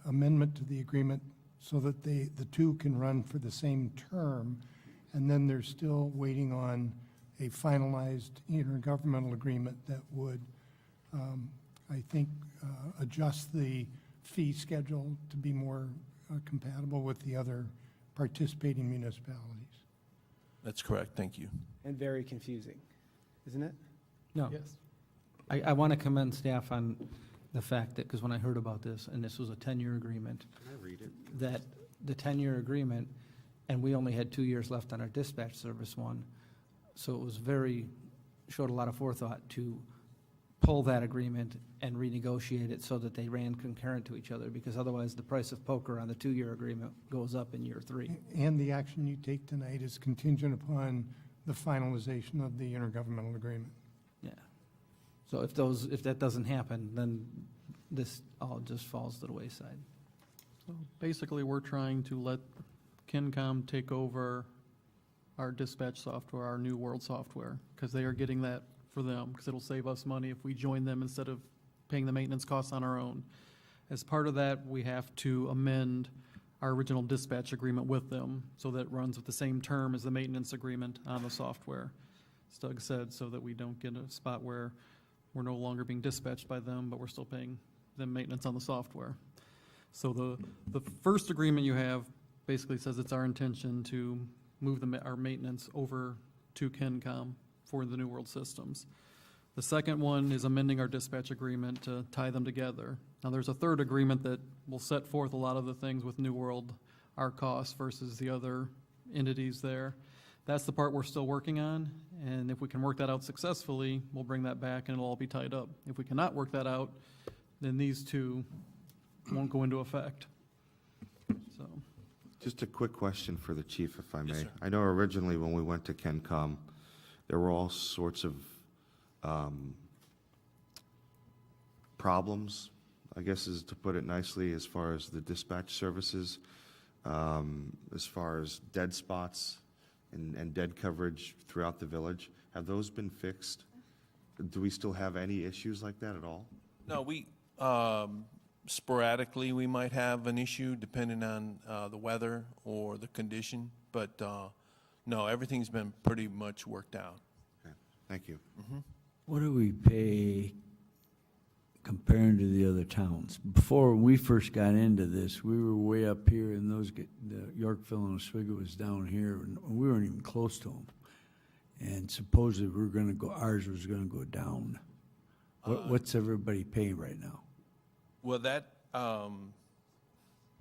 amendment to the agreement so that the 2 can run for the same term, and then they're still waiting on a finalized intergovernmental agreement that would, I think, adjust the fee schedule to be more compatible with the other participating municipalities. That's correct. Thank you. and very confusing, isn't it? No. Yes. I want to commend staff on the fact that, because when I heard about this, and this was a 10-year agreement. Can I read it? That the 10-year agreement, and we only had 2 years left on our dispatch service one, so it was showed a lot of forethought to pull that agreement and renegotiate it so that they ran concurrent to each other, because otherwise the price of poker on the 2-year agreement goes up in year 3. And the action you take tonight is contingent upon the finalization of the intergovernmental agreement. Yeah. So if that doesn't happen, then this all just falls to the wayside. So basically, we're trying to let KenCom take over our dispatch software, our New World software, because they are getting that for them, because it'll save us money if we join them instead of paying the maintenance costs on our own. As part of that, we have to amend our original dispatch agreement with them so that it runs with the same term as the maintenance agreement on the software, as Doug said, so that we don't get a spot where we're no longer being dispatched by them, but we're still paying them maintenance on the software. So the first agreement you have basically says it's our intention to move our maintenance over to KenCom for the New World systems. The second one is amending our dispatch agreement to tie them together. Now, there's a third agreement that will set forth a lot of the things with New World, our costs versus the other entities there. That's the part we're still working on, and if we can work that out successfully, we'll bring that back and it'll all be tied up. If we cannot work that out, then these two won't go into effect. So, Just a quick question for the chief, if I may. sir. I know originally when we went to KenCom, there were all sorts of problems, I guess is to put it nicely, as far as the dispatch services, as far as dead spots and dead coverage throughout the village. Have those been fixed? Do we still have any issues like that at all? No, we, sporadically, we might have an issue depending on the weather or the condition, but no, everything's been pretty much worked out. Okay, thank you. What do we pay comparing to the other towns? Before we first got into this, we were way up here, and the Yorkville and Oswego was down here, and we weren't even close to them. And supposedly ours was gonna go down. What's everybody paying right now? Well, that,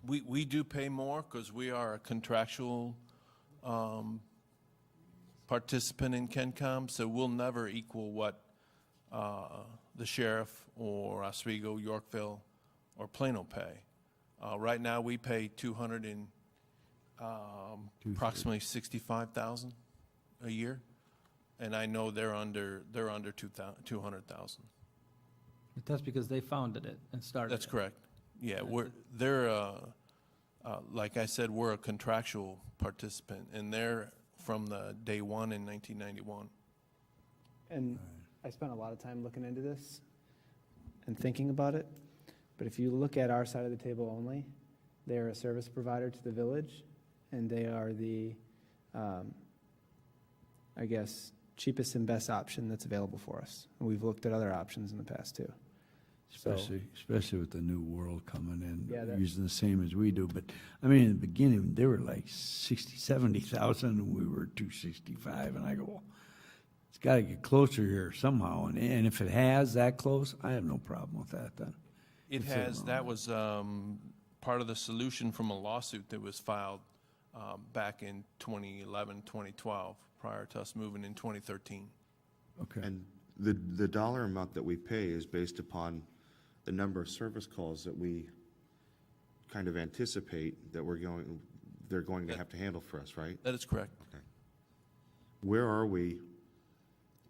we do pay more because we are a contractual participant in KenCom, so we'll never equal what the sheriff or Oswego, Yorkville, or Plano pay. Right now, we pay approximately 65,000 a year, and I know they're under 200,000. But that's because they founded it and started it. That's correct. Yeah, they're like I said, we're a contractual participant, and they're from the day one in 1991. And I spent a lot of time looking into this and thinking about it, but if you look at our side of the table only, they are a service provider to the village, and they are the, I guess, cheapest and best option that's available for us. And we've looked at other options in the past, too. So, Especially with the new world coming in, Yeah, using the same as we do. But, I mean, in the beginning, they were like 60, 70,000, and we were 265, and I go, well, it's got to get closer here somehow. And if it has that close, I have no problem with that then. It has, that was part of the solution from a lawsuit that was filed back in 2011, 2012, prior to us moving in 2013. Okay. And the dollar amount that we pay is based upon the number of service calls that we kind of anticipate that they're going to have to handle for us, right? That is correct. Okay. Where are we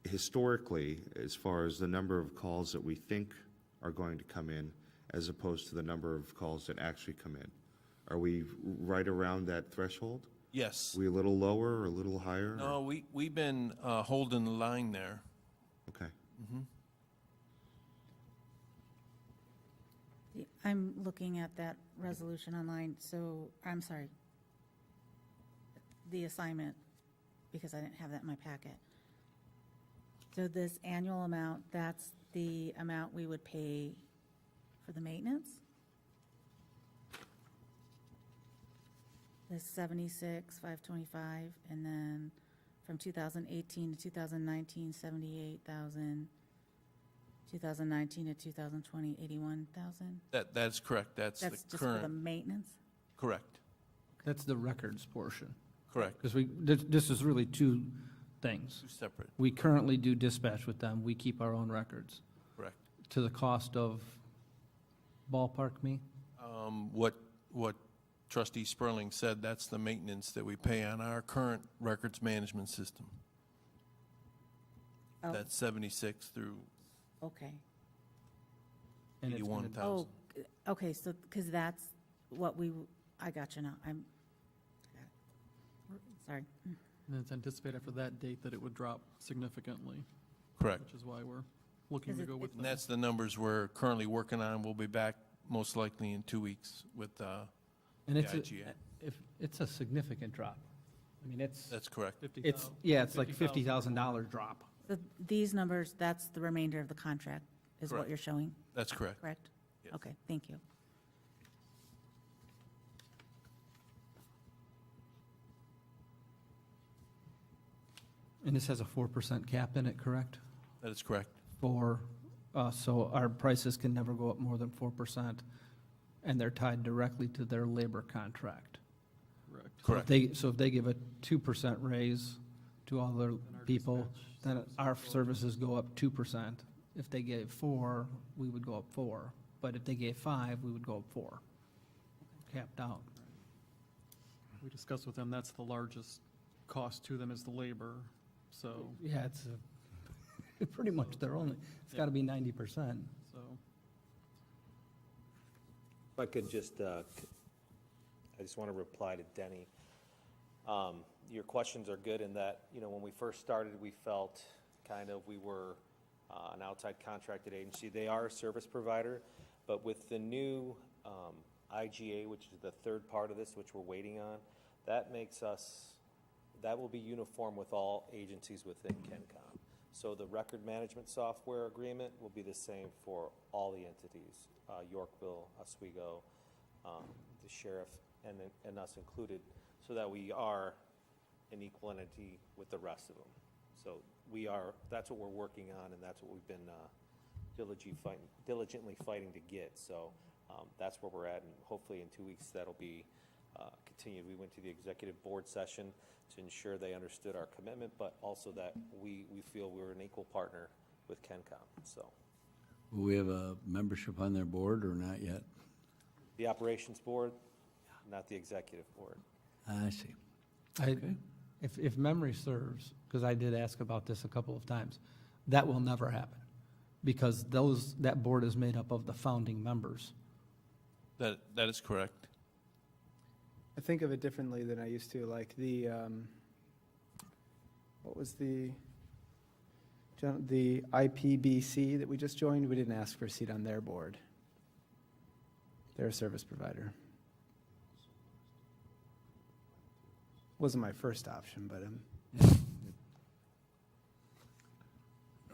historically as far as the number of calls that we think are going to come in as opposed to the number of calls that actually come in? Are we right around that threshold? Yes. We a little lower or a little higher? No, we've been holding the line there. Okay. I'm looking at that resolution online, so, I'm sorry, the assignment, because I didn't have that in my packet. So this annual amount, that's the amount we would pay for the maintenance? The 76,525, and then from 2018 to 2019, 78,000. 2019 to 2020, 81,000? That's correct. That's the That's just for current. the maintenance? Correct. That's the records portion. Correct. Because this is really two things. Two separate. We currently do dispatch with them. We keep our own records. Correct. To the cost of, ballpark me? What Trustee Sperling said, that's the maintenance that we pay on our current records management system. Oh. That's 76 through Okay. And it's gonna- 81,000. Oh, okay, so, because that's what I got you now. Sorry. and it's anticipated after that date that it would drop significantally, Correct. which is why we're looking to go with And that. that's the numbers we're currently working on. We'll be back most likely in 2 weeks with the And it's IGA. it's a significant drop. I mean, it's That's correct. it's like $50,000 drop. So these numbers, that's the remainder of the contract, is what Correct. you're showing? That's correct. Correct? Yes. Okay, thank you. And this has a 4% cap in it, correct? That is correct. for, so our prices can never go up more than 4%, and they're tied directly to their labor contract. Correct. So if they give a 2% raise to all their people, then our services go up 2%. If they gave 4, we would go up 4. But if they gave 5, we would go up 4. Capped out. We discussed with them, that's the largest cost to them is the labor, so. Yeah, it's pretty much their only, it's got to be 90%. So, If I could just, I just want to reply to Denny. Your questions are good in that, when we first started, we felt kind of we were an outside contracted agency. They are a service provider, but with the new IGA, which is the third part of this, which we're waiting on, that makes us, that will be uniform with all agencies within KenCom. So the record management software agreement will be the same for all the entities, Yorkville, Oswego, the sheriff, and us included, so that we are an equal entity with the rest of them. So that's what we're working on, and that's what we've been diligently fighting to get. So that's where we're at, and hopefully in 2 weeks that'll be continued. We went to the executive board session to ensure they understood our commitment, but also that we feel we're an equal partner with KenCom. So Will we have a membership on their board or not yet? the operations board, not the executive board. I see. If memory serves, because I did ask about this a couple of times, that will never happen, because that board is made up of the founding members. That is correct. I think of it differently than I used to, like what was the IPBC that we just joined? We didn't ask for a seat on their board. They're a service provider. Wasn't my first option, but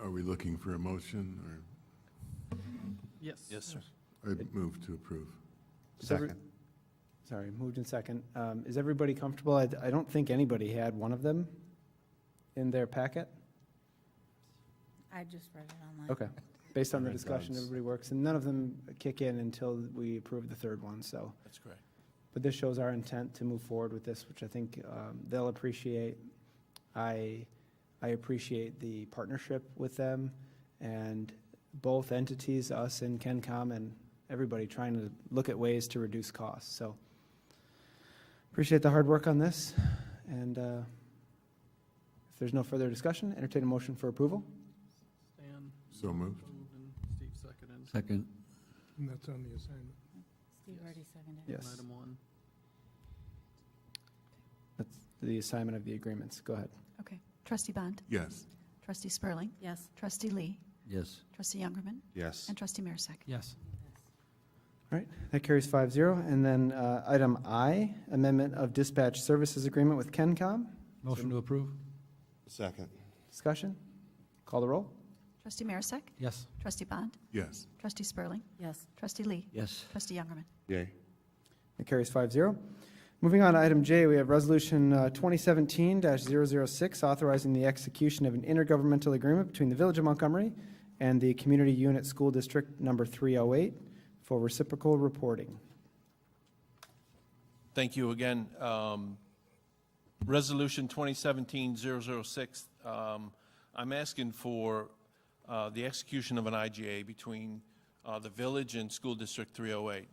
Are we looking for a motion, or? yes. Yes, sir. I move to approve. Sorry, moved in second. Is everybody comfortable? I don't think anybody had one of them in their packet. I just read it online. Okay. Based on the Red discussion, dots. everybody works, and none of them kick in until we approve the third one, so. That's correct. But this shows our intent to move forward with this, which I think they'll appreciate. I appreciate the partnership with them, and both entities, us and KenCom, and everybody trying to look at ways to reduce costs. So appreciate the hard work on this, and if there's no further discussion, entertain a motion for approval. Stan So moved. moved and Steve seconded. Second. And that's on the assignment. Steve already seconded. Yes. Item 1. That's the assignment of the agreements. Go ahead. Okay. Trustee Bond? Yes. Trustee Spurling? Yes. Trustee Lee? Yes. Trustee Youngerman? Yes. And Trustee Marisak? Yes. All right, that carries 5-0. And then item I, amendment of dispatch services agreement with KenCom. Motion to approve? Second. Discussion? Call the roll? Trustee Marisak? Yes. Trustee Bond? Yes. Trustee Spurling? Yes. Trustee Lee? Yes. Trustee Youngerman? Yay. It carries 5-0. Moving on to item J, we have Resolution 2017-006, authorizing the execution of an intergovernmental agreement between the Village of Montgomery and the Community Unit School District Number 308 for reciprocal reporting. Thank you again. Resolution 2017-006, I'm asking for the execution of an IGA between the village and School District 308.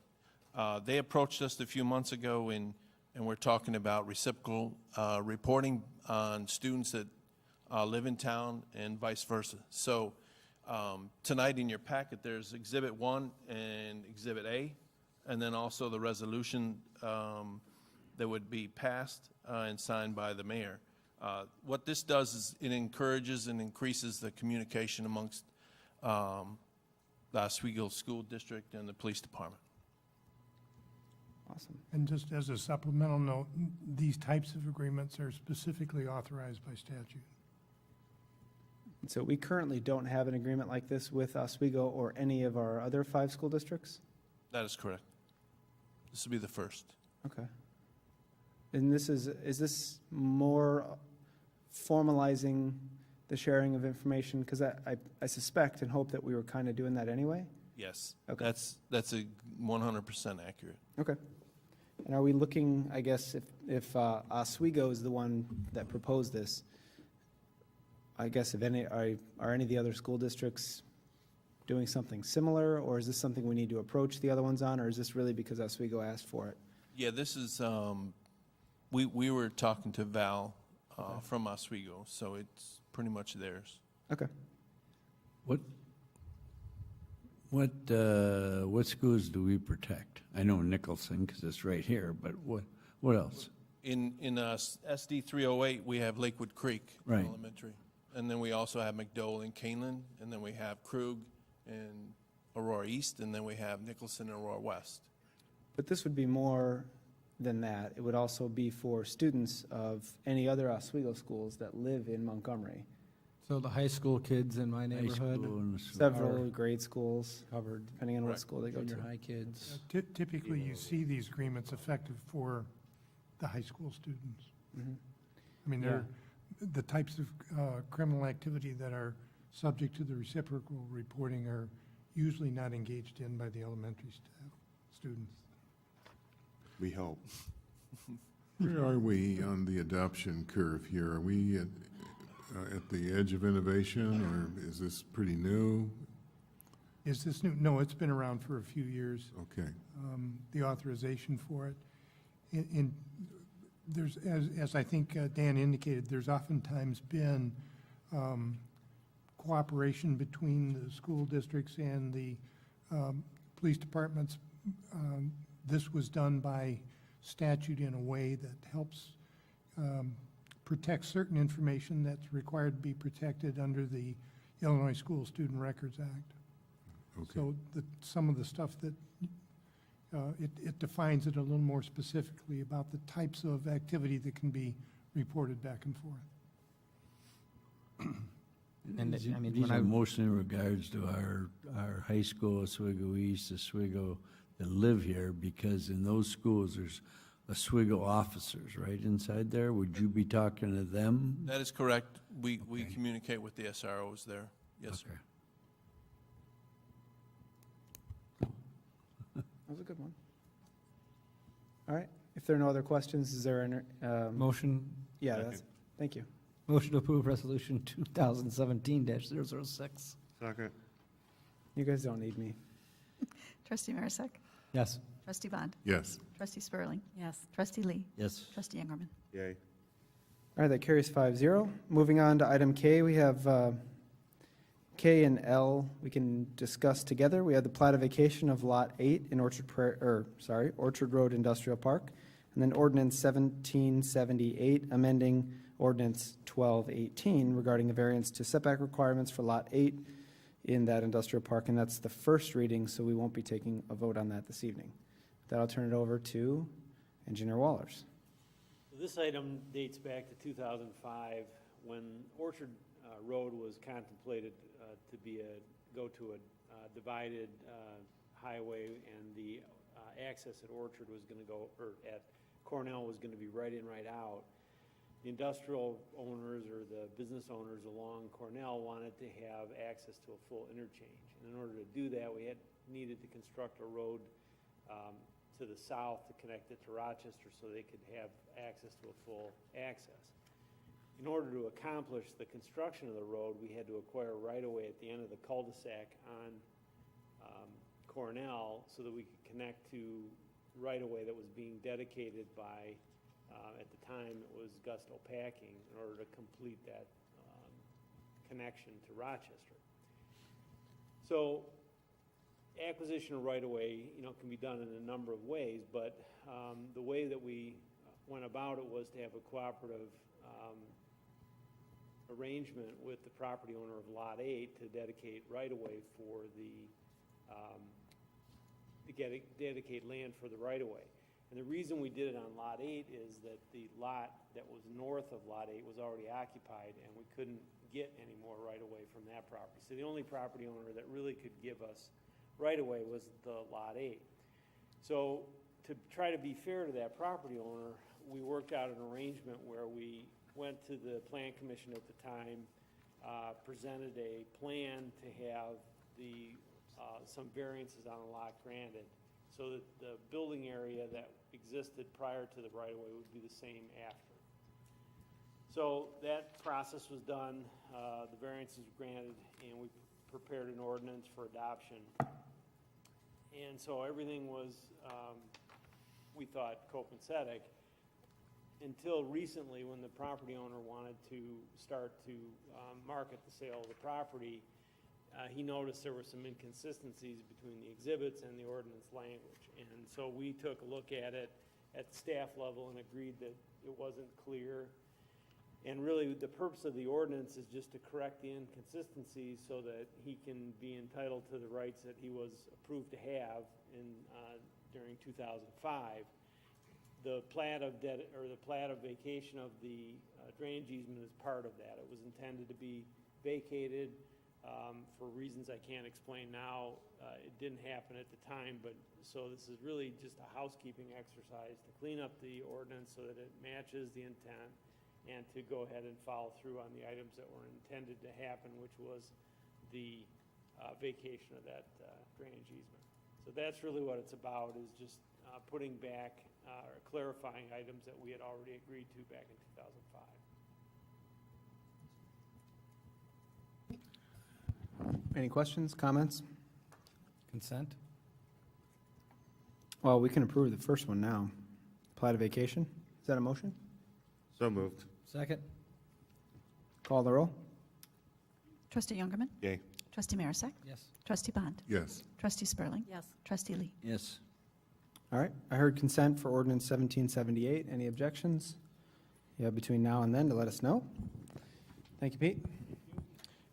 They approached us a few months ago, and we're talking about reciprocal reporting on students that live in town and vice versa. So tonight in your packet, there's Exhibit 1 and Exhibit A, and then also the resolution that would be passed and signed by the mayor. What this does is it encourages and increases the communication amongst the Oswego School District and the police department. Awesome. And just as a supplemental note, these types of agreements are specifically authorized by statute. And so we currently don't have an agreement like this with Oswego or any of our other 5 school districts? That is correct. This will be the first. Okay. And is this more formalizing the sharing of information? Because I suspect and hope that we were kind of doing that anyway. Yes. Okay. That's a 100% accurate. Okay. And are we looking, I guess, if Oswego is the one that proposed this, I guess if any, are any of the other school districts doing something similar, or is this something we need to approach the other ones on, or is this really because Oswego asked for it? Yeah, this is, we were talking to Val from Oswego, so it's pretty much theirs. Okay. What schools do we protect? I know Nicholson, because it's right here, but what else? In SD 308, we have Lakewood Creek Right. Elementary. And then we also have McDowell and Canelan, and then we have Krug and Aurora East, and then we have Nicholson and Aurora West. But this would be more than that. It would also be for students of any other Oswego schools that live in Montgomery. So the high school kids in my neighborhood. school and Several grade schools, Covered. depending on what Correct. school they go Junior to. high kids. Typically, you see these agreements effective for the high school students. Mhm. I mean, they're the types of criminal activity that are subject to the reciprocal reporting are usually not engaged in by the elementary staff, students. We hope. Where are we on the adoption curve here? Are we at the edge of innovation, or is this pretty new? Is this new? No, it's been around for a few years. Okay. The authorization for it. In there's, as I think Dan indicated, there's oftentimes been cooperation between the school districts and the police departments. This was done by statute in a way that helps protect certain information that's required to be protected under the Illinois School Student Records Act. Okay. So some of the stuff that it defines it a little more specifically about the types of activity that can be reported back and forth. And I mean, These when are I, mostly in regards to our high school, Oswego East, Oswego, that live here, because in those schools, there's Oswego officers right inside there. Would you be talking to them? That is correct. We communicate with the SROs there. Yes, sir. Okay. That was a good one. All right. If there are no other questions, is there an, motion, yeah, that's, thank you. motion to approve resolution 2017-006. Second. You guys don't need me. Trustee Marisak. Yes. Trustee Bond. Yes. Trustee Spurling. Yes. Trustee Lee. Yes. Trustee Youngerman. Yay. All right, that carries 5-0. Moving on to item K, we have K and L we can discuss together. We have the platification of Lot 8 in Orchard Road Industrial Park, and then Ordinance 1778 amending Ordinance 1218 regarding the variance to setback requirements for Lot 8 in that industrial park, and that's the first reading, so we won't be taking a vote on that this evening. With that, I'll turn it over to Engineer Wallers. This item dates back to 2005, when Orchard Road was contemplated to go to a divided highway, and the access at Orchard was going to go, or at Cornell was going to be right in, right out. The industrial owners or the business owners along Cornell wanted to have access to a full interchange. And in order to do that, we needed to construct a road to the south to connect it to Rochester so they could have access to a full access. In order to accomplish the construction of the road, we had to acquire right-of-way at the end of the cul-de-sac on Cornell so that we could connect to right-of-way that was being dedicated by, at the time, it was Gusto Packing, in order to complete that connection to Rochester. So acquisition of right-of-way, can be done in a number of ways, but the way that we went about it was to have a cooperative arrangement with the property owner of Lot 8 to dedicate right-of-way for dedicate land for the right-of-way. And the reason we did it on Lot 8 is that the lot that was north of Lot 8 was already occupied, and we couldn't get any more right-of-way from that property. So the only property owner that really could give us right-of-way was the Lot 8. So to try to be fair to that property owner, we worked out an arrangement where we went to the Plan Commission at the time, presented a plan to have some variances on the lot granted, so that the building area that existed prior to the right-of-way would be the same after. So that process was done, the variances were granted, and we prepared an ordinance for adoption. And so everything was, we thought, copacetic, until recently, when the property owner wanted to start to market the sale of the property. He noticed there were some inconsistencies between the exhibits and the ordinance language. And so we took a look at it at the staff level and agreed that it wasn't clear. And really, the purpose of the ordinance is just to correct the inconsistencies so that he can be entitled to the rights that he was approved to have during 2005. The plat of vacation of the drainage easement is part of that. It was intended to be vacated for reasons I can't explain now. It didn't happen at the time, but so this is really just a housekeeping exercise to clean up the ordinance so that it matches the intent, and to go ahead and follow through on the items that were intended to happen, which was the vacation of that drainage easement. So that's really what it's about, is just putting back or clarifying items that we had already agreed to back in 2005. Any questions, comments? Consent? Well, we can approve the first one now. Plat of vacation. Is that a motion? So moved. Second? Call the roll. Trustee Youngerman. Yay. Trustee Marisak. Yes. Trustee Bond. Yes. Trustee Spurling. Yes. Trustee Lee. Yes. All right, I heard consent for ordinance 1778. Any objections? You have between now and then to let us know. Thank you, Pete.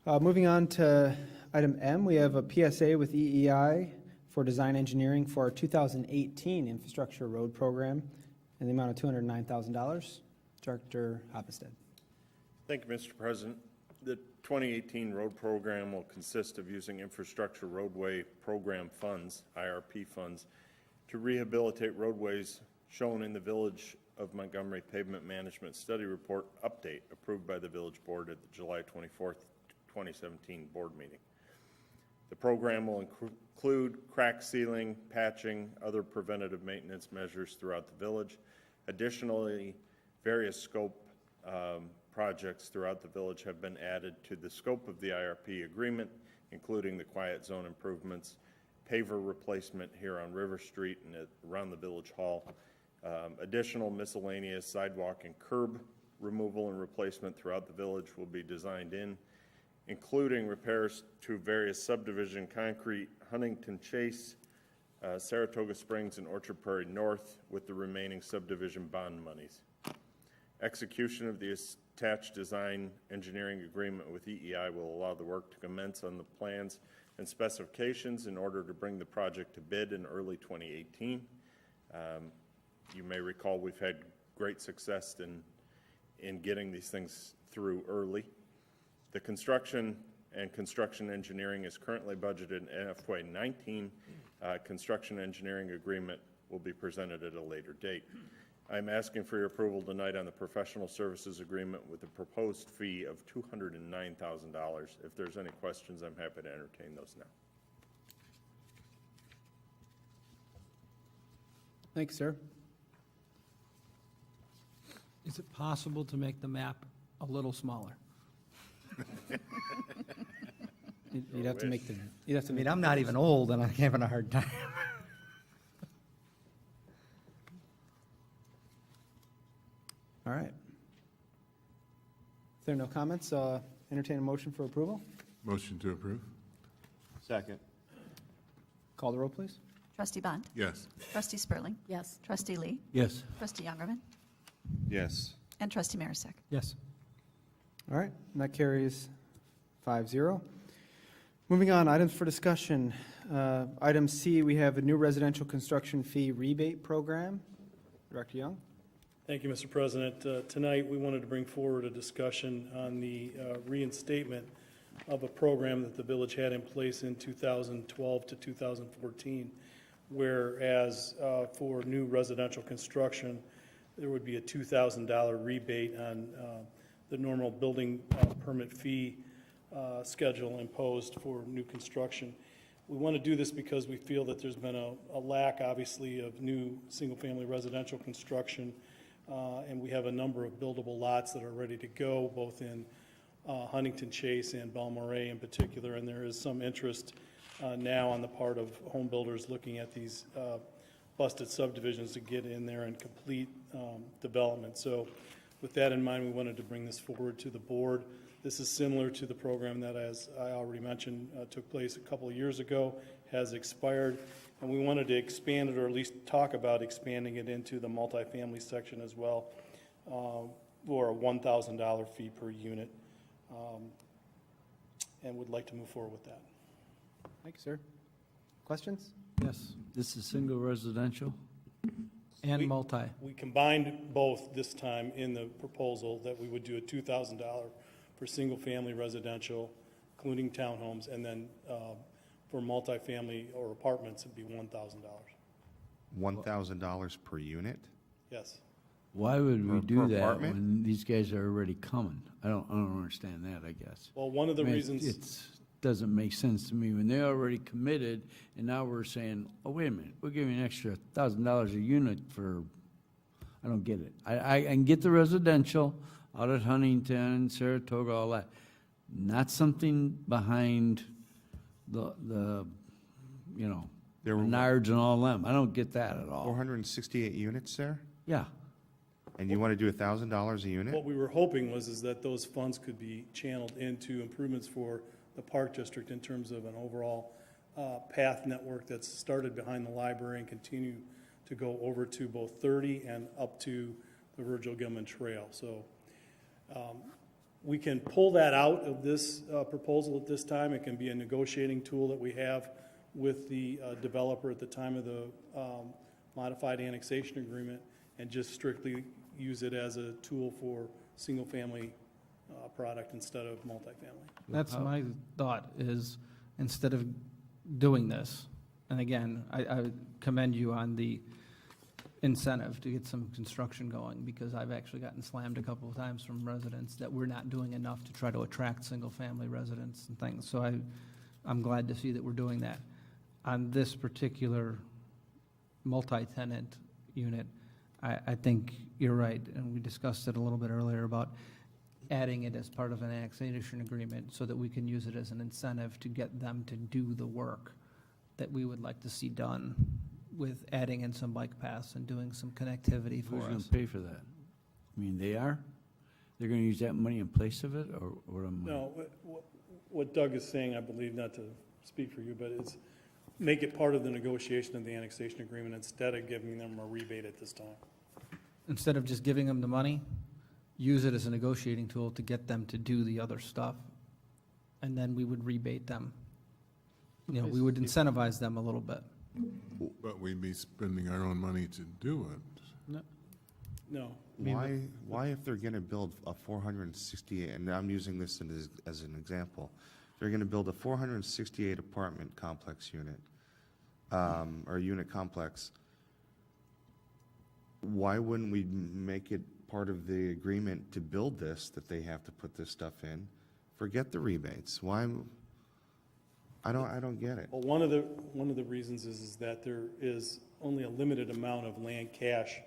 Moving on to item M, we have a PSA with EEI for design engineering for our 2018 infrastructure road program in the amount of $209,000. Director Hoppestead. Thank you, Mr. President. The 2018 road program will consist of using infrastructure roadway program funds, IRP funds, to rehabilitate roadways shown in the Village of Montgomery Pavement Management Study Report update approved by the Village Board at the July 24th, 2017 board meeting. The program will include crack sealing, patching, other preventative maintenance measures throughout the village. Additionally, various scope projects throughout the village have been added to the scope of the IRP agreement, including the quiet zone improvements, paver replacement here on River Street and around the Village Hall, additional miscellaneous sidewalk and curb removal and replacement throughout the village will be designed in, including repairs to various subdivision concrete, Huntington Chase, Saratoga Springs, and Orchard Prairie North, with the remaining subdivision bond monies. Execution of the attached design engineering agreement with EEI will allow the work to commence on the plans and specifications in order to bring the project to bid in early 2018. You may recall we've had great success in getting these things through early. The construction engineering is currently budgeted in FY19. Construction engineering agreement will be presented at a later date. I'm asking for your approval tonight on the professional services agreement with a proposed fee of $209,000. If there's any questions, I'm happy to entertain those now. Thanks, sir. Is it possible to make the map a little smaller? You'd have to make the, you'd have to I make. mean, I'm not even old and I'm having a hard time. All right. If there are no comments, entertain a motion for approval. Motion to approve? Second. Call the roll, please. Trustee Bond. Yes. Trustee Spurling. Yes. Trustee Lee. Yes. Trustee Youngerman. Yes. And Trustee Marisak. Yes. All right, and that carries 5-0. Moving on, items for discussion. Item C, we have a new residential construction fee rebate program. Director Young. Thank you, Mr. President. Tonight, we wanted to bring forward a discussion on the reinstatement of a program that the village had in place in 2012 to 2014, whereas for new residential construction, there would be a $2,000 rebate on the normal building permit fee schedule imposed for new construction. We want to do this because we feel that there's been a lack, obviously, of new single-family residential construction, and we have a number of buildable lots that are ready to go, both in Huntington Chase and Balmoral in particular, and there is some interest now on the part of home builders looking at these busted subdivisions to get in there and complete development. So with that in mind, we wanted to bring this forward to the board. This is similar to the program that, as I already mentioned, took place a couple of years ago, has expired, and we wanted to expand it, or at least talk about expanding it into the multifamily section as well, for a $1,000 fee per unit, and would like to move forward with that. Thank you, sir. Questions? Yes. This is single residential? And multi. We combined both this time in the proposal, that we would do a $2,000 for single-family residential, including townhomes, and then for multifamily or apartments, it'd be $1,000. $1,000 per unit? Yes. Why would we Per- do per that apartment? when these guys are already coming? I don't understand that, I guess. Well, one of the I mean, reasons. It's, doesn't make sense to me when they're already committed, and now we're saying, oh, wait a minute, we're giving an extra $1,000 a unit for, I don't get it. I can get the residential out at Huntington, Saratoga, all that. Not something behind the you know, There were- Menards and all them. I don't get that at all. 468 units there? Yeah. And you want to do $1,000 a unit? What we were hoping is that those funds could be channeled into improvements for the Park District in terms of an overall path network that's started behind the library and continue to go over to both 30 and up to the Virgil Gilman Trail. So we can pull that out of this proposal at this time. It can be a negotiating tool that we have with the developer at the time of the modified annexation agreement, and just strictly use it as a tool for single-family product instead of multifamily. That's my thought, is instead of doing this, and again, I commend you on the incentive to get some construction going, because I've actually gotten slammed a couple of times from residents that we're not doing enough to try to attract single-family residents and things. So I'm glad to see that we're doing that. On this particular multi-tenant unit, I think you're right, and we discussed it a little bit earlier about adding it as part of an annexation agreement so that we can use it as an incentive to get them to do the work that we would like to see done with adding in some bike paths and doing some connectivity for Who's going us. to pay for that? I mean, they are? They're going to use that money in place of it, or what am I? No, what Doug is saying, I believe, not to speak for you, but it's make it part of the negotiation of the annexation agreement instead of giving them a rebate at this time. Instead of just giving them the money, use it as a negotiating tool to get them to do the other stuff, and then we would rebate them. You know, we would incentivize them a little bit. But we'd be spending our own money to do it. No. Why, if they're going to build a 468, and I'm using this as an example, they're going to build a 468 apartment complex unit, or unit complex, why wouldn't we make it part of the agreement to build this, that they have to put this stuff in? Forget the rebates. Why? I don't get it. Well, one of the reasons is that there is only a limited amount of land cash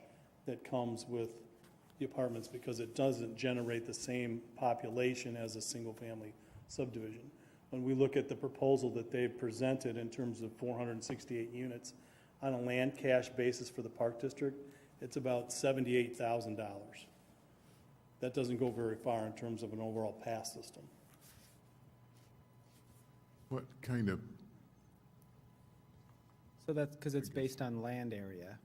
that comes with the apartments, because it doesn't generate the same population as a single-family subdivision. When we look at the proposal that they've presented in terms of 468 units on a land cash basis for the Park District, it's about $78,000. That doesn't go very far in terms of an overall pass system. What kind of, So that's because it's based on land area.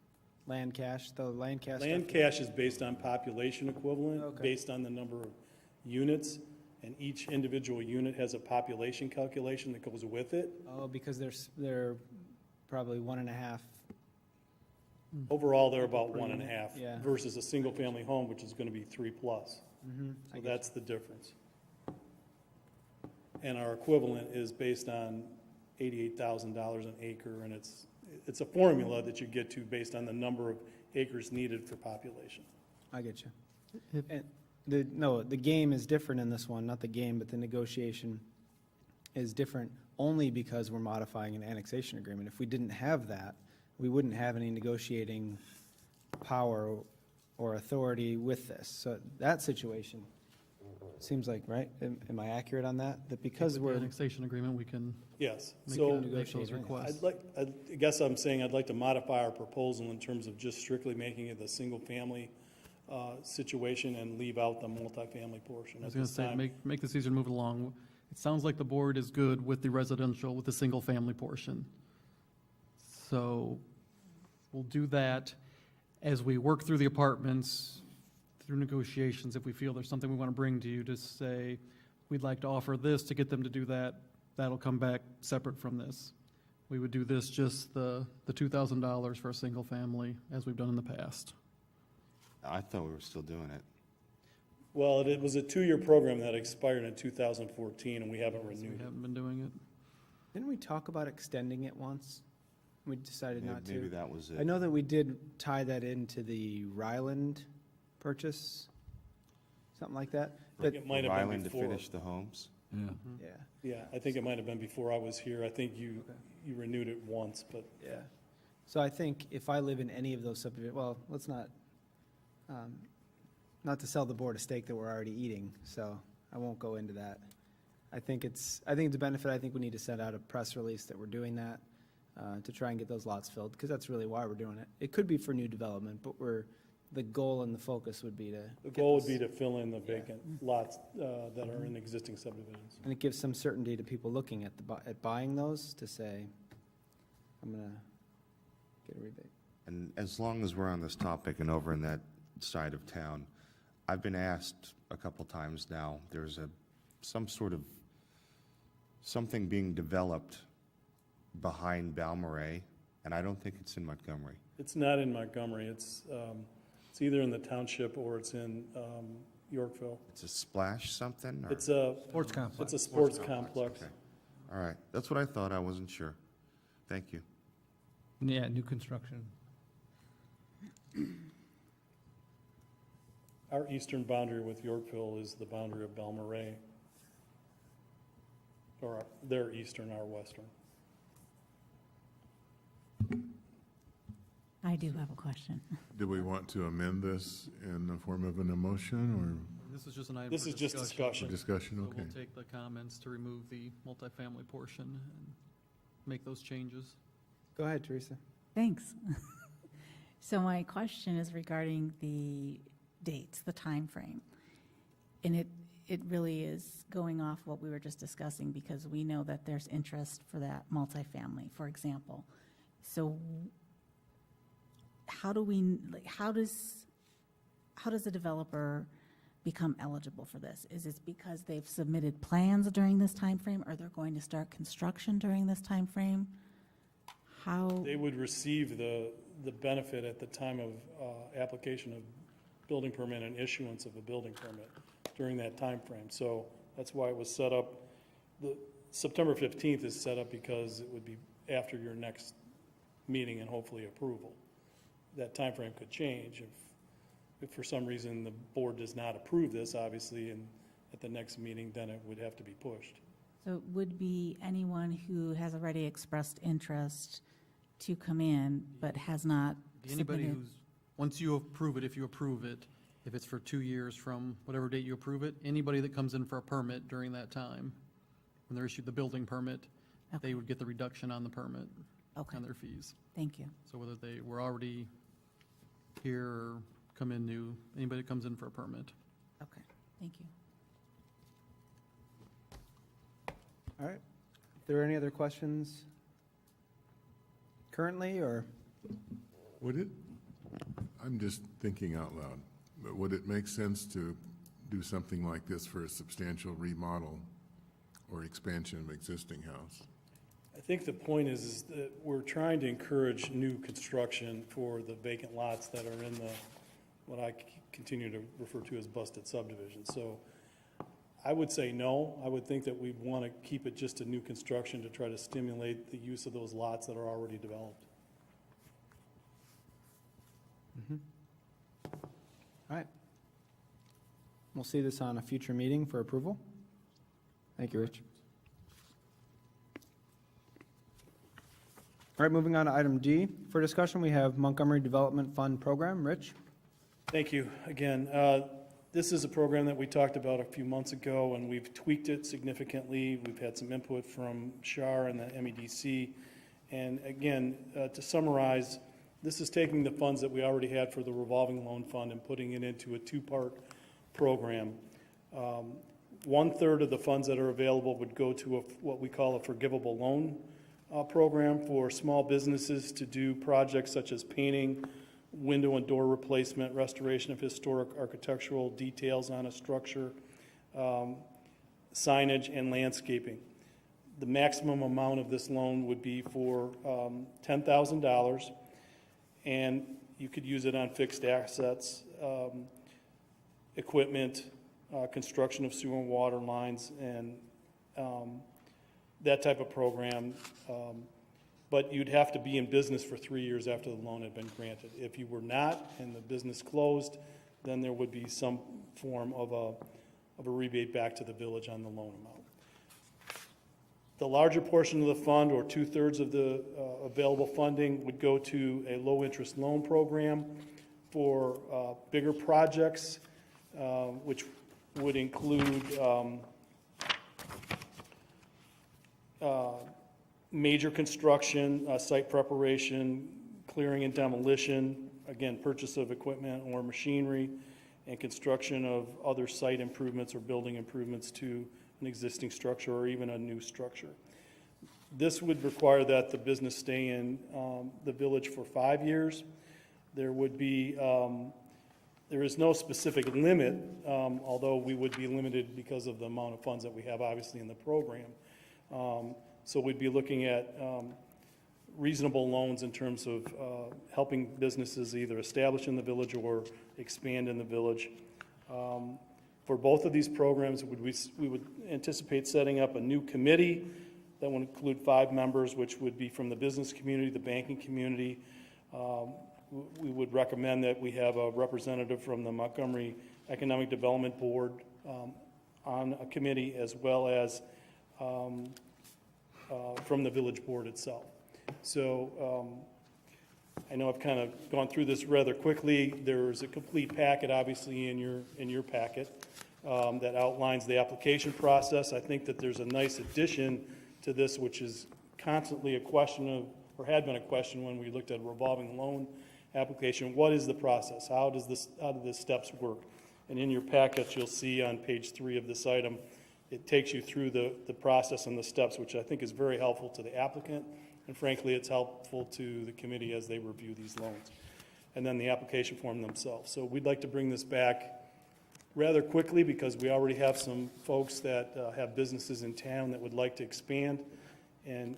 Land cash, the land cash. Land stuff? cash is based on population equivalent, Okay. based on the number of units, and each individual unit has a population calculation that goes with it. Oh, because they're probably 1.5. Overall, they're about Per 1.5 unit, yeah. versus a single-family home, which is going to be 3+. Mhm, I So get that's the difference. And our equivalent is based on $88,000 an acre, and it's a formula that you get to based on the number of acres needed for population. I get you. If- And- the game is different in this one, not the game, but the negotiation is different only because we're modifying an annexation agreement. If we didn't have that, we wouldn't have any negotiating power or authority with this. So that situation seems like, right? Am I accurate on that? That because With we're. the annexation agreement, we can Yes, make so make those requests. I guess I'm saying I'd like to modify our proposal in terms of just strictly making it a single-family situation and leave out the multifamily portion I was at going this to say, time. make this easier to move it along. It sounds like the board is good with the residential, with the single-family portion. So we'll do that as we work through the apartments, through negotiations. If we feel there's something we want to bring to you to say, we'd like to offer this to get them to do that, that'll come back separate from this. We would do this just the $2,000 for a single family, as we've done in the past. I thought we were still doing it. Well, it was a 2-year program that expired in 2014, and we haven't We renewed it. haven't been doing it. Didn't we talk about extending it once? We decided not to. Maybe that was it. I know that we did tie that into the Ryland purchase, something like that. I think it might have been Ryland to before. finish the homes? Yeah. Yeah, Yeah, I think it might have been before I was here. I think you renewed it once, but yeah. So I think if I live in any of those subdivisions, well, let's not, not to sell the board a steak that we're already eating, so I won't go into that. I think it's a benefit. I think we need to send out a press release that we're doing that to try and get those lots filled, because that's really why we're doing it. It could be for new development, but the goal and the focus would be to. the goal would be to fill in the vacant lots that are in existing subdivisions. And it gives some certainty to people looking at at buying those to say, I'm gonna get a rebate. And as long as we're on this topic and over in that side of town, I've been asked a couple times now, there's some sort of, something being developed behind Balmorhea, and I don't think it's in Montgomery. It's not in Montgomery. It's either in the township or it's in Yorkville. It's a splash something? Or? It's a Sports complex. It's a sports complex. Okay. All right, that's what I thought, I wasn't sure. Thank you. Yeah, new construction. Our eastern boundary with Yorkville is the boundary of Balmorhea. Or their eastern, our western. I do have a question. Do we want to amend this in the form of an emotion This is just an item This for is just or discussion. discussion? So Okay. we'll take the comments to remove the multifamily portion and make those changes. Go ahead, Teresa. Thanks. So my question is regarding the dates, the time frame, and it really is going off what we were just discussing, because we know that there's interest for that multifamily, for example. So how do we, like, how does a developer become eligible for this? Is it because they've submitted plans during this time frame, or they're going to start construction during this time frame? How? They would receive the benefit at the time of application of building permit and issuance of a building permit during that time frame. So that's why it was set up. The September 15th is set up because it would be after your next meeting and hopefully approval. That time frame could change if for some reason the board does not approve this, obviously, and at the next meeting, then it would have to be pushed. So it would be anyone who has already expressed interest to come in but has not Anybody submitted. who's, once you approve it, if you approve it, if it's for 2 years from whatever date you approve it, anybody that comes in for a permit during that time, when they're issued the building permit, they would get the reduction on the permit, Okay. on their fees. Thank you. So whether they were already here or come in new, anybody that comes in for a permit. Okay, thank you. All right. If there are any other questions currently, or? Would it, I'm just thinking out loud, but would it make sense to do something like this for a substantial remodel or expansion of existing house? I think the point is that we're trying to encourage new construction for the vacant lots that are in the, what I continue to refer to as busted subdivisions. So I would say no. I would think that we'd want to keep it just a new construction to try to stimulate the use of those lots that are already developed. All right. We'll see this on a future meeting for approval. Thank you, Rich. All right, moving on to item D. For discussion, we have Montgomery Development Fund Program. Rich? Thank you. Again, this is a program that we talked about a few months ago, and we've tweaked it significantly. We've had some input from SHAR and the MEDC. And again, to summarize, this is taking the funds that we already had for the revolving loan fund and putting it into a two-part program. 1/3 of the funds that are available would go to what we call a forgivable loan program for small businesses to do projects such as painting, window and door replacement, restoration of historic architectural details on a structure, signage, and landscaping. The maximum amount of this loan would be for $10,000, and you could use it on fixed assets, equipment, construction of sewer and water lines, and that type of program. But you'd have to be in business for 3 years after the loan had been granted. If you were not and the business closed, then there would be some form of a rebate back to the village on the loan amount. The larger portion of the fund, or 2/3 of the available funding, would go to a low-interest loan program for bigger projects, which would include major construction, site preparation, clearing and demolition, again, purchase of equipment or machinery, and construction of other site improvements or building improvements to an existing structure or even a new structure. This would require that the business stay in the village for 5 years. There would be, there is no specific limit, although we would be limited because of the amount of funds that we have obviously in the program. So we'd be looking at reasonable loans in terms of helping businesses either establish in the village or expand in the village. For both of these programs, we would anticipate setting up a new committee that would include 5 members, which would be from the business community, the banking community. We would recommend that we have a representative from the Montgomery Economic Development Board on a committee, as well as from the village board itself. So I know I've kind of gone through this rather quickly. There's a complete packet, obviously, in your packet that outlines the application process. I think that there's a nice addition to this, which is constantly a question of, or had been a question when we looked at a revolving loan application. What is the process? How do the steps work? And in your packets, you'll see on page 3 of this item, it takes you through the process and the steps, which I think is very helpful to the applicant, and frankly, it's helpful to the committee as they review these loans. And then the application form themselves. So we'd like to bring this back rather quickly because we already have some folks that have businesses in town that would like to expand and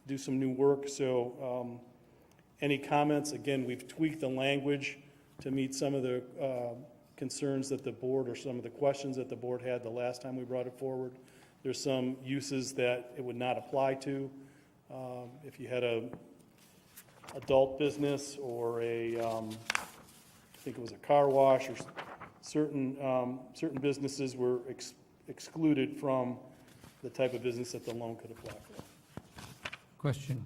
do some new work. So any comments? Again, we've tweaked the language to meet some of the concerns that the board, or some of the questions that the board had the last time we brought it forward. There's some uses that it would not apply to. If you had a adult business or I think it was a car wash, or certain businesses were excluded from the type of business that the loan could apply for. Question,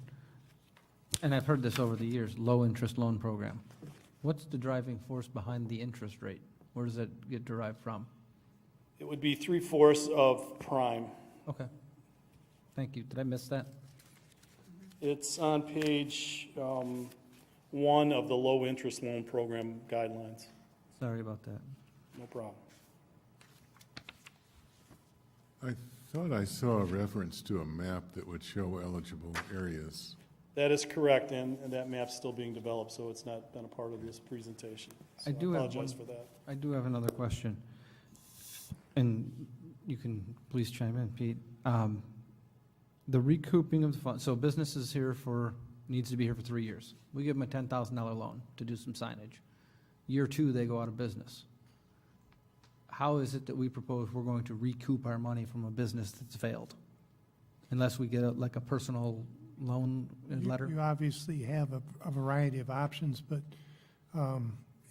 and I've heard this over the years, low-interest loan program. What's the driving force behind the interest rate? Where does that get derived from? It would be 3/4 of prime. Okay. Thank you. Did I miss that? It's on page 1 of the low-interest loan program guidelines. Sorry about that. No problem. I thought I saw a reference to a map that would show eligible areas. That is correct, and that map's still being developed, so it's not been a part of this presentation. So I apologize for that. I do have another question, and you can please chime in, Pete. The recouping of the funds, so businesses needs to be here for 3 years. We give them a $10,000 loan to do some signage. Year 2, they go out of business. How is it that we propose we're going to recoup our money from a business that's failed? Unless we get a personal loan letter? You obviously have a variety of options, but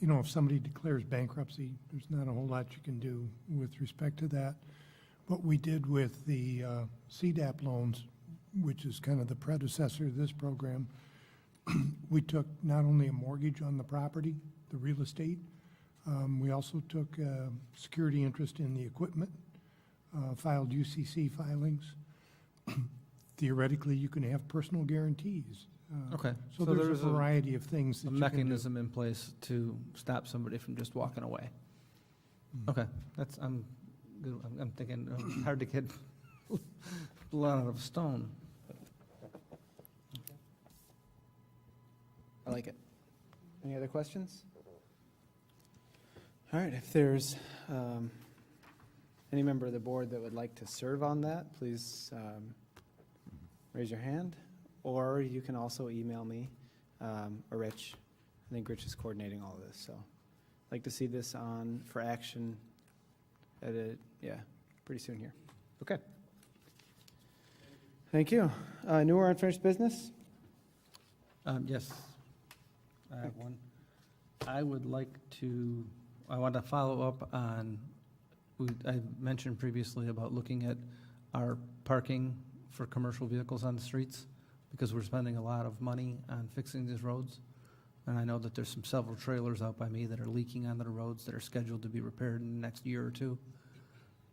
you know, if somebody declares bankruptcy, there's not a whole lot you can do with respect to that. What we did with the CDAP loans, which is kind of the predecessor to this program, we took not only a mortgage on the property, the real estate, we also took security interest in the equipment, filed UCC filings. Theoretically, you can have personal guarantees. Okay. So there's a variety of things that a you can do. mechanism in place to stop somebody from just walking away. Okay, that's, I'm good. I'm thinking, hard to get blood out of a stone. I like it. Any other questions? All right, if there's any member of the board that would like to serve on that, please raise your hand, or you can also email me or Rich. I think Rich is coordinating all of this, so I'd like to see this on for action at pretty soon here. Okay. Thank you. New or unfinished business? Yes, I have one. I would like to, I want to follow up on, I mentioned previously about looking at our parking for commercial vehicles on the streets, because we're spending a lot of money on fixing these roads. And I know that there's several trailers out by me that are leaking onto the roads that are scheduled to be repaired in the next year or two.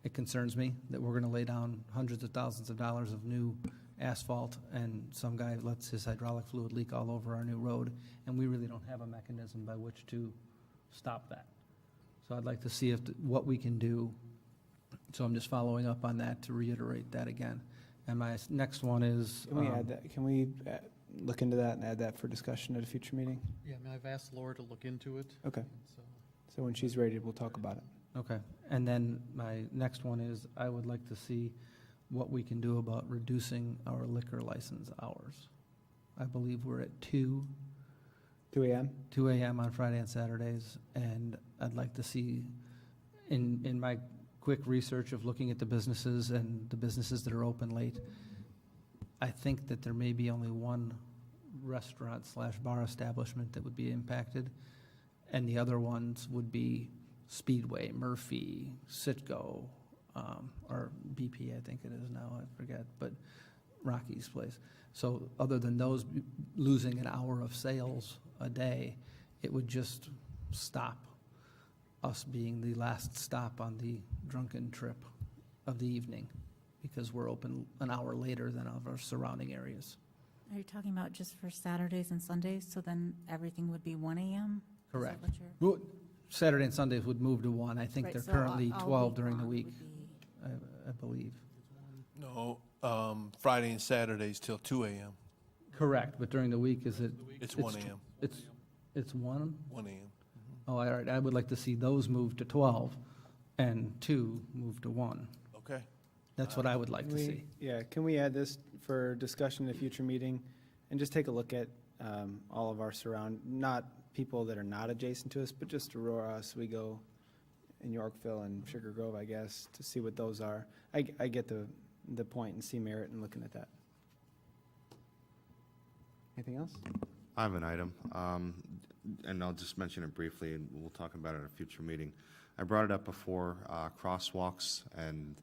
It concerns me that we're going to lay down hundreds of thousands of dollars of new asphalt, and some guy lets his hydraulic fluid leak all over our new road, and we really don't have a mechanism by which to stop that. So I'd like to see what we can do. So I'm just following up on that to reiterate that again. And my next one is. Can we add that? Can we look into that and add that for discussion at a future meeting? Yeah, I mean, I've asked Laura to look into it. Okay. So So when she's ready, we'll talk about it. Okay, and then my next one is, I would like to see what we can do about reducing our liquor license hours. I believe we're at 2 a.m.? 2 a.m. on Friday and Saturdays, and I'd like to see, in my quick research of looking at the businesses and the businesses that are open late, I think that there may be only one restaurant/bar establishment that would be impacted, and the other ones would be Speedway, Murphy, Citgo, or BP, I think it is now, I forget, but Rocky's Place. So other than those losing an hour of sales a day, it would just stop us being the last stop on the drunken trip of the evening, because we're open an hour later than our surrounding areas. Are you talking about just for Saturdays and Sundays, so then everything would be 1 a.m.? Correct. Is that what you're- Saturday and Sundays would move to 1. I think Right, they're so currently all 12 week during the long week, would be- I believe. No, Friday and Saturdays till 2 a.m. Correct, but during the week, is it? It's 1 a.m. It's 1? 1 a.m. Oh, all right, I would like to see those move to 12 and 2 move to 1. Okay. That's what I would like to see. Yeah, can we add this for discussion in a future meeting? And just take a look at all of our not people that are not adjacent to us, but just Aurora, Oswego, and Yorkville and Sugar Grove, I guess, to see what those are. I get the point and see merit in looking at that. Anything else? I have an item, and I'll just mention it briefly, and we'll talk about it at a future meeting. I brought it up before, crosswalks and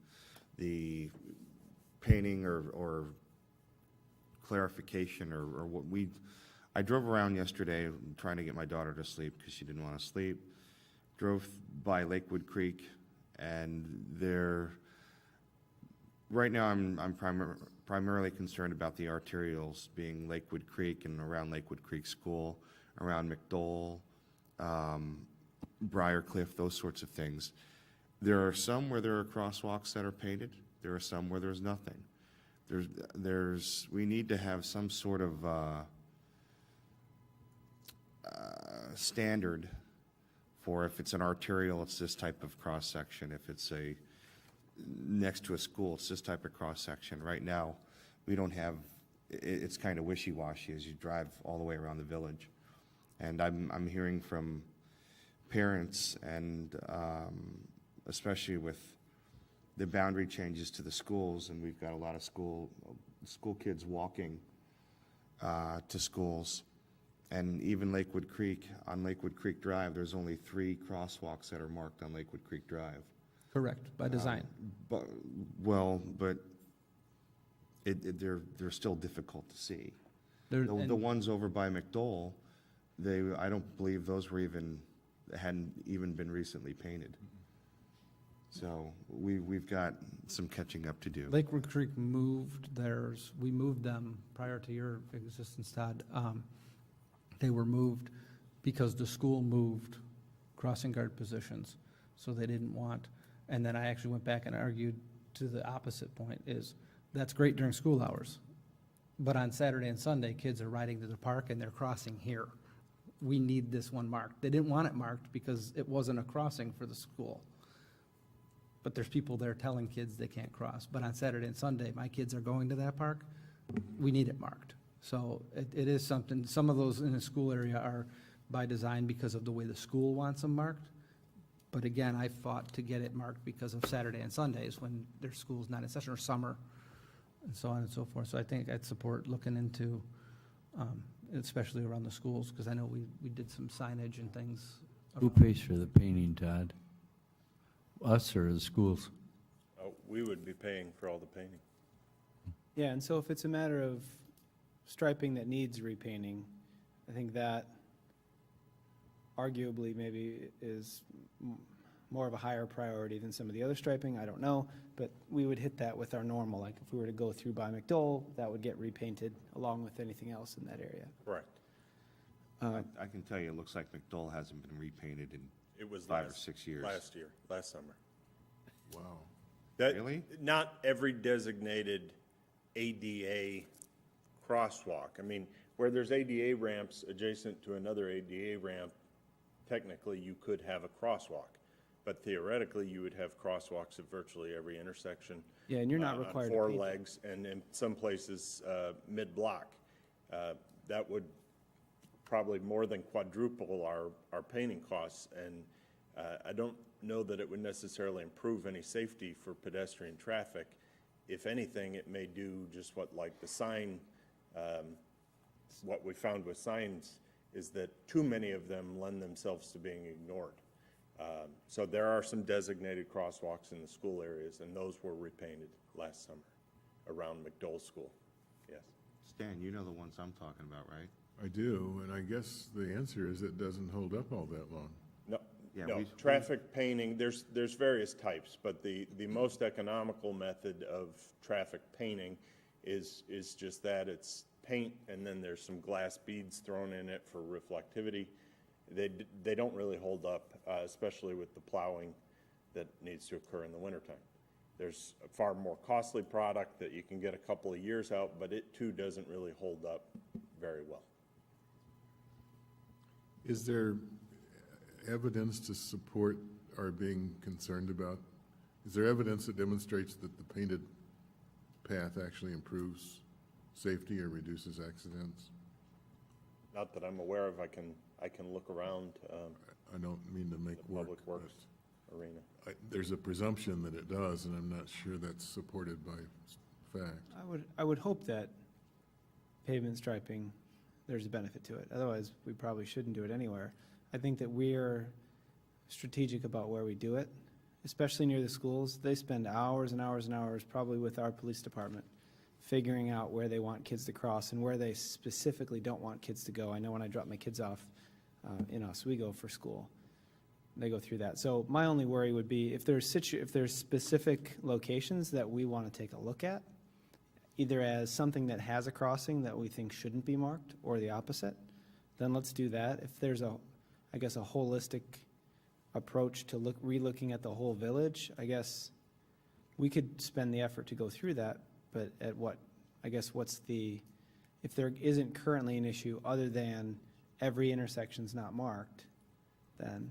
the painting or clarification or what I drove around yesterday trying to get my daughter to sleep because she didn't want to sleep. Drove by Lakewood Creek, and right now I'm primarily concerned about the arterials being Lakewood Creek and around Lakewood Creek School, around McDowell, Briarcliff, those sorts of things. There are some where there are crosswalks that are painted. There are some where there's nothing. We need to have some sort of standard for if it's an arterial, it's this type of cross-section. If it's next to a school, it's this type of cross-section. Right now, we don't have, it's kind of wishy-washy as you drive all the way around the village. And I'm hearing from parents, and especially with the boundary changes to the schools, and we've got a lot of school kids walking to schools, And even Lakewood Creek, on Lakewood Creek Drive, there's only 3 crosswalks that are marked on Lakewood Creek Drive. Correct, by design. But they're still difficult to see. The ones over by McDowell, I don't believe those were hadn't even been recently painted. So we've got some catching up to do. Lakewood Creek moved theirs, we moved them prior to your existence, Todd. They were moved because the school moved crossing guard positions, so they didn't want, and then I actually went back and argued to the opposite point, is that's great during school hours, but on Saturday and Sunday, kids are riding to the park and they're crossing here. We need this one marked. They didn't want it marked because it wasn't a crossing for the school. But there's people there telling kids they can't cross. But on Saturday and Sunday, my kids are going to that park, we need it marked. So it is something, some of those in the school area are by design because of the way the school wants them marked. But again, I fought to get it marked because of Saturday and Sundays when their school's not in session, or summer, and so on and so forth. So I think I'd support looking into, especially around the schools, because I know we did some signage and things. Who pays for the painting, Todd? Us or the schools? We would be paying for all the painting. Yeah, and so if it's a matter of striping that needs repainting, I think that arguably maybe is more of a higher priority than some of the other striping, I don't know, but we would hit that with our normal, like if we were to go through by McDowell, that would get repainted along with anything else in that area. Correct. I can tell you, it looks like McDowell hasn't been repainted in It was 5 or 6 years. Last summer. Wow. Really? Not every designated ADA crosswalk. I mean, where there's ADA ramps adjacent to another ADA ramp, technically you could have a crosswalk. But theoretically, you would have crosswalks at virtually every intersection. Yeah, and you're not required to on 4 paint it. legs, and in some places, mid-block. That would probably more than quadruple our painting costs, and I don't know that it would necessarily improve any safety for pedestrian traffic. If anything, it may do just what, like the sign, what we found with signs is that too many of them lend themselves to being ignored. So there are some designated crosswalks in the school areas, and those were repainted last summer around McDowell School. Yes. Stan, you know the ones I'm talking about, right? I do, and I guess the answer is it doesn't hold up all that long. No, Yeah, no, traffic painting, there's various types, but the most economical method of traffic painting is just that. It's paint, and then there's some glass beads thrown in it for reflectivity. They don't really hold up, especially with the plowing that needs to occur in the wintertime. There's a far more costly product that you can get a couple of years out, but it too doesn't really hold up very well. Is there evidence to support our being concerned about? Is there evidence that demonstrates that the painted path actually improves safety or reduces accidents? Not that I'm aware of. I can look around I don't mean to make the work. public works arena. There's a presumption that it does, and I'm not sure that's supported by fact. I would hope that pavement striping, there's a benefit to it. Otherwise, we probably shouldn't do it anywhere. I think that we're strategic about where we do it, especially near the schools. They spend hours and hours and hours, probably with our police department, figuring out where they want kids to cross and where they specifically don't want kids to go. I know when I drop my kids off in Oswego for school, they go through that. So my only worry would be if there's specific locations that we want to take a look at, either as something that has a crossing that we think shouldn't be marked or the opposite, then let's do that. If there's a holistic approach to re-looking at the whole village, I guess we could spend the effort to go through that, but at what, if there isn't currently an issue other than every intersection's not marked, then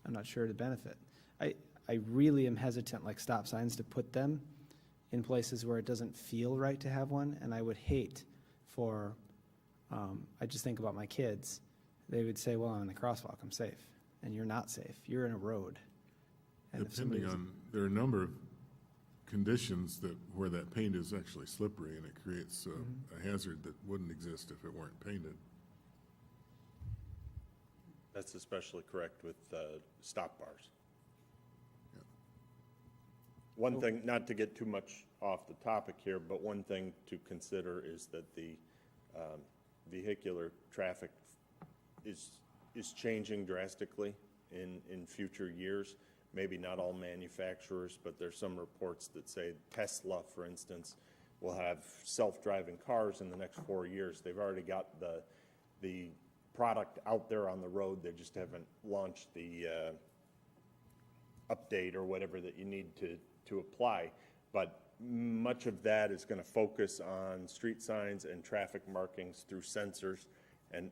I'm not sure the benefit. I really am hesitant, like stop signs, to put them in places where it doesn't feel right to have one, and I would hate for, I just think about my kids, they would say, well, I'm in the crosswalk, I'm safe, and you're not safe, you're in a road. And if Depending somebody's- on, there are a number of conditions where that paint is actually slippery, and it creates a hazard that wouldn't exist if it weren't painted. That's especially correct with stop bars. One thing, not to get too much off the topic here, but one thing to consider is that the vehicular traffic is changing drastically in future years. Maybe not all manufacturers, but there's some reports that say Tesla, for instance, will have self-driving cars in the next 4 years. They've already got the product out there on the road. They just haven't launched the update or whatever that you need to apply. But much of that is going to focus on street signs and traffic markings through sensors, and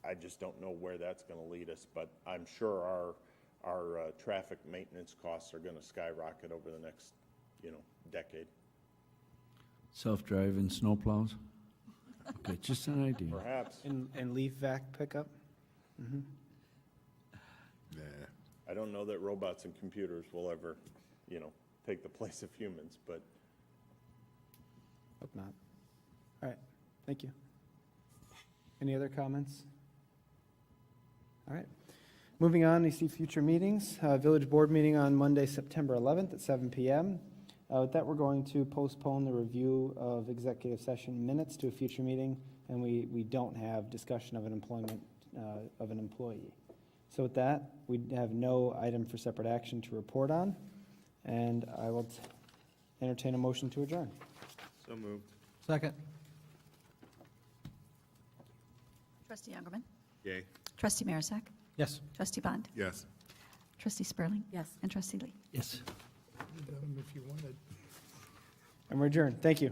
I just don't know where that's going to lead us. But I'm sure our traffic maintenance costs are going to skyrocket over the next, decade. Self-driving snowplows? Okay, just an idea. Perhaps. And leaf vac pickup? Mm-hmm. Nah. I don't know that robots and computers will ever, take the place of humans, but Hope not. All right, thank you. Any other comments? All right. Moving on, you see future meetings. Village Board meeting on Monday, September 11th at 7 p.m. With that, we're going to postpone the review of executive session minutes to a future meeting, and we don't have discussion of an employment of an employee. So with that, we have no item for separate action to report on, and I will entertain a motion to adjourn. so moved. Second. Trustee Youngerman. Yay. Trustee Marisak. Yes. Trustee Bond. Yes. Trustee Spurling. Yes. And Trustee Lee. Yes. If you wanted. And we're adjourned. Thank you.